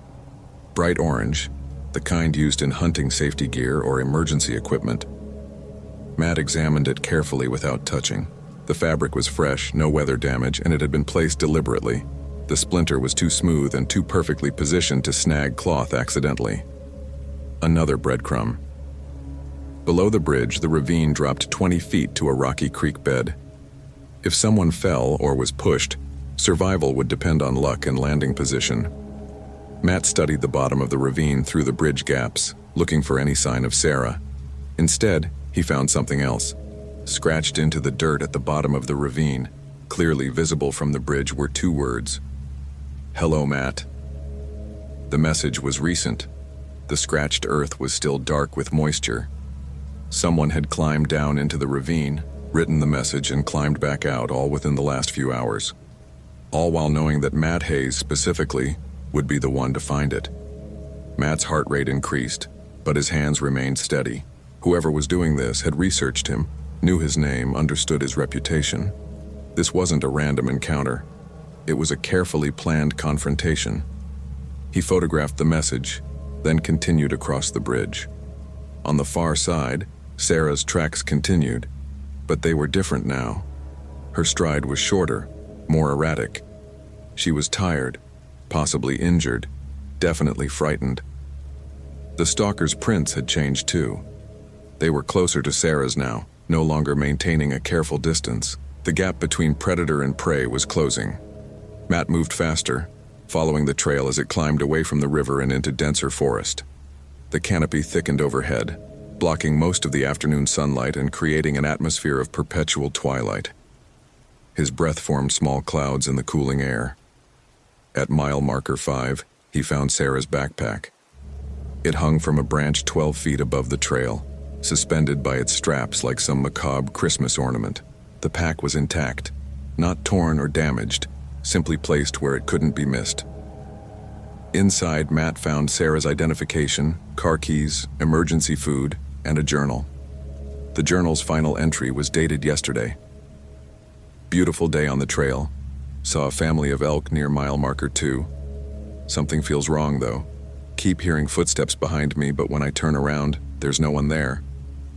Bright orange, the kind used in hunting safety gear or emergency equipment. Matt examined it carefully without touching. The fabric was fresh, no weather damage, and it had been placed deliberately. The splinter was too smooth and too perfectly positioned to snag cloth accidentally. Another breadcrumb. Below the bridge, the ravine dropped 20 feet to a rocky creek bed. If someone fell or was pushed, survival would depend on luck and landing position. Matt studied the bottom of the ravine through the bridge gaps, looking for any sign of Sarah. Instead, he found something else. Scratched into the dirt at the bottom of the ravine, clearly visible from the bridge, were 2 words. "Hello, Matt." The message was recent. The scratched earth was still dark with moisture. Someone had climbed down into the ravine, written the message, and climbed back out, all within the last few hours. All while knowing that Matt Hayes, specifically, would be the one to find it. Matt's heart rate increased, but his hands remained steady. Whoever was doing this had researched him, knew his name, understood his reputation. This wasn't a random encounter. It was a carefully planned confrontation. He photographed the message, then continued across the bridge. On the far side, Sarah's tracks continued, but they were different now. Her stride was shorter, more erratic. She was tired, possibly injured, definitely frightened. The stalker's prints had changed too. They were closer to Sarah's now, no longer maintaining a careful distance. The gap between predator and prey was closing. Matt moved faster, following the trail as it climbed away from the river and into denser forest. The canopy thickened overhead, blocking most of the afternoon sunlight and creating an atmosphere of perpetual twilight. His breath formed small clouds in the cooling air. At mile marker 5, he found Sarah's backpack. It hung from a branch 12 feet above the trail. suspended by its straps like some macabre Christmas ornament. The pack was intact, not torn or damaged, simply placed where it couldn't be missed. Inside, Matt found Sarah's identification, car keys, emergency food, and a journal. The journal's final entry was dated yesterday. Beautiful day on the trail. Saw a family of elk near mile marker 2. Something feels wrong, though. Keep hearing footsteps behind me, but when I turn around, there's no one there.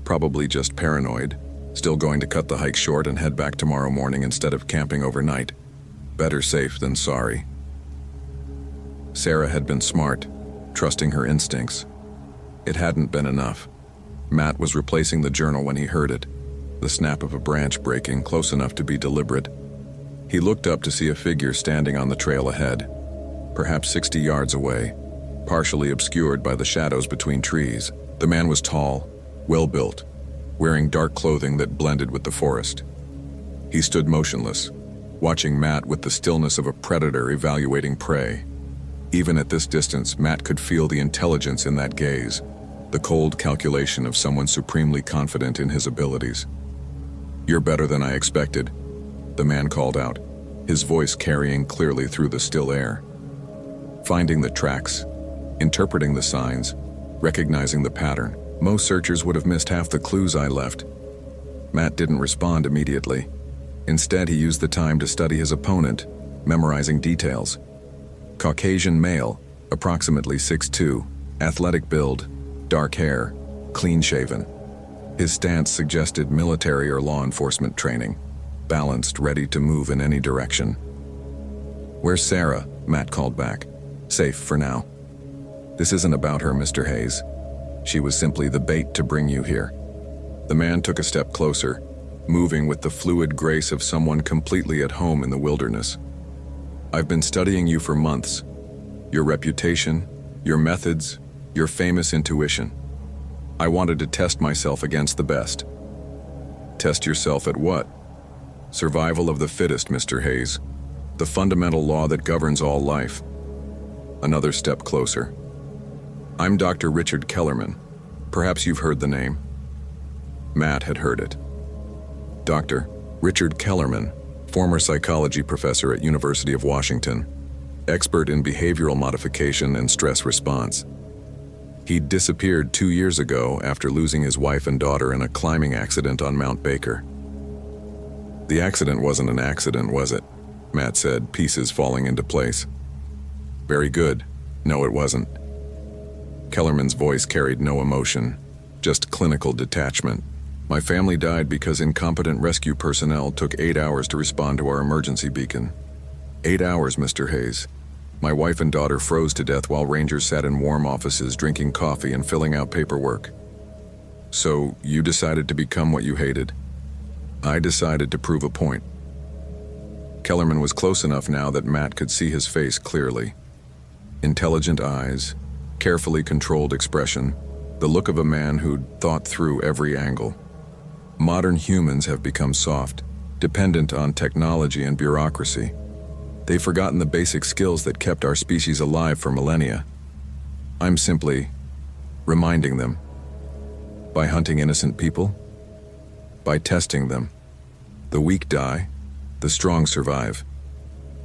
Probably just paranoid. Still going to cut the hike short and head back tomorrow morning instead of camping overnight. Better safe than sorry. Sarah had been smart, trusting her instincts. It hadn't been enough. Matt was replacing the journal when he heard it, the snap of a branch breaking close enough to be deliberate. He looked up to see a figure standing on the trail ahead, perhaps 60 yards away, partially obscured by the shadows between trees. The man was tall, well-built, wearing dark clothing that blended with the forest. He stood motionless, watching Matt with the stillness of a predator evaluating prey. Even at this distance, Matt could feel the intelligence in that gaze, the cold calculation of someone supremely confident in his abilities. "You're better than I expected," the man called out, his voice carrying clearly through the still air. Finding the tracks, interpreting the signs, recognizing the pattern. Most searchers would have missed half the clues I left. Matt didn't respond immediately. Instead, he used the time to study his opponent, memorizing details. Caucasian male, approximately 6'2", athletic build, dark hair, clean-shaven. His stance suggested military or law enforcement training, balanced, ready to move in any direction. "Where's Sarah?" Matt called back. "Safe for now." "This isn't about her, Mr. Hayes. She was simply the bait to bring you here." The man took a step closer, moving with the fluid grace of someone completely at home in the wilderness. "I've been studying you for months. Your reputation, your methods, your famous intuition. I wanted to test myself against the best." "Test yourself at what?" "Survival of the fittest, Mr. Hayes. The fundamental law that governs all life." Another step closer. "I'm Dr. Richard Kellerman. Perhaps you've heard the name." Matt had heard it. Dr. Richard Kellerman, former psychology professor at University of Washington, expert in behavioral modification and stress response. He'd disappeared 2 years ago after losing his wife and daughter in a climbing accident on Mount Baker. "The accident wasn't an accident, was it?" Matt said, pieces falling into place. "Very good. No, it wasn't." Kellerman's voice carried no emotion, just clinical detachment. "My family died because incompetent rescue personnel took 8 hours to respond to our emergency beacon. 8 hours, Mr. Hayes. My wife and daughter froze to death while rangers sat in warm offices drinking coffee and filling out paperwork. So you decided to become what you hated. I decided to prove a point." Kellerman was close enough now that Matt could see his face clearly. Intelligent eyes, carefully controlled expression, the look of a man who'd thought through every angle. Modern humans have become soft, dependent on technology and bureaucracy. They've forgotten the basic skills that kept our species alive for millennia. I'm simply reminding them. By hunting innocent people? By testing them. The weak die, the strong survive.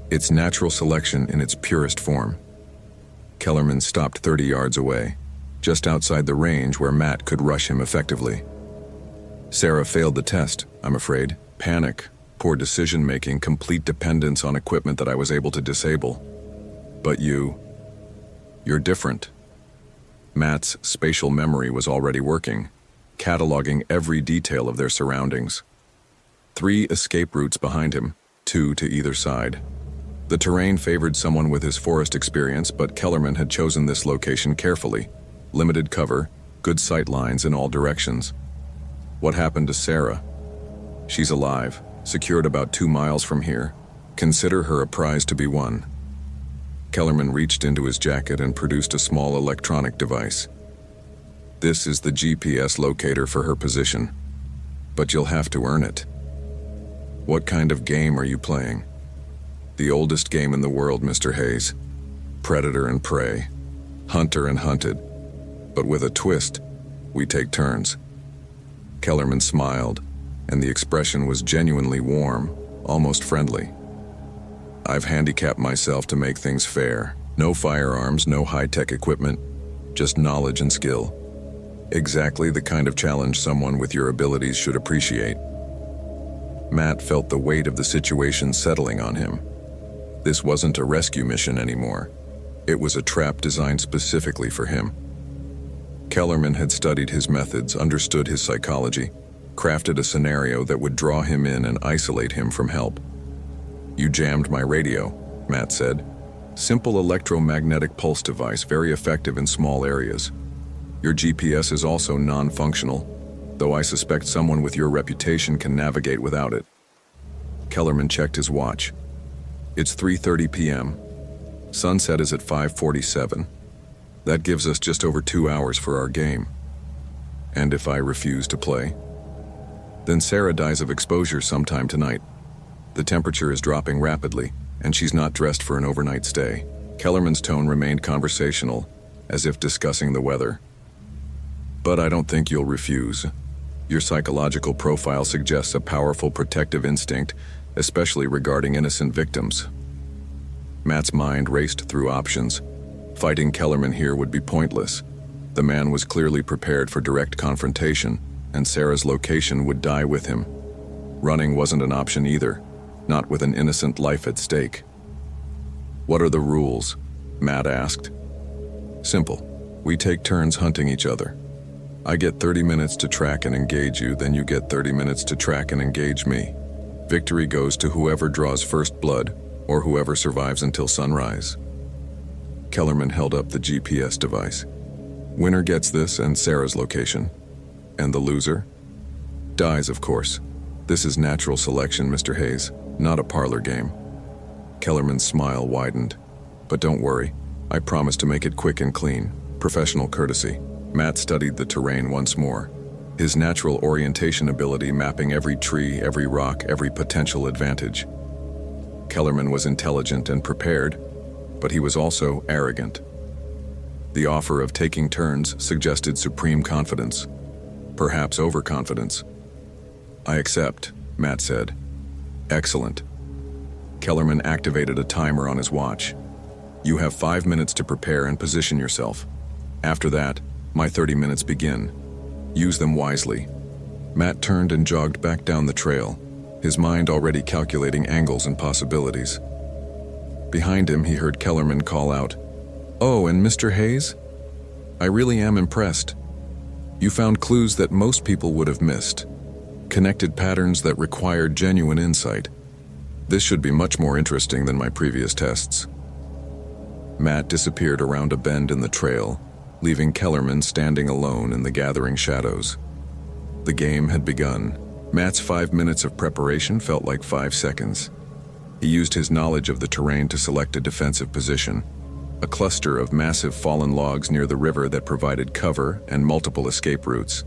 It's natural selection in its purest form. Kellerman stopped 30 yards away, just outside the range where Matt could rush him effectively. "Sarah failed the test, I'm afraid. Panic, poor decision-making, complete dependence on equipment that I was able to disable. But you're different." Matt's spatial memory was already working, cataloging every detail of their surroundings. 3 escape routes behind him, 2 to either side. The terrain favored someone with his forest experience, but Kellerman had chosen this location carefully. Limited cover, good sight lines in all directions. What happened to Sarah? She's alive, secured about 2 miles from here. Consider her a prize to be won. Kellerman reached into his jacket and produced a small electronic device. This is the GPS locator for her position, but you'll have to earn it. What kind of game are you playing? The oldest game in the world, Mr. Hayes. Predator and prey, hunter and hunted. But with a twist, we take turns. Kellerman smiled, and the expression was genuinely warm, almost friendly. I've handicapped myself to make things fair. No firearms, no high-tech equipment, just knowledge and skill. Exactly the kind of challenge someone with your abilities should appreciate. Matt felt the weight of the situation settling on him. This wasn't a rescue mission anymore. It was a trap designed specifically for him. Kellerman had studied his methods, understood his psychology, crafted a scenario that would draw him in and isolate him from help. "You jammed my radio," Matt said. "Simple electromagnetic pulse device, very effective in small areas. Your GPS is also non-functional, though I suspect someone with your reputation can navigate without it." Kellerman checked his watch. "It's 3:30 p.m. Sunset is at 5:47. That gives us just over 2 hours for our game. And if I refuse to play? Then Sarah dies of exposure sometime tonight. The temperature is dropping rapidly, and she's not dressed for an overnight stay." Kellerman's tone remained conversational, as if discussing the weather. "But I don't think you'll refuse. Your psychological profile suggests a powerful protective instinct, especially regarding innocent victims." Matt's mind raced through options. Fighting Kellerman here would be pointless. The man was clearly prepared for direct confrontation, and Sarah's location would die with him. Running wasn't an option either, not with an innocent life at stake. "What are the rules?" Matt asked. "Simple. We take turns hunting each other. I get 30 minutes to track and engage you, then you get 30 minutes to track and engage me. Victory goes to whoever draws first blood, or whoever survives until sunrise." Kellerman held up the GPS device. "Winner gets this and Sarah's location. And the loser? Dies, of course. This is natural selection, Mr. Hayes, not a parlor game." Kellerman's smile widened. "But don't worry, I promise to make it quick and clean. Professional courtesy." Matt studied the terrain once more, his natural orientation ability mapping every tree, every rock, every potential advantage. Kellerman was intelligent and prepared, but he was also arrogant. The offer of taking turns suggested supreme confidence, perhaps overconfidence. "I accept," Matt said. "Excellent." Kellerman activated a timer on his watch. "You have 5 minutes to prepare and position yourself. After that, my 30 minutes begin. Use them wisely." Matt turned and jogged back down the trail, his mind already calculating angles and possibilities. Behind him, he heard Kellerman call out, "Oh, and Mr. Hayes? I really am impressed. You found clues that most people would have missed, connected patterns that required genuine insight. This should be much more interesting than my previous tests." Matt disappeared around a bend in the trail, leaving Kellerman standing alone in the gathering shadows. The game had begun. Matt's 5 minutes of preparation felt like 5 seconds. He used his knowledge of the terrain to select a defensive position, a cluster of massive fallen logs near the river that provided cover and multiple escape routes.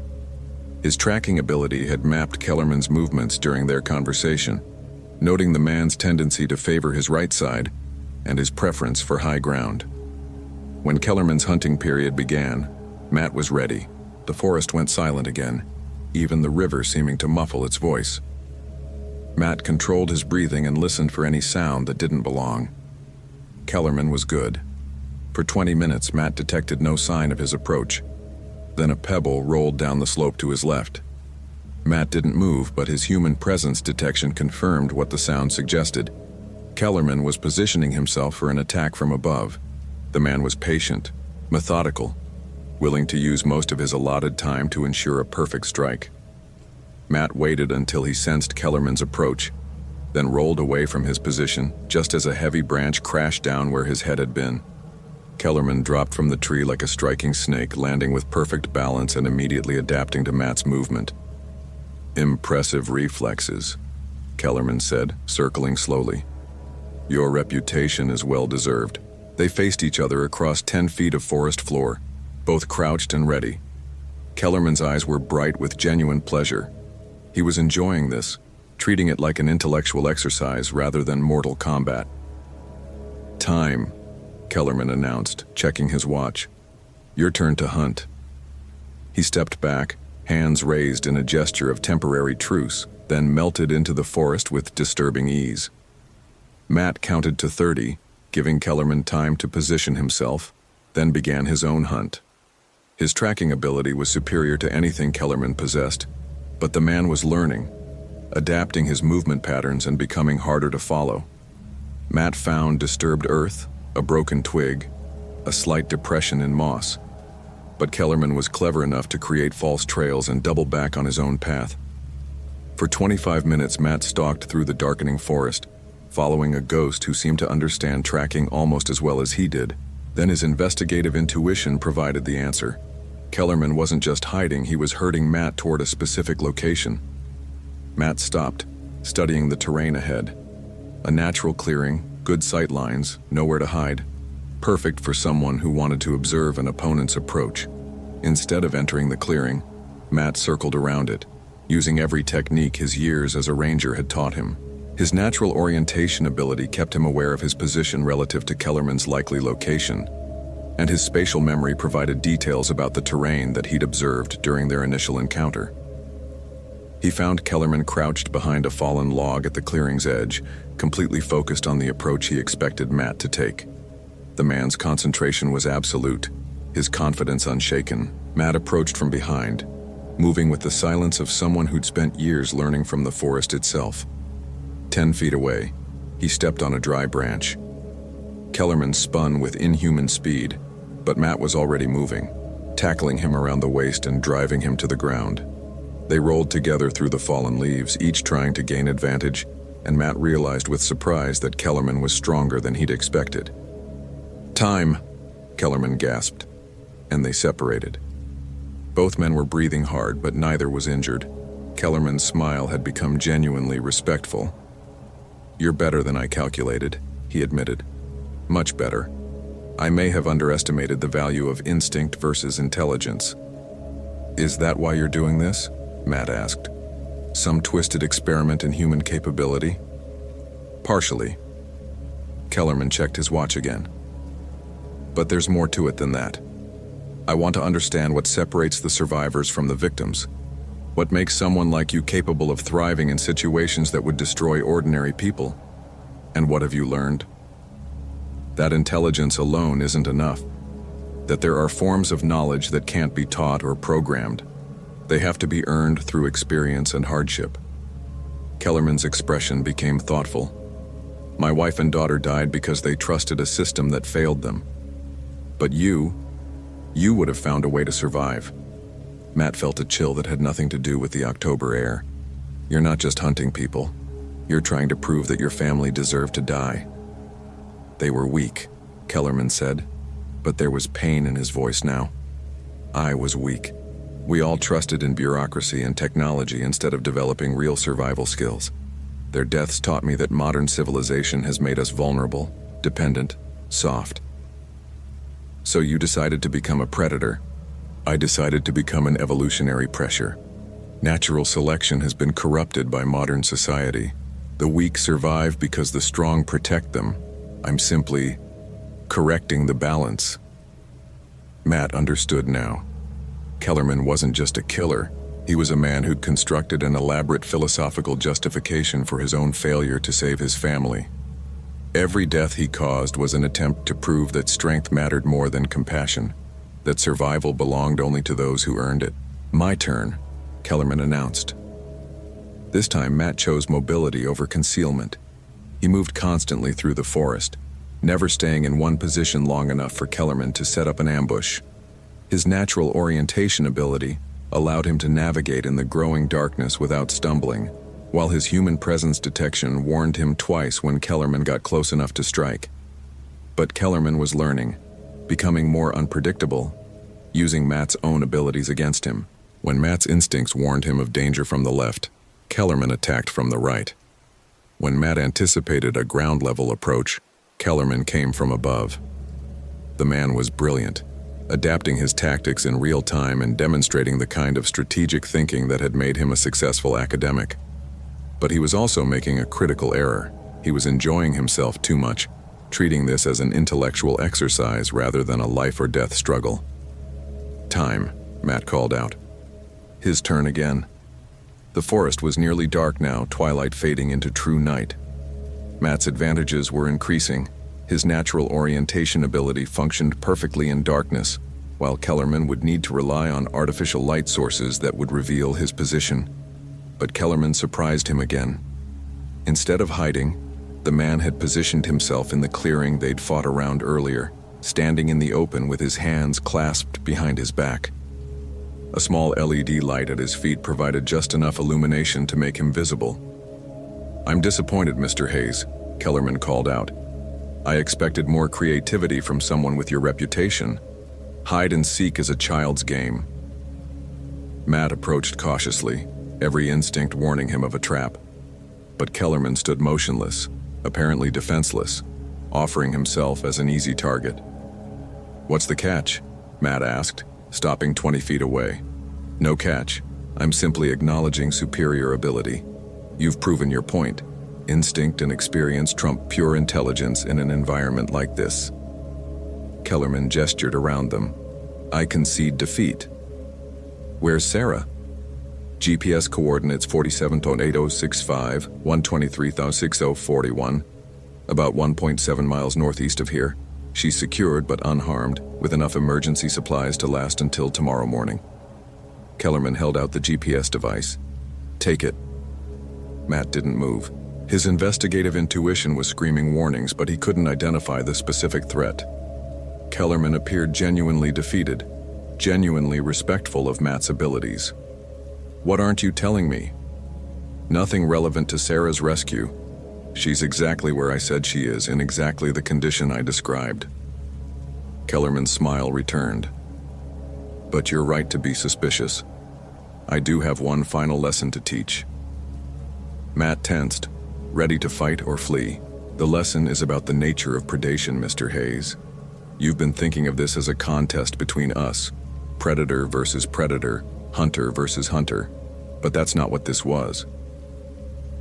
His tracking ability had mapped Kellerman's movements during their conversation, noting the man's tendency to favor his right side and his preference for high ground. When Kellerman's hunting period began, Matt was ready. The forest went silent again, even the river seeming to muffle its voice. Matt controlled his breathing and listened for any sound that didn't belong. Kellerman was good. For 20 minutes, Matt detected no sign of his approach. Then a pebble rolled down the slope to his left. Matt didn't move, but his human presence detection confirmed what the sound suggested. Kellerman was positioning himself for an attack from above. The man was patient, methodical, willing to use most of his allotted time to ensure a perfect strike. Matt waited until he sensed Kellerman's approach, then rolled away from his position just as a heavy branch crashed down where his head had been. Kellerman dropped from the tree like a striking snake, landing with perfect balance and immediately adapting to Matt's movement. "Impressive reflexes," Kellerman said, circling slowly. "Your reputation is well deserved." They faced each other across 10 feet of forest floor, both crouched and ready. Kellerman's eyes were bright with genuine pleasure. He was enjoying this, treating it like an intellectual exercise rather than mortal combat. "Time," Kellerman announced, checking his watch. "Your turn to hunt." He stepped back, hands raised in a gesture of temporary truce, then melted into the forest with disturbing ease. Matt counted to 30, giving Kellerman time to position himself, then began his own hunt. His tracking ability was superior to anything Kellerman possessed, but the man was learning, adapting his movement patterns and becoming harder to follow. Matt found disturbed earth, a broken twig, a slight depression in moss. But Kellerman was clever enough to create false trails and double back on his own path. For 25 minutes, Matt stalked through the darkening forest, following a ghost who seemed to understand tracking almost as well as he did. Then his investigative intuition provided the answer. Kellerman wasn't just hiding, he was herding Matt toward a specific location. Matt stopped, studying the terrain ahead. A natural clearing, good sight lines, nowhere to hide. Perfect for someone who wanted to observe an opponent's approach. Instead of entering the clearing, Matt circled around it, using every technique his years as a ranger had taught him. His natural orientation ability kept him aware of his position relative to Kellerman's likely location, and his spatial memory provided details about the terrain that he'd observed during their initial encounter. He found Kellerman crouched behind a fallen log at the clearing's edge, completely focused on the approach he expected Matt to take. The man's concentration was absolute, his confidence unshaken. Matt approached from behind, moving with the silence of someone who'd spent years learning from the forest itself. 10 feet away, he stepped on a dry branch. Kellerman spun with inhuman speed, but Matt was already moving, tackling him around the waist and driving him to the ground. They rolled together through the fallen leaves, each trying to gain advantage, and Matt realized with surprise that Kellerman was stronger than he'd expected. "Time," Kellerman gasped, and they separated. Both men were breathing hard, but neither was injured. Kellerman's smile had become genuinely respectful. "You're better than I calculated," he admitted. "Much better. I may have underestimated the value of instinct versus intelligence." "Is that why you're doing this?" Matt asked. "Some twisted experiment in human capability?" "Partially." Kellerman checked his watch again. "But there's more to it than that. I want to understand what separates the survivors from the victims. What makes someone like you capable of thriving in situations that would destroy ordinary people? And what have you learned? That intelligence alone isn't enough. That there are forms of knowledge that can't be taught or programmed. They have to be earned through experience and hardship." Kellerman's expression became thoughtful. "My wife and daughter died because they trusted a system that failed them. But you would have found a way to survive." Matt felt a chill that had nothing to do with the October air. "You're not just hunting people. You're trying to prove that your family deserved to die." "They were weak," Kellerman said, but there was pain in his voice now. "I was weak. We all trusted in bureaucracy and technology instead of developing real survival skills. Their deaths taught me that modern civilization has made us vulnerable, dependent, soft. So you decided to become a predator. I decided to become an evolutionary pressure. Natural selection has been corrupted by modern society. The weak survive because the strong protect them. I'm simply correcting the balance." Matt understood now. Kellerman wasn't just a killer. He was a man who'd constructed an elaborate philosophical justification for his own failure to save his family. Every death he caused was an attempt to prove that strength mattered more than compassion, that survival belonged only to those who earned it. "My turn," Kellerman announced. This time, Matt chose mobility over concealment. He moved constantly through the forest, never staying in one position long enough for Kellerman to set up an ambush. His natural orientation ability allowed him to navigate in the growing darkness without stumbling, while his human presence detection warned him twice when Kellerman got close enough to strike. But Kellerman was learning, becoming more unpredictable, using Matt's own abilities against him. When Matt's instincts warned him of danger from the left, Kellerman attacked from the right. When Matt anticipated a ground-level approach, Kellerman came from above. The man was brilliant, adapting his tactics in real time and demonstrating the kind of strategic thinking that had made him a successful academic. But he was also making a critical error. He was enjoying himself too much, treating this as an intellectual exercise rather than a life-or-death struggle. "Time," Matt called out. His turn again. The forest was nearly dark now, twilight fading into true night. Matt's advantages were increasing. His natural orientation ability functioned perfectly in darkness, while Kellerman would need to rely on artificial light sources that would reveal his position. But Kellerman surprised him again. Instead of hiding, the man had positioned himself in the clearing they'd fought around earlier, standing in the open with his hands clasped behind his back. A small LED light at his feet provided just enough illumination to make him visible. "I'm disappointed, Mr. Hayes," Kellerman called out. "I expected more creativity from someone with your reputation. Hide and seek is a child's game." Matt approached cautiously, every instinct warning him of a trap. But Kellerman stood motionless, apparently defenseless, offering himself as an easy target. "What's the catch?" Matt asked, stopping 20 feet away. "No catch. I'm simply acknowledging superior ability. You've proven your point. Instinct and experience trump pure intelligence in an environment like this." Kellerman gestured around them. "I concede defeat." "Where's Sarah?" "GPS coordinates 47.8065, 123,6041, about 1.7 miles northeast of here. She's secured but unharmed, with enough emergency supplies to last until tomorrow morning." Kellerman held out the GPS device. "Take it." Matt didn't move. His investigative intuition was screaming warnings, but he couldn't identify the specific threat. Kellerman appeared genuinely defeated, genuinely respectful of Matt's abilities. "What aren't you telling me?" "Nothing relevant to Sarah's rescue. She's exactly where I said she is, in exactly the condition I described." Kellerman's smile returned. "But you're right to be suspicious. I do have one final lesson to teach." Matt tensed, ready to fight or flee. "The lesson is about the nature of predation, Mr. Hayes. You've been thinking of this as a contest between us, predator versus predator, hunter versus hunter, but that's not what this was."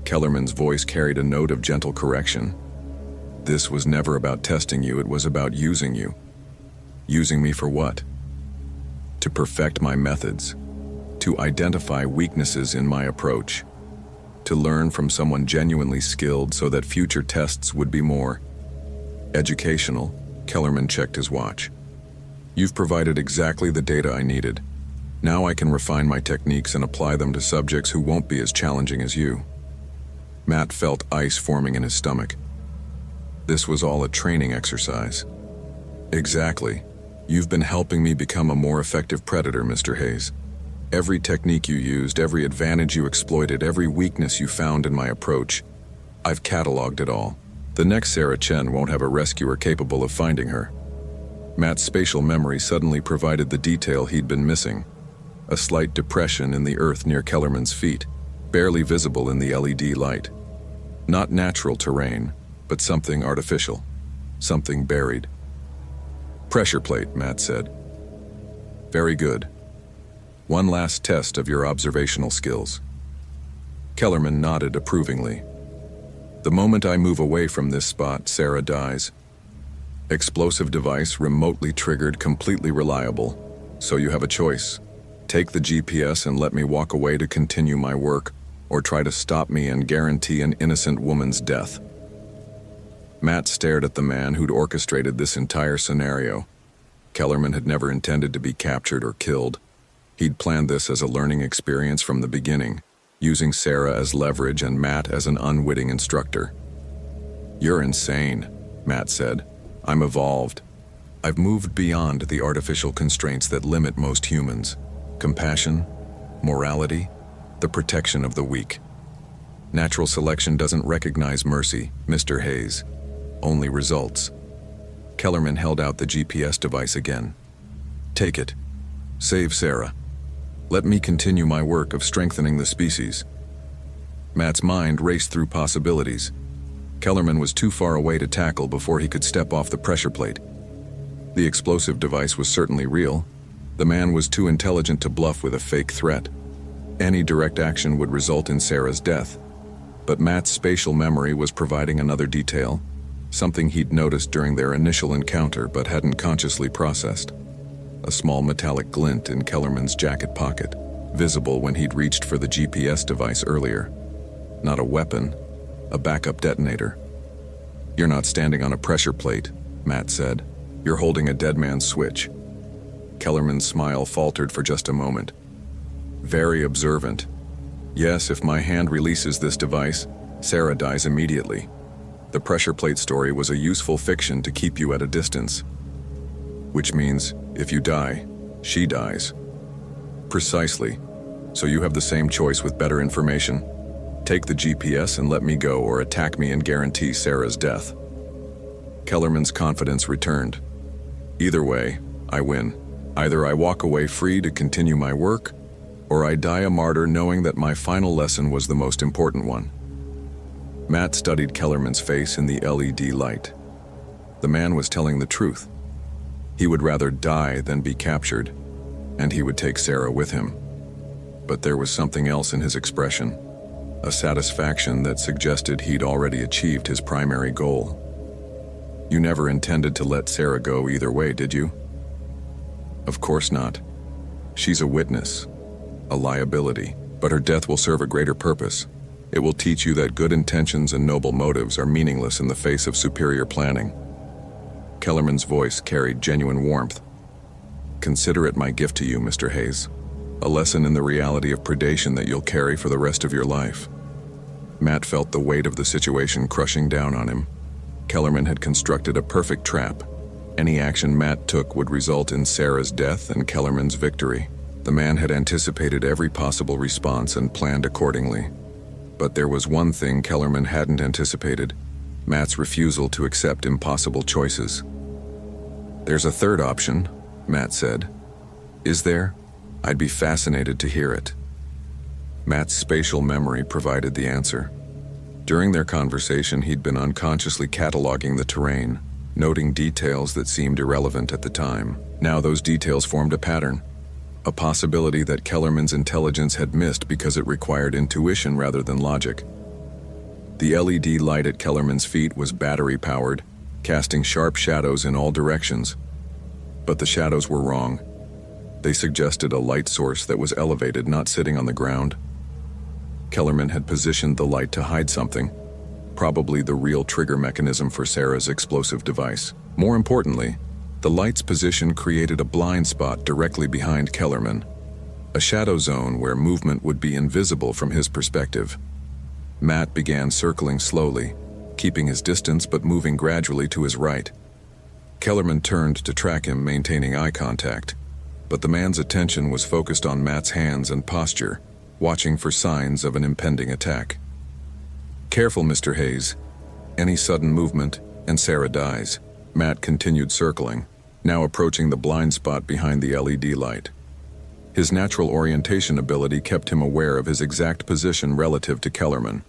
Kellerman's voice carried a note of gentle correction. "This was never about testing you, it was about using you. Using me for what? To perfect my methods, to identify weaknesses in my approach, to learn from someone genuinely skilled so that future tests would be more educational." Kellerman checked his watch. "You've provided exactly the data I needed. Now I can refine my techniques and apply them to subjects who won't be as challenging as you." Matt felt ice forming in his stomach. This was all a training exercise. "Exactly. You've been helping me become a more effective predator, Mr. Hayes. Every technique you used, every advantage you exploited, every weakness you found in my approach, I've cataloged it all. The next Sarah Chen won't have a rescuer capable of finding her." Matt's spatial memory suddenly provided the detail he'd been missing. A slight depression in the earth near Kellerman's feet, barely visible in the LED light. Not natural terrain, but something artificial, something buried. "Pressure plate," Matt said. "Very good. One last test of your observational skills." Kellerman nodded approvingly. "The moment I move away from this spot, Sarah dies. Explosive device remotely triggered, completely reliable. So you have a choice. Take the GPS and let me walk away to continue my work, or try to stop me and guarantee an innocent woman's death." Matt stared at the man who'd orchestrated this entire scenario. Kellerman had never intended to be captured or killed. He'd planned this as a learning experience from the beginning, using Sarah as leverage and Matt as an unwitting instructor. "You're insane," Matt said. "I'm evolved. I've moved beyond the artificial constraints that limit most humans. Compassion, morality, the protection of the weak. Natural selection doesn't recognize mercy, Mr. Hayes. Only results." Kellerman held out the GPS device again. "Take it. Save Sarah. Let me continue my work of strengthening the species." Matt's mind raced through possibilities. Kellerman was too far away to tackle before he could step off the pressure plate. The explosive device was certainly real. The man was too intelligent to bluff with a fake threat. Any direct action would result in Sarah's death. But Matt's spatial memory was providing another detail, something he'd noticed during their initial encounter but hadn't consciously processed. A small metallic glint in Kellerman's jacket pocket. visible when he'd reached for the GPS device earlier. Not a weapon, a backup detonator. "You're not standing on a pressure plate," Matt said. "You're holding a dead man's switch." Kellerman's smile faltered for just a moment. "Very observant. Yes, if my hand releases this device, Sarah dies immediately. The pressure plate story was a useful fiction to keep you at a distance. Which means, if you die, she dies." "Precisely. So you have the same choice with better information. Take the GPS and let me go, or attack me and guarantee Sarah's death." Kellerman's confidence returned. "Either way, I win. Either I walk away free to continue my work, or I die a martyr knowing that my final lesson was the most important one." Matt studied Kellerman's face in the LED light. The man was telling the truth. He would rather die than be captured, and he would take Sarah with him. But there was something else in his expression, a satisfaction that suggested he'd already achieved his primary goal. "You never intended to let Sarah go either way, did you?" "Of course not. She's a witness, a liability, but her death will serve a greater purpose. It will teach you that good intentions and noble motives are meaningless in the face of superior planning." Kellerman's voice carried genuine warmth. "Consider it my gift to you, Mr. Hayes. A lesson in the reality of predation that you'll carry for the rest of your life." Matt felt the weight of the situation crushing down on him. Kellerman had constructed a perfect trap. Any action Matt took would result in Sarah's death and Kellerman's victory. The man had anticipated every possible response and planned accordingly. But there was one thing Kellerman hadn't anticipated: Matt's refusal to accept impossible choices. "There's a third option," Matt said. "Is there? I'd be fascinated to hear it." Matt's spatial memory provided the answer. During their conversation, he'd been unconsciously cataloging the terrain, noting details that seemed irrelevant at the time. Now those details formed a pattern, a possibility that Kellerman's intelligence had missed because it required intuition rather than logic. The LED light at Kellerman's feet was battery-powered, casting sharp shadows in all directions. But the shadows were wrong. They suggested a light source that was elevated, not sitting on the ground. Kellerman had positioned the light to hide something, probably the real trigger mechanism for Sarah's explosive device. More importantly, the light's position created a blind spot directly behind Kellerman, a shadow zone where movement would be invisible from his perspective. Matt began circling slowly, keeping his distance but moving gradually to his right. Kellerman turned to track him, maintaining eye contact, but the man's attention was focused on Matt's hands and posture, watching for signs of an impending attack. "Careful, Mr. Hayes. Any sudden movement, and Sarah dies." Matt continued circling, now approaching the blind spot behind the LED light. His natural orientation ability kept him aware of his exact position relative to Kellerman,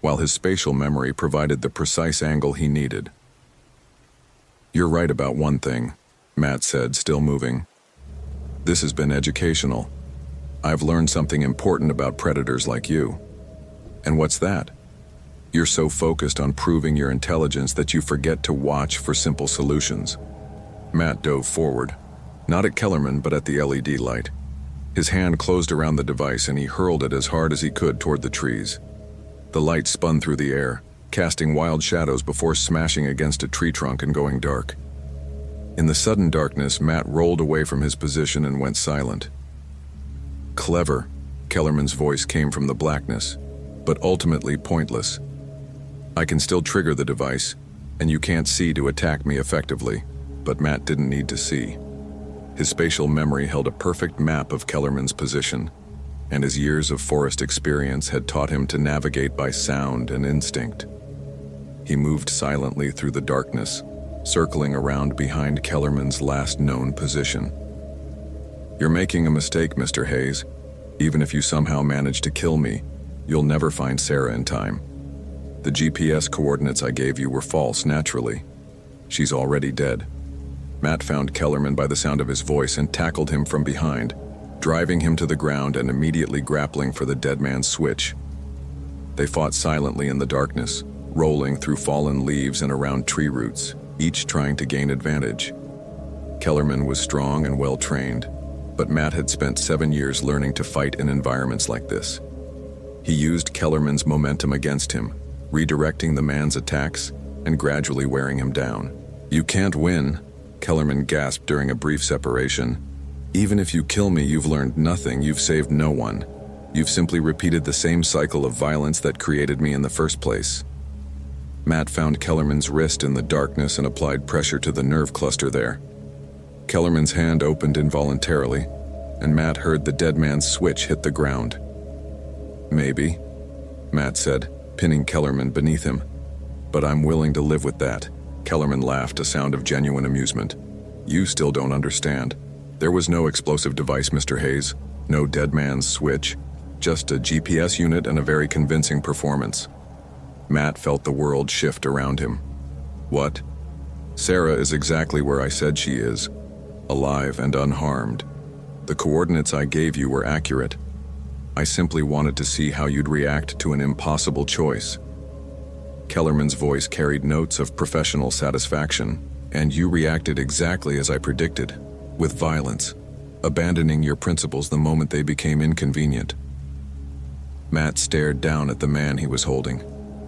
while his spatial memory provided the precise angle he needed. "You're right about one thing," Matt said, still moving. "This has been educational. I've learned something important about predators like you." "And what's that?" "You're so focused on proving your intelligence that you forget to watch for simple solutions." Matt dove forward, not at Kellerman but at the LED light. His hand closed around the device and he hurled it as hard as he could toward the trees. The light spun through the air, casting wild shadows before smashing against a tree trunk and going dark. In the sudden darkness, Matt rolled away from his position and went silent. "Clever," Kellerman's voice came from the blackness, "but ultimately pointless. I can still trigger the device, and you can't see to attack me effectively." But Matt didn't need to see. His spatial memory held a perfect map of Kellerman's position, and his years of forest experience had taught him to navigate by sound and instinct. He moved silently through the darkness, circling around behind Kellerman's last known position. "You're making a mistake, Mr. Hayes. Even if you somehow manage to kill me, you'll never find Sarah in time. The GPS coordinates I gave you were false, naturally. She's already dead." Matt found Kellerman by the sound of his voice and tackled him from behind, driving him to the ground and immediately grappling for the dead man's switch. They fought silently in the darkness, rolling through fallen leaves and around tree roots, each trying to gain advantage. Kellerman was strong and well-trained, But Matt had spent 7 years learning to fight in environments like this. He used Kellerman's momentum against him, redirecting the man's attacks and gradually wearing him down. "You can't win," Kellerman gasped during a brief separation. "Even if you kill me, you've learned nothing, you've saved no one. You've simply repeated the same cycle of violence that created me in the first place." Matt found Kellerman's wrist in the darkness and applied pressure to the nerve cluster there. Kellerman's hand opened involuntarily, and Matt heard the dead man's switch hit the ground. "Maybe," Matt said, pinning Kellerman beneath him. "But I'm willing to live with that." Kellerman laughed, a sound of genuine amusement. "You still don't understand. There was no explosive device, Mr. Hayes. No dead man's switch. Just a GPS unit and a very convincing performance." Matt felt the world shift around him. "What?" "Sarah is exactly where I said she is. Alive and unharmed. The coordinates I gave you were accurate. I simply wanted to see how you'd react to an impossible choice." Kellerman's voice carried notes of professional satisfaction. "And you reacted exactly as I predicted, with violence, abandoning your principles the moment they became inconvenient." Matt stared down at the man he was holding,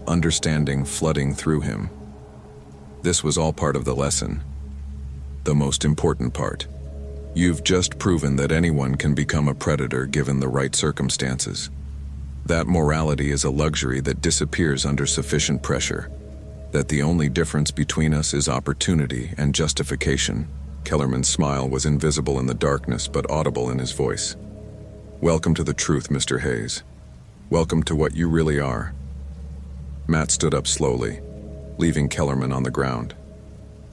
understanding flooding through him. This was all part of the lesson. The most important part. You've just proven that anyone can become a predator given the right circumstances. That morality is a luxury that disappears under sufficient pressure. That the only difference between us is opportunity and justification. Kellerman's smile was invisible in the darkness but audible in his voice. "Welcome to the truth, Mr. Hayes. Welcome to what you really are." Matt stood up slowly, leaving Kellerman on the ground.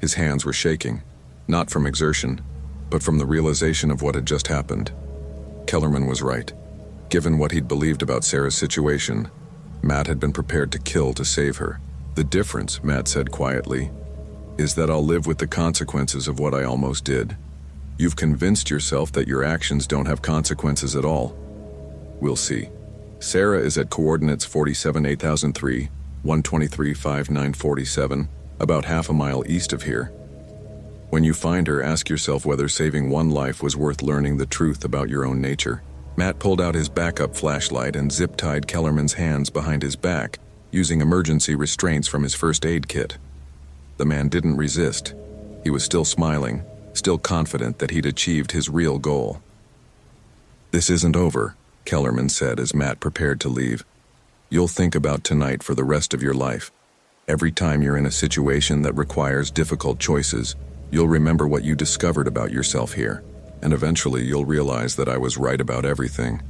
His hands were shaking, not from exertion, but from the realization of what had just happened. Kellerman was right. Given what he'd believed about Sarah's situation, Matt had been prepared to kill to save her. "The difference," Matt said quietly, "is that I'll live with the consequences of what I almost did. You've convinced yourself that your actions don't have consequences at all. We'll see. Sarah is at coordinates 47-8003, 123-5947, about half a mile east of here. When you find her, ask yourself whether saving one life was worth learning the truth about your own nature." Matt pulled out his backup flashlight and zip-tied Kellerman's hands behind his back, using emergency restraints from his first aid kit. The man didn't resist. He was still smiling, still confident that he'd achieved his real goal. "This isn't over," Kellerman said as Matt prepared to leave. "You'll think about tonight for the rest of your life. Every time you're in a situation that requires difficult choices, you'll remember what you discovered about yourself here, and eventually you'll realize that I was right about everything."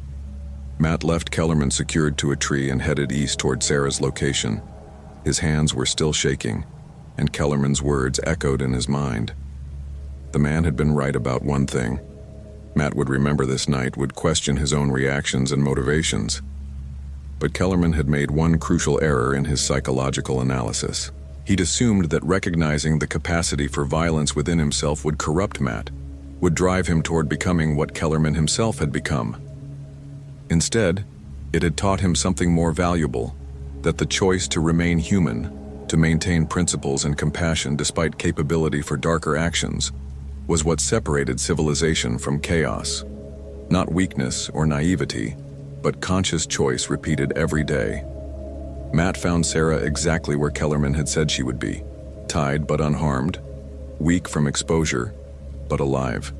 Matt left Kellerman secured to a tree and headed east toward Sarah's location. His hands were still shaking, and Kellerman's words echoed in his mind. The man had been right about one thing. Matt would remember this night, would question his own reactions and motivations. But Kellerman had made one crucial error in his psychological analysis. He'd assumed that recognizing the capacity for violence within himself would corrupt Matt, would drive him toward becoming what Kellerman himself had become. Instead, it had taught him something more valuable, that the choice to remain human, to maintain principles and compassion despite capability for darker actions, was what separated civilization from chaos. Not weakness or naivety, but conscious choice repeated every day. Matt found Sarah exactly where Kellerman had said she would be, tied but unharmed, weak from exposure, but alive.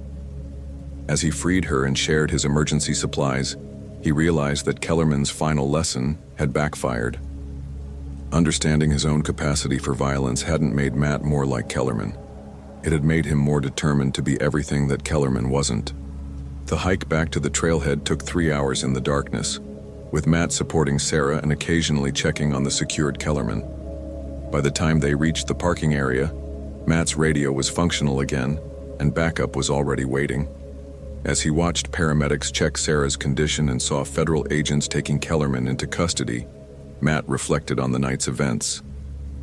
As he freed her and shared his emergency supplies, he realized that Kellerman's final lesson had backfired. Understanding his own capacity for violence hadn't made Matt more like Kellerman. It had made him more determined to be everything that Kellerman wasn't. The hike back to the trailhead took 3 hours in the darkness, with Matt supporting Sarah and occasionally checking on the secured Kellerman. By the time they reached the parking area, Matt's radio was functional again, and backup was already waiting. As he watched paramedics check Sarah's condition and saw federal agents taking Kellerman into custody, Matt reflected on the night's events.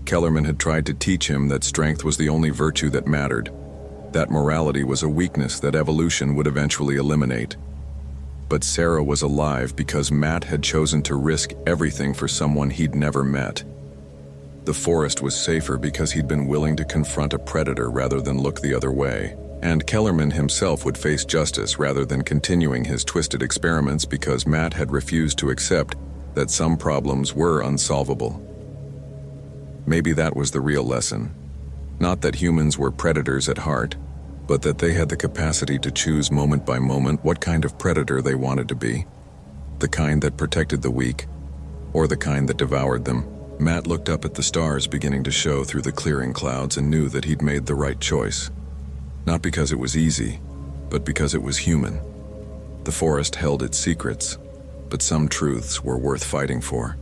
Kellerman had tried to teach him that strength was the only virtue that mattered, that morality was a weakness that evolution would eventually eliminate. But Sarah was alive because Matt had chosen to risk everything for someone he'd never met. The forest was safer because he'd been willing to confront a predator rather than look the other way. And Kellerman himself would face justice rather than continuing his twisted experiments because Matt had refused to accept that some problems were unsolvable. Maybe that was the real lesson. Not that humans were predators at heart, but that they had the capacity to choose moment by moment what kind of predator they wanted to be. The kind that protected the weak, or the kind that devoured them. Matt looked up at the stars beginning to show through the clearing clouds and knew that he'd made the right choice. Not because it was easy, but because it was human. The forest held its secrets, but some truths were worth fighting for.